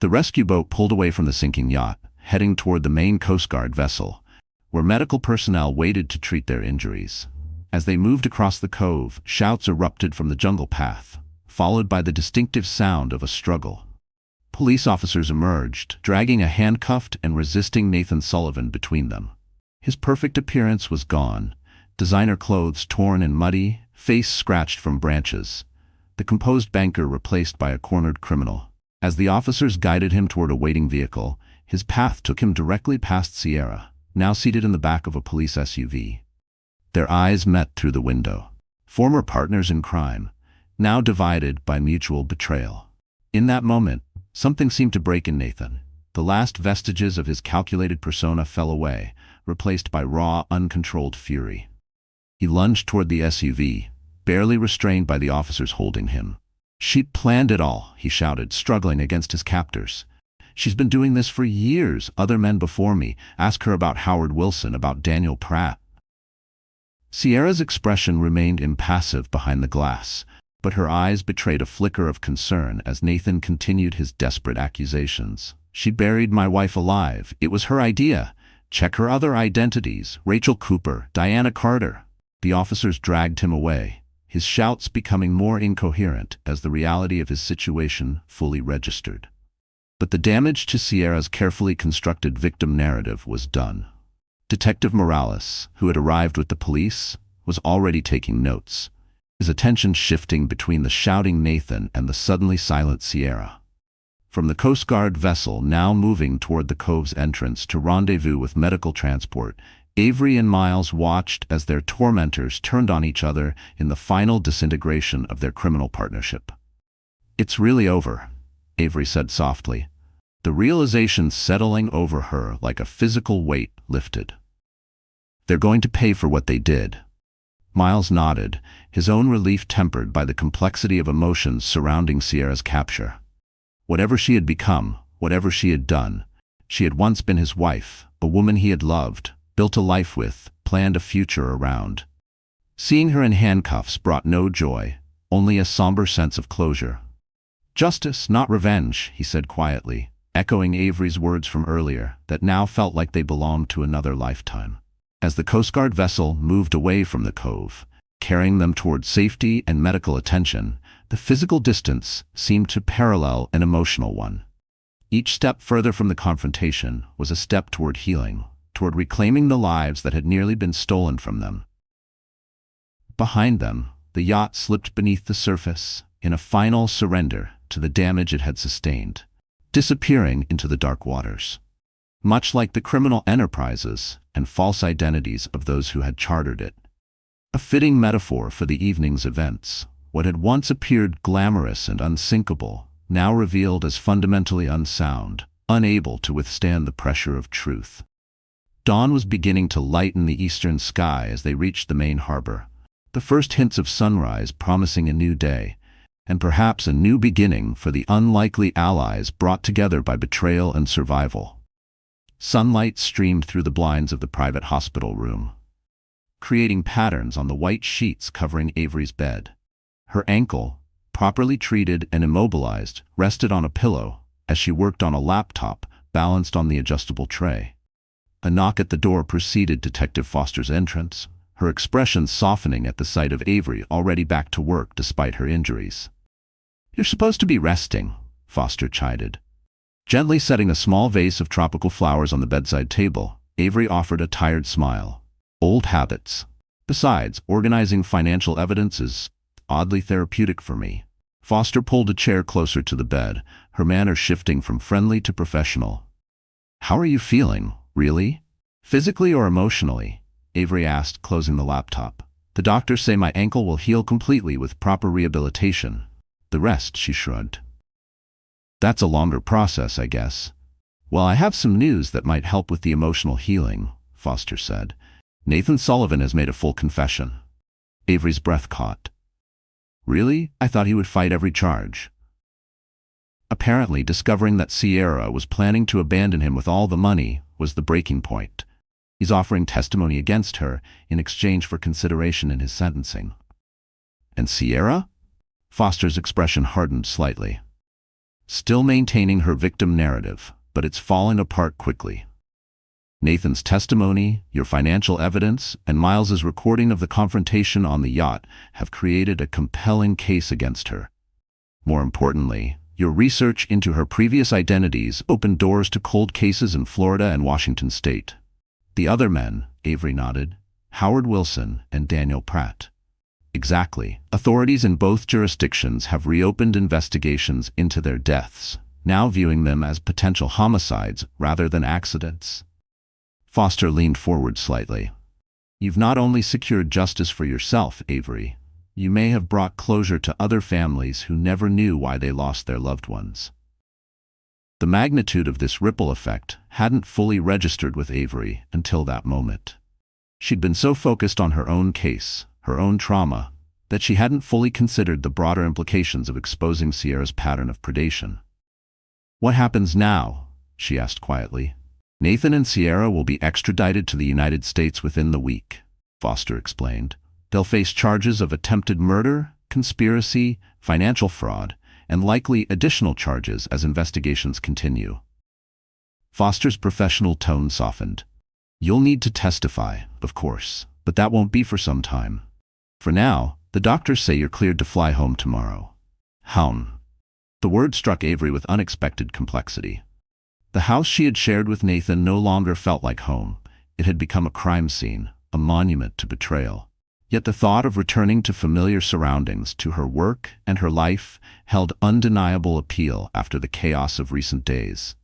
The rescue boat pulled away from the sinking yacht, heading toward the main Coast Guard vessel, where medical personnel waited to treat their injuries. As they moved across the cove, shouts erupted from the jungle path, followed by the distinctive sound of a struggle. Police officers emerged, dragging a handcuffed and resisting Nathan Sullivan between them. His perfect appearance was gone, designer clothes torn and muddy, face scratched from branches, the composed banker replaced by a cornered criminal. As the officers guided him toward a waiting vehicle, his path took him directly past Sierra, now seated in the back of a police SUV. Their eyes met through the window. Former partners in crime, now divided by mutual betrayal. In that moment, something seemed to break in Nathan. The last vestiges of his calculated persona fell away, replaced by raw, uncontrolled fury. He lunged toward the SUV, barely restrained by the officers holding him. "She planned it all," he shouted, struggling against his captors. "She's been doing this for years. Other men before me. Ask her about Howard Wilson, about Daniel Pratt." Sierra's expression remained impassive behind the glass, but her eyes betrayed a flicker of concern as Nathan continued his desperate accusations. "She buried my wife alive. It was her idea. Check her other identities. Rachel Cooper, Diana Carter." The officers dragged him away, his shouts becoming more incoherent as the reality of his situation fully registered. But the damage to Sierra's carefully constructed victim narrative was done. Detective Morales, who had arrived with the police, was already taking notes, his attention shifting between the shouting Nathan and the suddenly silent Sierra. From the Coast Guard vessel now moving toward the cove's entrance to rendezvous with medical transport, Avery and Miles watched as their tormentors turned on each other in the final disintegration of their criminal partnership. "It's really over," Avery said softly. The realization settling over her like a physical weight lifted. "They're going to pay for what they did." Miles nodded, his own relief tempered by the complexity of emotions surrounding Sierra's capture. Whatever she had become, whatever she had done, she had once been his wife, a woman he had loved, built a life with, planned a future around. Seeing her in handcuffs brought no joy, only a somber sense of closure. "Justice, not revenge," he said quietly, echoing Avery's words from earlier that now felt like they belonged to another lifetime. As the Coast Guard vessel moved away from the cove, carrying them toward safety and medical attention, the physical distance seemed to parallel an emotional one. Each step further from the confrontation was a step toward healing, toward reclaiming the lives that had nearly been stolen from them. Behind them, the yacht slipped beneath the surface in a final surrender to the damage it had sustained, disappearing into the dark waters. Much like the criminal enterprises and false identities of those who had chartered it. A fitting metaphor for the evening's events, what had once appeared glamorous and unsinkable, now revealed as fundamentally unsound, unable to withstand the pressure of truth. Dawn was beginning to lighten the eastern sky as they reached the main harbor, the first hints of sunrise promising a new day, and perhaps a new beginning for the unlikely allies brought together by betrayal and survival. Sunlight streamed through the blinds of the private hospital room, creating patterns on the white sheets covering Avery's bed. Her ankle, properly treated and immobilized, rested on a pillow as she worked on a laptop balanced on the adjustable tray. A knock at the door preceded Detective Foster's entrance, her expression softening at the sight of Avery already back to work despite her injuries. "You're supposed to be resting," Foster chided. Gently setting a small vase of tropical flowers on the bedside table, Avery offered a tired smile. "Old habits. Besides, organizing financial evidence is oddly therapeutic for me." Foster pulled a chair closer to the bed, her manner shifting from friendly to professional. "How are you feeling? Really? Physically or emotionally? Avery asked, closing the laptop. The doctors say my ankle will heal completely with proper rehabilitation. The rest, she shrugged. That's a longer process, I guess. Well, I have some news that might help with the emotional healing, Foster said. Nathan Sullivan has made a full confession. Avery's breath caught. Really? I thought he would fight every charge. Apparently, discovering that Sierra was planning to abandon him with all the money was the breaking point. He's offering testimony against her in exchange for consideration in his sentencing. And Sierra? Foster's expression hardened slightly. Still maintaining her victim narrative, but it's falling apart quickly. Nathan's testimony, your financial evidence, and Miles's recording of the confrontation on the yacht have created a compelling case against her. More importantly, your research into her previous identities opened doors to cold cases in Florida and Washington state. The other men, Avery nodded, Howard Wilson and Daniel Pratt. Exactly. Authorities in both jurisdictions have reopened investigations into their deaths, now viewing them as potential homicides rather than accidents. Foster leaned forward slightly. You've not only secured justice for yourself, Avery, you may have brought closure to other families who never knew why they lost their loved ones. The magnitude of this ripple effect hadn't fully registered with Avery until that moment. She'd been so focused on her own case, her own trauma, that she hadn't fully considered the broader implications of exposing Sierra's pattern of predation. What happens now? She asked quietly. Nathan and Sierra will be extradited to the United States within the week, Foster explained. They'll face charges of attempted murder, conspiracy, financial fraud, and likely additional charges as investigations continue. Foster's professional tone softened. You'll need to testify, of course, but that won't be for some time. For now, the doctors say you're cleared to fly home tomorrow. Home. The word struck Avery with unexpected complexity. The house she had shared with Nathan no longer felt like home. It had become a crime scene, a monument to betrayal. Yet the thought of returning to familiar surroundings, to her work and her life, held undeniable appeal after the chaos of recent days.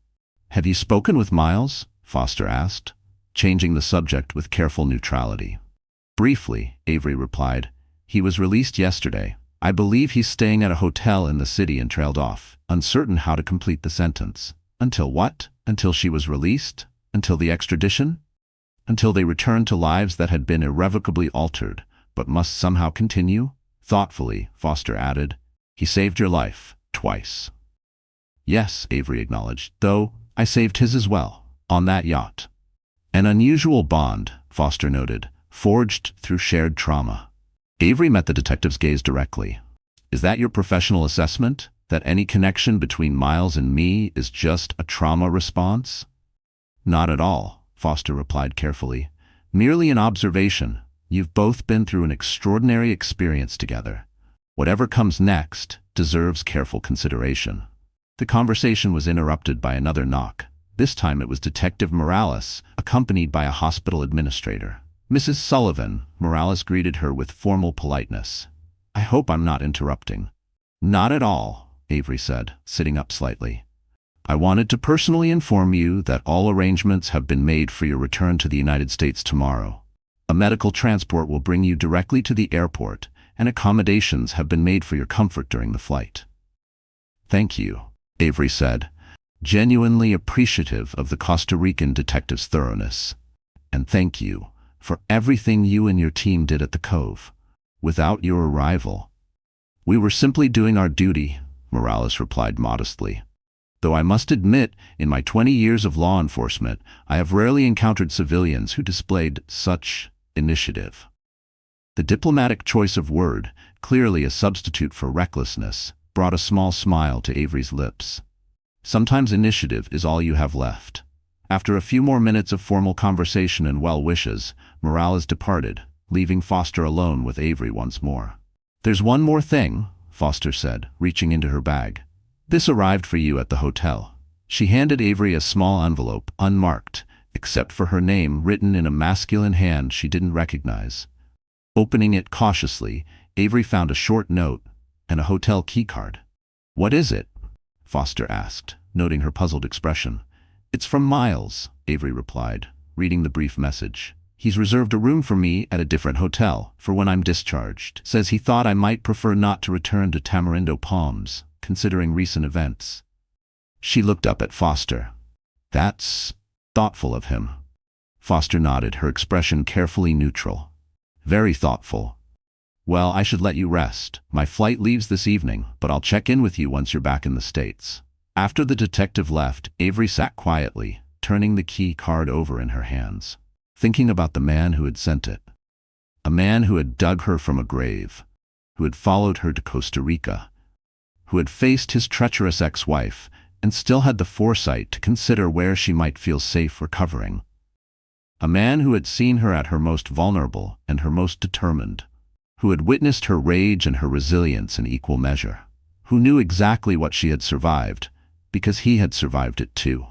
Have you spoken with Miles? Foster asked, changing the subject with careful neutrality. Briefly, Avery replied. He was released yesterday. I believe he's staying at a hotel in the city and trailed off, uncertain how to complete the sentence. Until what? Until she was released? Until the extradition? Until they returned to lives that had been irrevocably altered, but must somehow continue? Thoughtfully, Foster added, he saved your life, twice. Yes, Avery acknowledged, though I saved his as well, on that yacht. An unusual bond, Foster noted, forged through shared trauma. Avery met the detective's gaze directly. Is that your professional assessment? That any connection between Miles and me is just a trauma response? Not at all, Foster replied carefully. Merely an observation. You've both been through an extraordinary experience together. Whatever comes next deserves careful consideration. The conversation was interrupted by another knock. This time it was Detective Morales, accompanied by a hospital administrator. Mrs. Sullivan, Morales greeted her with formal politeness. I hope I'm not interrupting. Not at all, Avery said, sitting up slightly. I wanted to personally inform you that all arrangements have been made for your return to the United States tomorrow. A medical transport will bring you directly to the airport, and accommodations have been made for your comfort during the flight. Thank you, Avery said, genuinely appreciative of the Costa Rican detective's thoroughness. And thank you for everything you and your team did at the Cove. Without your arrival, we were simply doing our duty, Morales replied modestly. Though I must admit, in my 20 years of law enforcement, I have rarely encountered civilians who displayed such initiative. The diplomatic choice of word, clearly a substitute for recklessness, brought a small smile to Avery's lips. Sometimes initiative is all you have left. After a few more minutes of formal conversation and well wishes, Morales departed, leaving Foster alone with Avery once more. There's one more thing, Foster said, reaching into her bag. This arrived for you at the hotel. She handed Avery a small envelope, unmarked, except for her name written in a masculine hand she didn't recognize. Opening it cautiously, Avery found a short note and a hotel keycard. What is it? Foster asked, noting her puzzled expression. It's from Miles, Avery replied, reading the brief message. He's reserved a room for me at a different hotel for when I'm discharged. Says he thought I might prefer not to return to Tamarindo Palms, considering recent events. She looked up at Foster. That's thoughtful of him. Foster nodded, her expression carefully neutral. Very thoughtful. Well, I should let you rest. My flight leaves this evening, but I'll check in with you once you're back in the States. After the detective left, Avery sat quietly, turning the key card over in her hands, thinking about the man who had sent it. A man who had dug her from a grave, who had followed her to Costa Rica, who had faced his treacherous ex-wife and still had the foresight to consider where she might feel safe recovering. A man who had seen her at her most vulnerable and her most determined, who had witnessed her rage and her resilience in equal measure, who knew exactly what she had survived, because he had survived it too.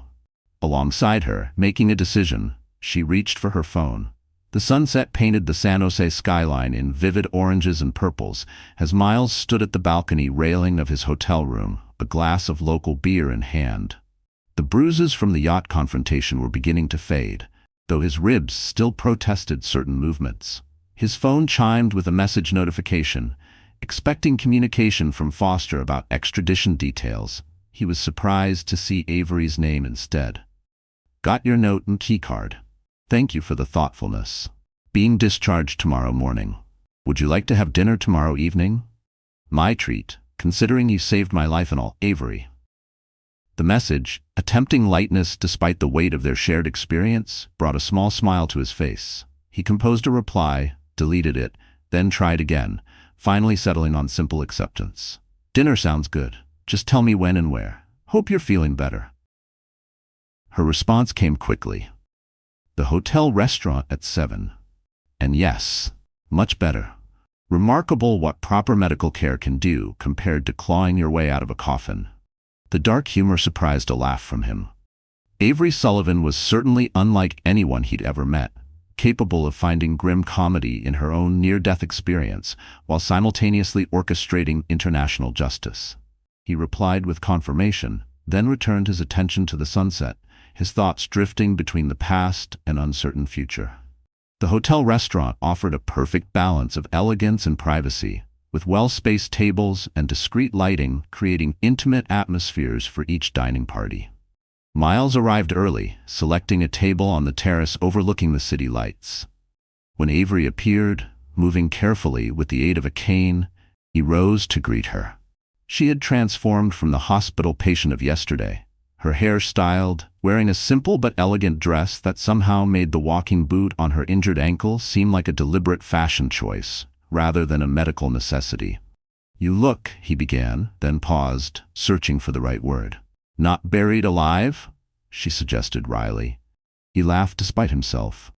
Alongside her, making a decision, she reached for her phone. The sunset painted the San Jose skyline in vivid oranges and purples as Miles stood at the balcony railing of his hotel room, a glass of local beer in hand. The bruises from the yacht confrontation were beginning to fade, though his ribs still protested certain movements. His phone chimed with a message notification, expecting communication from Foster about extradition details. He was surprised to see Avery's name instead. Got your note and key card. Thank you for the thoughtfulness. Being discharged tomorrow morning. Would you like to have dinner tomorrow evening? My treat, considering you saved my life and all, Avery. The message, attempting lightness despite the weight of their shared experience, brought a small smile to his face. He composed a reply, deleted it, then tried again, finally settling on simple acceptance. Dinner sounds good. Just tell me when and where. Hope you're feeling better. Her response came quickly. The hotel restaurant at 7. And yes, much better. Remarkable what proper medical care can do compared to clawing your way out of a coffin. The dark humor surprised a laugh from him. Avery Sullivan was certainly unlike anyone he'd ever met, capable of finding grim comedy in her own near-death experience while simultaneously orchestrating international justice. He replied with confirmation, then returned his attention to the sunset, his thoughts drifting between the past and uncertain future. The hotel restaurant offered a perfect balance of elegance and privacy, with well-spaced tables and discreet lighting creating intimate atmospheres for each dining party. Miles arrived early, selecting a table on the terrace overlooking the city lights. When Avery appeared, moving carefully with the aid of a cane, he rose to greet her. She had transformed from the hospital patient of yesterday, her hair styled, wearing a simple but elegant dress that somehow made the walking boot on her injured ankle seem like a deliberate fashion choice, rather than a medical necessity. You look, he began, then paused, searching for the right word. Not buried alive? She suggested wryly. He laughed despite himself.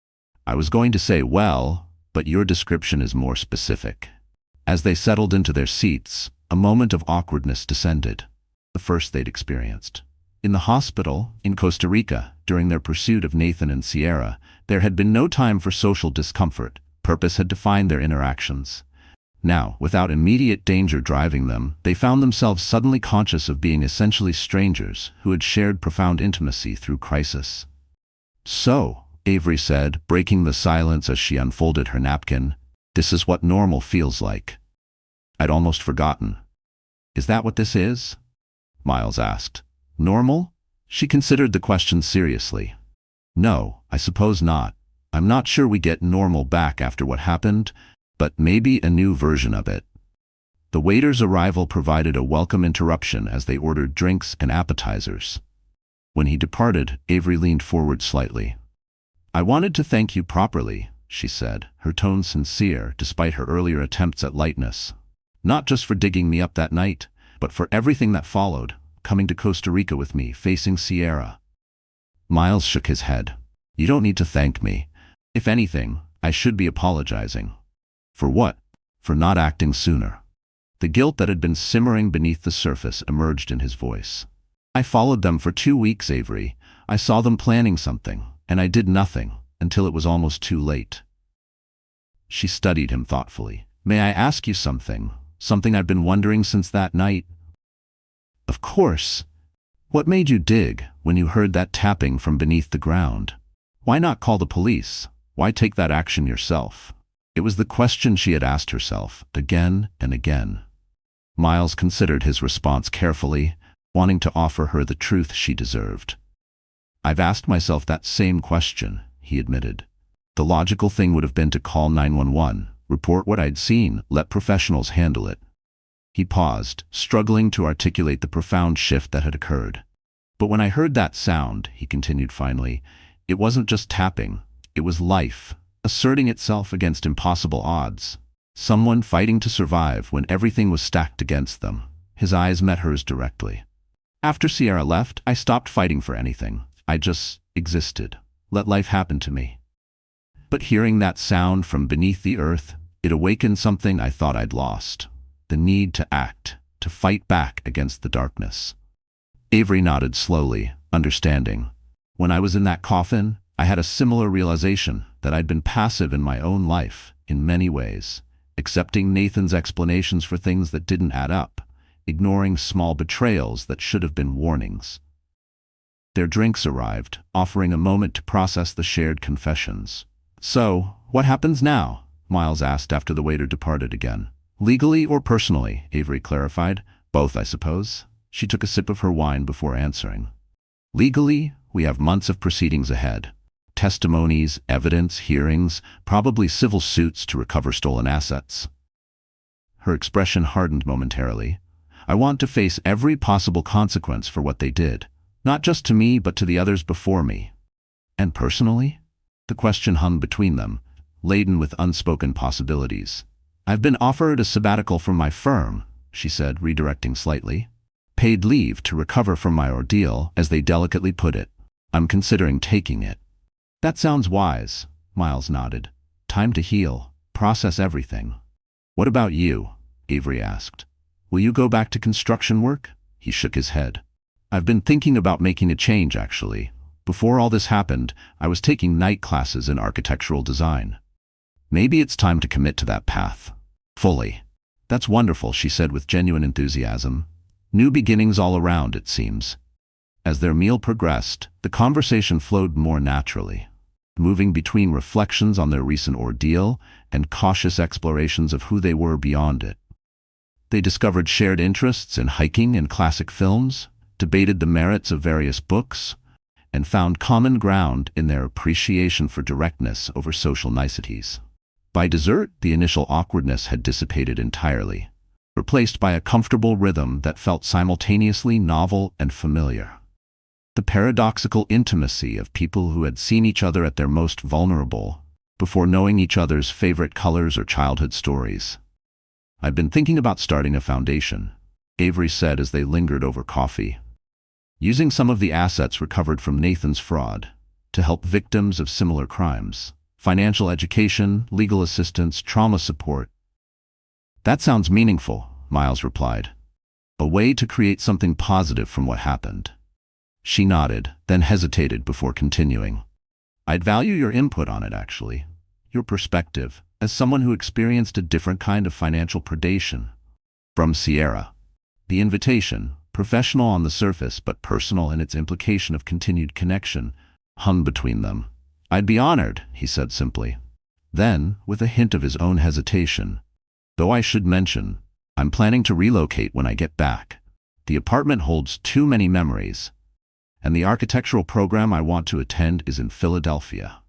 I was going to say, well, but your description is more specific. As they settled into their seats, a moment of awkwardness descended, the first they'd experienced. In the hospital, in Costa Rica, during their pursuit of Nathan and Sierra, there had been no time for social discomfort. Purpose had defined their interactions. Now, without immediate danger driving them, they found themselves suddenly conscious of being essentially strangers who had shared profound intimacy through crisis. So, Avery said, breaking the silence as she unfolded her napkin, this is what normal feels like. I'd almost forgotten. Is that what this is? Miles asked. Normal? She considered the question seriously. No, I suppose not. I'm not sure we get normal back after what happened, but maybe a new version of it. The waiter's arrival provided a welcome interruption as they ordered drinks and appetizers. When he departed, Avery leaned forward slightly. I wanted to thank you properly, she said, her tone sincere despite her earlier attempts at lightness. Not just for digging me up that night, but for everything that followed, coming to Costa Rica with me, facing Sierra. Miles shook his head. You don't need to thank me. If anything, I should be apologizing. For what? For not acting sooner. The guilt that had been simmering beneath the surface emerged in his voice. I followed them for 2 weeks, Avery. I saw them planning something, and I did nothing until it was almost too late. She studied him thoughtfully. May I ask you something? Something I've been wondering since that night? Of course. What made you dig when you heard that tapping from beneath the ground? Why not call the police? Why take that action yourself? It was the question she had asked herself again and again. Miles considered his response carefully, wanting to offer her the truth she deserved. I've asked myself that same question, he admitted. The logical thing would have been to call 911, report what I'd seen, let professionals handle it. He paused, struggling to articulate the profound shift that had occurred. But when I heard that sound, he continued finally, it wasn't just tapping, it was life, asserting itself against impossible odds. Someone fighting to survive when everything was stacked against them. His eyes met hers directly. After Sierra left, I stopped fighting for anything. I just existed. Let life happen to me. But hearing that sound from beneath the earth, it awakened something I thought I'd lost. The need to act, to fight back against the darkness. Avery nodded slowly, understanding. When I was in that coffin, I had a similar realization that I'd been passive in my own life, in many ways, accepting Nathan's explanations for things that didn't add up, ignoring small betrayals that should have been warnings. Their drinks arrived, offering a moment to process the shared confessions. So, what happens now? Miles asked after the waiter departed again. Legally or personally, Avery clarified. Both, I suppose. She took a sip of her wine before answering. Legally, we have months of proceedings ahead. Testimonies, evidence, hearings, probably civil suits to recover stolen assets. Her expression hardened momentarily. I want to face every possible consequence for what they did, not just to me but to the others before me. And personally? The question hung between them, laden with unspoken possibilities. I've been offered a sabbatical from my firm, she said, redirecting slightly. Paid leave to recover from my ordeal, as they delicately put it. I'm considering taking it. That sounds wise, Miles nodded. Time to heal, process everything. What about you? Avery asked. Will you go back to construction work? He shook his head. I've been thinking about making a change, actually. Before all this happened, I was taking night classes in architectural design. Maybe it's time to commit to that path. Fully. That's wonderful, she said with genuine enthusiasm. New beginnings all around, it seems. As their meal progressed, the conversation flowed more naturally, moving between reflections on their recent ordeal and cautious explorations of who they were beyond it. They discovered shared interests in hiking and classic films, debated the merits of various books, and found common ground in their appreciation for directness over social niceties. By dessert, the initial awkwardness had dissipated entirely, replaced by a comfortable rhythm that felt simultaneously novel and familiar. The paradoxical intimacy of people who had seen each other at their most vulnerable, before knowing each other's favorite colors or childhood stories. I've been thinking about starting a foundation, Avery said as they lingered over coffee. Using some of the assets recovered from Nathan's fraud to help victims of similar crimes. Financial education, legal assistance, trauma support. That sounds meaningful, Miles replied. A way to create something positive from what happened. She nodded, then hesitated before continuing. I'd value your input on it, actually. Your perspective, as someone who experienced a different kind of financial predation. From Sierra. The invitation, professional on the surface but personal in its implication of continued connection, hung between them. I'd be honored, he said simply. Then, with a hint of his own hesitation, though I should mention, I'm planning to relocate when I get back. The apartment holds too many memories, and the architectural program I want to attend is in Philadelphia.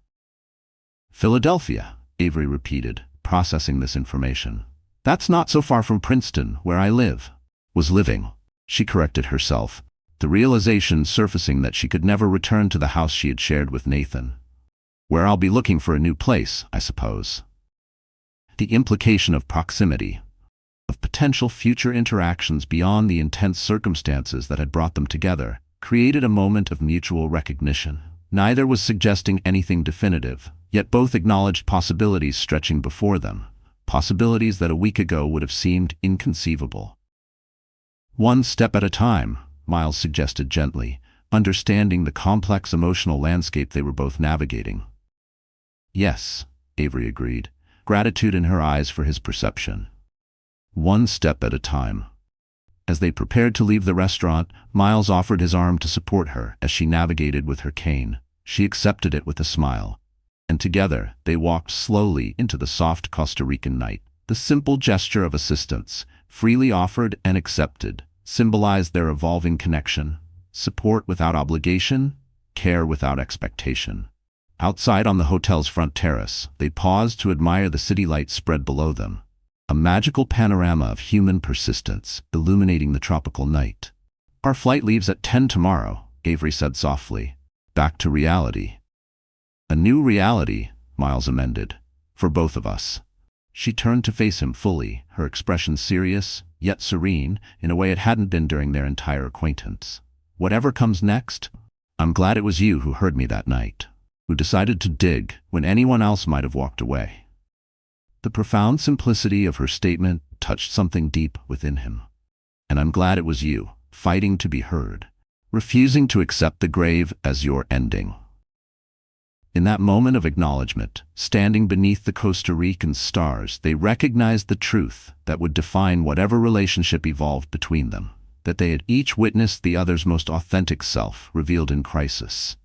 Philadelphia, Avery repeated, processing this information. That's not so far from Princeton, where I was living, she corrected herself, the realization surfacing that she could never return to the house she had shared with Nathan. Where I'll be looking for a new place, I suppose. The implication of proximity, of potential future interactions beyond the intense circumstances that had brought them together, created a moment of mutual recognition. Neither was suggesting anything definitive, yet both acknowledged possibilities stretching before them, possibilities that a week ago would have seemed inconceivable. One step at a time, Miles suggested gently, understanding the complex emotional landscape they were both navigating. Yes, Avery agreed, gratitude in her eyes for his perception. One step at a time. As they prepared to leave the restaurant, Miles offered his arm to support her as she navigated with her cane. She accepted it with a smile, and together they walked slowly into the soft Costa Rican night. The simple gesture of assistance, freely offered and accepted, symbolized their evolving connection: support without obligation, care without expectation. Outside on the hotel's front terrace, they paused to admire the city lights spread below them, a magical panorama of human persistence illuminating the tropical night. "Our flight leaves at 10 tomorrow, Avery said softly. "Back to reality." "A new reality," Miles amended, "for both of us." She turned to face him fully, her expression serious, yet serene, in a way it hadn't been during their entire acquaintance. "Whatever comes next, I'm glad it was you who heard me that night, who decided to dig when anyone else might have walked away." The profound simplicity of her statement touched something deep within him. "And I'm glad it was you, fighting to be heard, refusing to accept the grave as your ending." In that moment of acknowledgement, standing beneath the Costa Rican stars, they recognized the truth that would define whatever relationship evolved between them, that they had each witnessed the other's most authentic self revealed in crisis.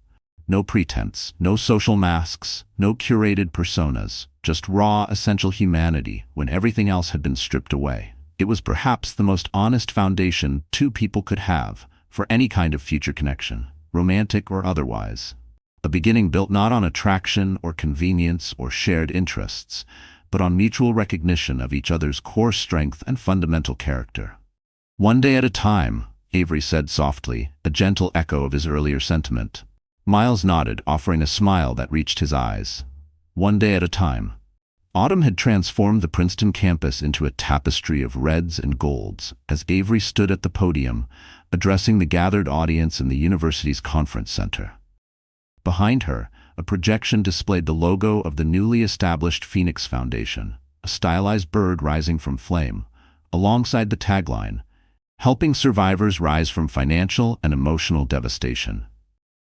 No pretense, no social masks, no curated personas, just raw, essential humanity when everything else had been stripped away. It was perhaps the most honest foundation two people could have for any kind of future connection, romantic or otherwise. A beginning built not on attraction or convenience or shared interests, but on mutual recognition of each other's core strength and fundamental character. "One day at a time," Avery said softly, a gentle echo of his earlier sentiment. Miles nodded, offering a smile that reached his eyes. One day at a time. Autumn had transformed the Princeton campus into a tapestry of reds and golds as Avery stood at the podium, addressing the gathered audience in the university's conference center. Behind her, a projection displayed the logo of the newly established Phoenix Foundation, a stylized bird rising from flame, alongside the tagline, "Helping survivors rise from financial and emotional devastation."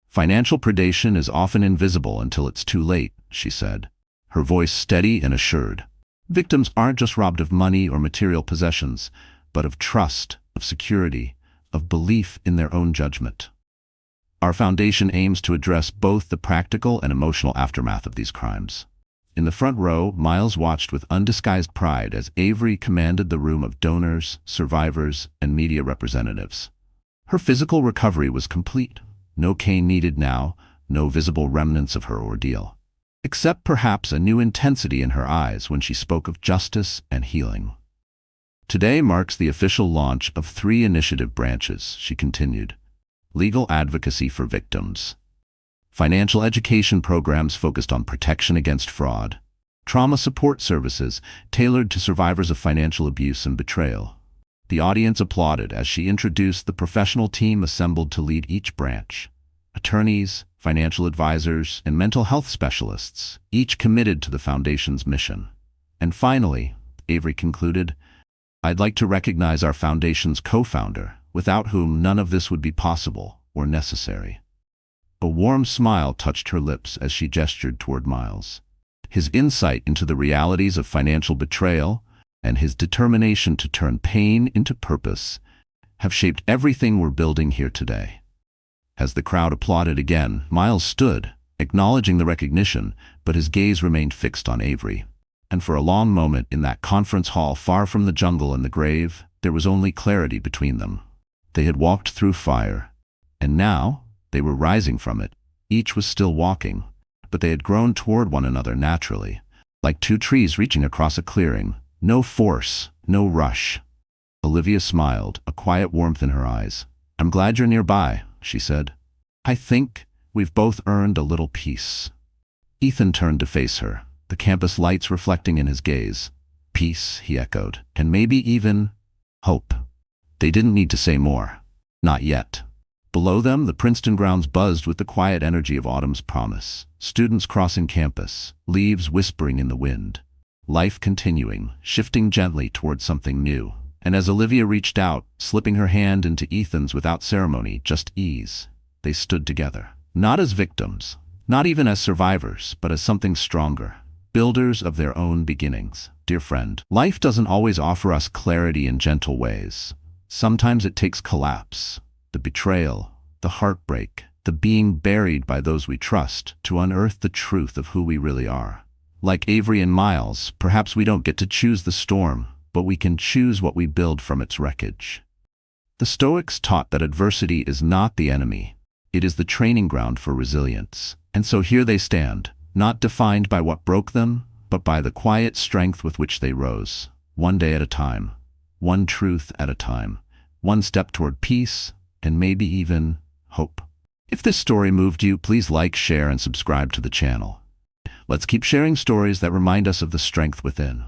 "Financial predation is often invisible until it's too late," she said, her voice steady and assured. "Victims aren't just robbed of money or material possessions, but of trust, of security, of belief in their own judgment. Our foundation aims to address both the practical and emotional aftermath of these crimes." In the front row, Miles watched with undisguised pride as Avery commanded the room of donors, survivors, and media representatives. Her physical recovery was complete. No cane needed now, no visible remnants of her ordeal, except perhaps a new intensity in her eyes when she spoke of justice and healing. "Today marks the official launch of 3 initiative branches," she continued. "Legal advocacy for victims, financial education programs focused on protection against fraud, trauma support services tailored to survivors of financial abuse and betrayal." The audience applauded as she introduced the professional team assembled to lead each branch: attorneys, financial advisors, and mental health specialists, each committed to the foundation's mission. "And finally," Avery concluded, "I'd like to recognize our foundation's co-founder, without whom none of this would be possible or necessary." A warm smile touched her lips as she gestured toward Miles. His insight into the realities of financial betrayal and his determination to turn pain into purpose have shaped everything we're building here today. As the crowd applauded again, Miles stood, acknowledging the recognition, but his gaze remained fixed on Avery. And for a long moment in that conference hall far from the jungle and the grave, there was only clarity between them. They had walked through fire, and now they were rising from it. Each was still walking, but they had grown toward one another naturally, like 2 trees reaching across a clearing. No force, no rush. Olivia smiled, a quiet warmth in her eyes. "I'm glad you're nearby," she said. "I think we've both earned a little peace." Ethan turned to face her, the campus lights reflecting in his gaze. "Peace," he echoed, "and maybe even hope." They didn't need to say more. Not yet. Below them, the Princeton grounds buzzed with the quiet energy of autumn's promise. Students crossing campus, leaves whispering in the wind. Life continuing, shifting gently toward something new. And as Olivia reached out, slipping her hand into Ethan's without ceremony, just ease, they stood together. Not as victims, not even as survivors, but as something stronger. Builders of their own beginnings. Dear friend, life doesn't always offer us clarity in gentle ways. Sometimes it takes collapse, the betrayal, the heartbreak, the being buried by those we trust to unearth the truth of who we really are. Like Avery and Miles, perhaps we don't get to choose the storm, but we can choose what we build from its wreckage. The Stoics taught that adversity is not the enemy. It is the training ground for resilience. And so here they stand, not defined by what broke them, but by the quiet strength with which they rose, one day at a time, one truth at a time, one step toward peace, and maybe even hope. If this story moved you, please like, share, and subscribe to the channel. Let's keep sharing stories that remind us of the strength within.